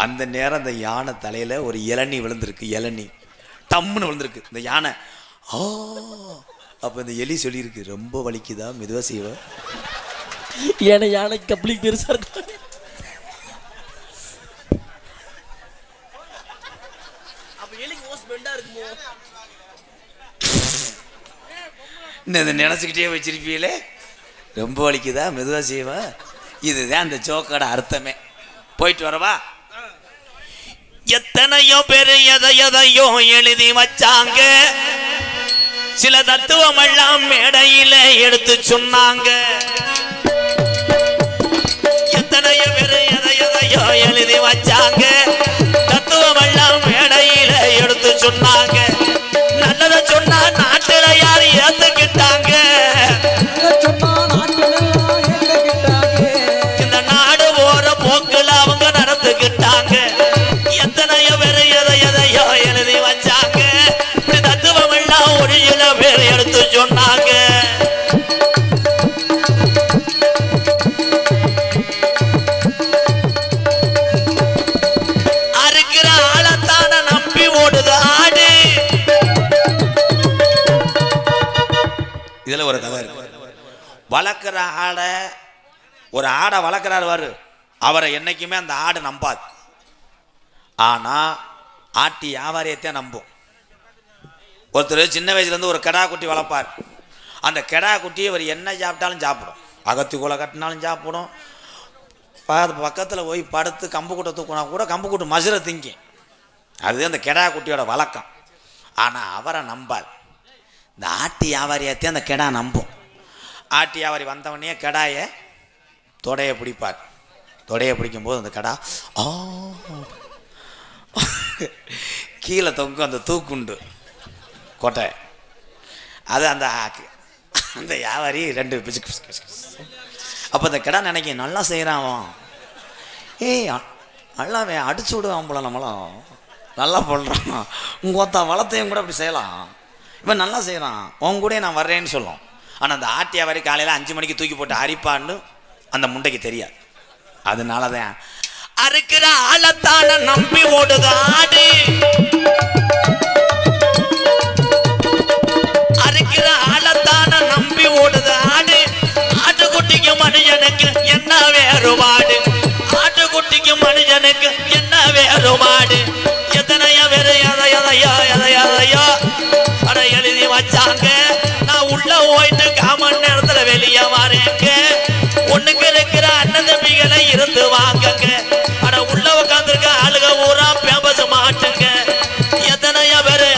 அந்த நேரம் அந்த யானை தலையில் ஒரு இளநீ விழுந்திருக்கு. இளநீ தம்முன்னு விழுந்திருக்கு. இந்த யானை ஆ. அப்போ இந்த எலி சொல்லியிருக்கு, ரொம்ப வலிக்குதா, மெதுவாக செய்வா. ஏன்னா யானை கப்ளிங் பெருசா இருக்கு. இதை நினச்சிக்கிட்டே வச்சிருப்பீங்களே, ரொம்ப வலிக்குதா, மெதுவாக செய்வா. இதுதான் அந்த ஜோக்கோட அர்த்தமே. போயிட்டு வரவா. எத்தனையோ பேர் எதையோ எழுதி வச்சாங்க, சில தத்துவம் எல்லாம் மேடையில எடுத்து சொன்னாங்க. எத்தனையோ பேர் எதையோ எழுதி வச்சாங்க, தத்துவம் எல்லாம் மேடையில எடுத்து சொன்னாங்க. நல்லதை சொன்னா நாட்டுல யார் ஏத்துக்கிட்டாங்க, இந்த நாடு போற போக்குல அவங்க நடந்துக்கிட்டாங்க. எத்தனையோ பேர் எதையோ எழுதி வச்சாங்க, இப்படி தத்துவம் எல்லாம் ஒரு சில பேர் எடுத்து சொன்னாங்க. அறுக்கிற ஆளத்தான நம்பி ஓடுது ஆடு. இதுல ஒரு கதை இருக்கு. வளர்க்குற ஆடை, ஒரு ஆடை வளர்க்குறாரு வாரு, அவரை என்னைக்குமே அந்த ஆடு நம்பாது. ஆனா ஆட்டி வியாபாரியத்தையும் நம்பும். ஒருத்தர் சின்ன வயசுலேருந்து ஒரு கெடா குட்டி வளர்ப்பார். அந்த கெடா குட்டியை அவர் என்ன சாப்பிட்டாலும் சாப்பிடும், அகத்தி கூலை கட்டினாலும் சாப்பிடும், பக்கத்தில் போய் படுத்து கம்பு கூட்டை தூக்கினா கூட கம்பு கூட்டு மசுரை திங்கும். அது அந்த கெடா குட்டியோட வழக்கம். ஆனால் அவரை நம்பாது. இந்த ஆட்டி வியாபாரியத்தையும் அந்த கெடா நம்பும். ஆட்டி வியாபாரி வந்தவொடனே கெடாயை தொடையை பிடிப்பார். தொடையை பிடிக்கும்போது அந்த கடா ஆ கீழே தொங்கும் அந்த தூக்குண்டு கோட்டை. அது அந்த அந்த வியாபாரி 2 பிச்சு. அப்போ அந்த கடை நினைக்க நல்லா செய்கிறான் அவன், ஏய் நல்லா அடிச்சு விடுவான் போல, நம்மளும் நல்லா பண்ணுறான், உங்கொத்த வளத்தையும் கூட அப்படி செய்யலாம், இவன் நல்லா செய்கிறான், உன் கூட நான் வர்றேன்னு சொல்லும். ஆனால் அந்த ஆட்டியா வரை காலையில் 5 மணிக்கு தூக்கி போட்டு அரிப்பான்னு அந்த முண்டைக்கு தெரியாது. அதனால தான் அறுக்கிற ஆளத்தான நம்பி ஓடுது ஆடு, அறுக்கிற ஆளத்தான நம்பி ஓடுது ஆடு. ஆட்டுக்குட்டிக்கு மனுஷனுக்கு என்ன வேறுபாடு, ஆட்டுக்குட்டிக்கு மனுஷனுக்கு என்ன வேறுபாடு. எத்தனையோ பேரு எதையோ அட எழுதி வச்சாங்க. நான் உள்ள போயிட்டு 1/4 மணி நேரத்துல வெளியே வரேங்க. ஒண்ணுக்கு இருக்கிற அண்ணன் தம்பிகளை இருந்து வாங்கங்க. அட உள்ள உட்காந்துருக்க ஆளுக ஊரா பேபஸ் மாட்டுங்க. எத்தனையோ பேரு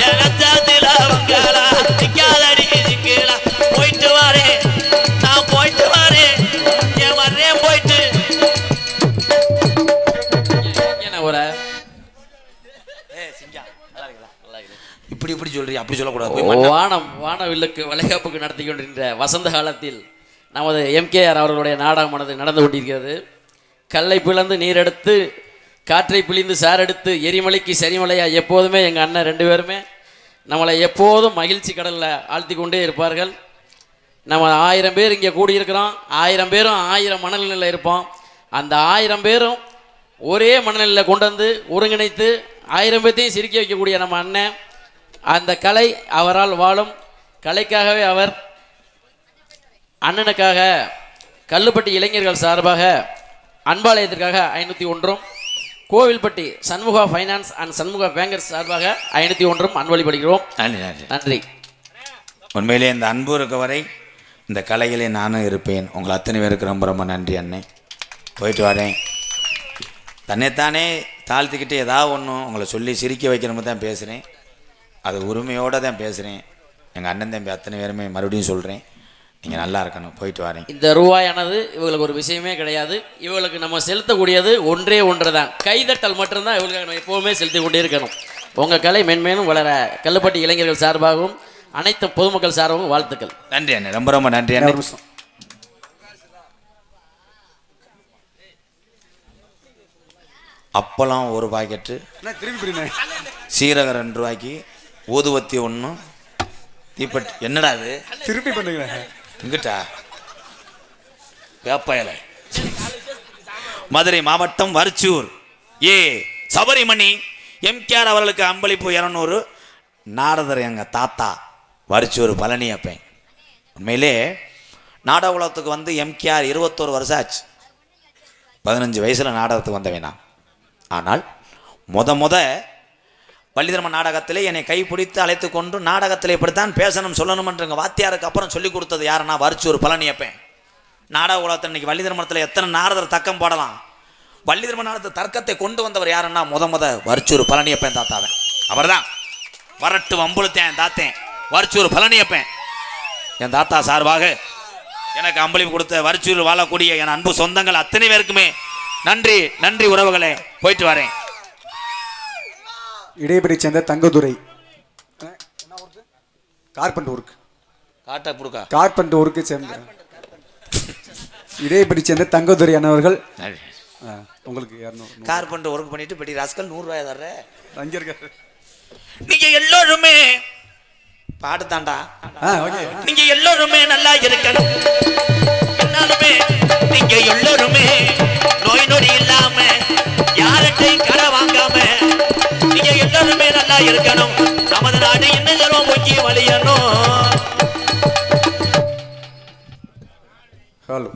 எகத்தாத்தில வங்களா நிக்காதடி சிங்களா. போயிட்டு வரேன், நான் போயிட்டு வரேன், என் வர்றேன் போயிட்டு. என்ன ஒரு இப்படி இப்படி சொல்றீ, அப்படி சொல்லக்கூடாது. வானவில்லுக்கு வளைகாப்புக்கு நடத்தி கொண்டிருக்கின்ற வசந்த காலத்தில் நமது எம்கேஆர் அவர்களுடைய நாடகமானது நடந்து கொண்டிருக்கிறது. கல்லை பிளந்து நீரெடுத்து, காற்றை பிழிந்து சாரெடுத்து, எரிமலைக்கு சரிமலையா எப்போதுமே எங்கள் அண்ணன் 2 பேருமே நம்மளை எப்போதும் மகிழ்ச்சி கடலில் ஆழ்த்தி கொண்டே இருப்பார்கள். நம்ம 1000 பேர் இங்கே கூடியிருக்கிறோம். 1000 பேரும் 1000 மனநிலையில் இருப்போம். அந்த 1000 பேரும் ஒரே மனநிலையில் கொண்டு வந்து ஒருங்கிணைத்து 1000 பேர்த்தையும் சிரிக்க வைக்கக்கூடிய நம்ம அண்ணன். அந்த கலை அவரால் வாழும். கலைக்காகவே அவர் அண்ணனுக்காக கல்லுப்பட்டி இளைஞர்கள் சார்பாக அன்பாலயத்திற்காக 501, கோவில்பட்டி சண்முகா ஃபைனான்ஸ் அண்ட் சண்முகா பேங்கர்ஸ் சார்பாக 501 அன்பளிப்படுகிறோம். நன்றி. உண்மையிலே இந்த அன்பு இருக்க வரை இந்த கலையிலே நானும் இருப்பேன். உங்களை அத்தனை பேருக்கு ரொம்ப ரொம்ப நன்றி அண்ணே. போயிட்டு வரேன். தன்னைத்தானே தாழ்த்திக்கிட்டு ஏதாவது ஒன்று உங்களை சொல்லி சிரிக்க வைக்கணும்னு தான் பேசுகிறேன். அது உரிமையோடு தான் பேசுகிறேன். எங்கள் அண்ணன் தம்பி அத்தனை பேருமே மறுபடியும் சொல்கிறேன், நீங்கள் நல்லா இருக்கணும். போயிட்டு வரேன். இந்த ரூபாயானது இவங்களுக்கு ஒரு விஷயமே கிடையாது. இவங்களுக்கு நம்ம செலுத்தக்கூடியது ஒன்றே ஒன்று தான், கைதட்டல் மட்டும்தான். இவங்களுக்கு நம்ம எப்போவுமே செலுத்தி கொண்டே இருக்கணும். உங்கள் கலை மென்மேலும் வளர கல்லுப்பட்டி இளைஞர்கள் சார்பாகவும் அனைத்து பொதுமக்கள் சார்பாகவும் வாழ்த்துக்கள். நன்றி அண்ணே, ரொம்ப ரொம்ப நன்றி அண்ணே. அப்பளம் 1 பாக்கெட்டு, சீரகம் 2 ரூபாய்க்கு, ஊதுவத்தி 1, தீப்பெட்டி. என்னடா அது திருப்பி பண்ணுங்க இங்கிட்டா வேப்பயல. மதுரை மாவட்டம் வரிச்சூர் சபரிமணி எம்கேஆர் அவர்களுக்கு அன்பளிப்பு 200. நாரதர் எங்கள் தாத்தா வரிச்சூர் பழனியப்பன். உண்மையிலே நாடக உலகத்துக்கு வந்து எம்கேஆர் 21 வருஷம் ஆச்சு. 15 வயசில் நாடகத்துக்கு வந்தவேனா. ஆனால் முத வள்ளிதர்ம நாடகத்திலே என்னை கைப்பிடித்து அழைத்து கொண்டு நாடகத்தில் இப்படித்தான் பேசணும் சொல்லணும்ன்றங்க வாத்தியாருக்கு அப்புறம் சொல்லிக் கொடுத்தது யாருன்னா வரிச்சூர் பழனியப்பன். நாடக உலகத்தில் இன்னைக்கு வள்ளிதர்மத்தில் எத்தனை நாரதர் தக்கம் போடலாம். வள்ளிதர்ம நாடகத்தை தர்க்கத்தை கொண்டு வந்தவர் யாருன்னா முத வரிச்சூர் பழனியப்பன் தாத்தாவன். அவர் தான் வரட்டு வம்புழுத்தேன் என் தாத்தேன் வரிச்சூர் பழனியப்பன். என் தாத்தா சார்பாக எனக்கு அம்பளிப்பு கொடுத்த வரிச்சூர் வாழக்கூடிய என் அன்பு சொந்தங்கள் அத்தனை பேருக்குமே நன்றி. நன்றி உறவுகளே, போயிட்டு வரேன். இடைப்படி சேர்ந்த தங்கதுரை கார்பெண்டூருக்கு சேர்ந்த இடைப்படி சேர்ந்த தங்கதுரை அண்ணவர்கள் உங்களுக்கு 200. கார்பெண்டர் ஒர்க் பண்ணிட்டு பெட்டி ராஸ்கல் 100 ரூபாய் தர்ற அங்க இருக்காரு. நீங்க எல்லோருமே பாட்டு தாண்டா. நீங்க எல்லோருமே நல்லா இருக்கணும். என்னாலுமே நீங்க எல்லோருமே நோய் நொடி இல்லாம யார்கிட்டையும் கடை வாங்காம நீங்க எல்லாருமே நல்லா இருக்கணும். நமது நாடு இன்னும் செல்வம் முக்கிய வழியணும். ஹலோ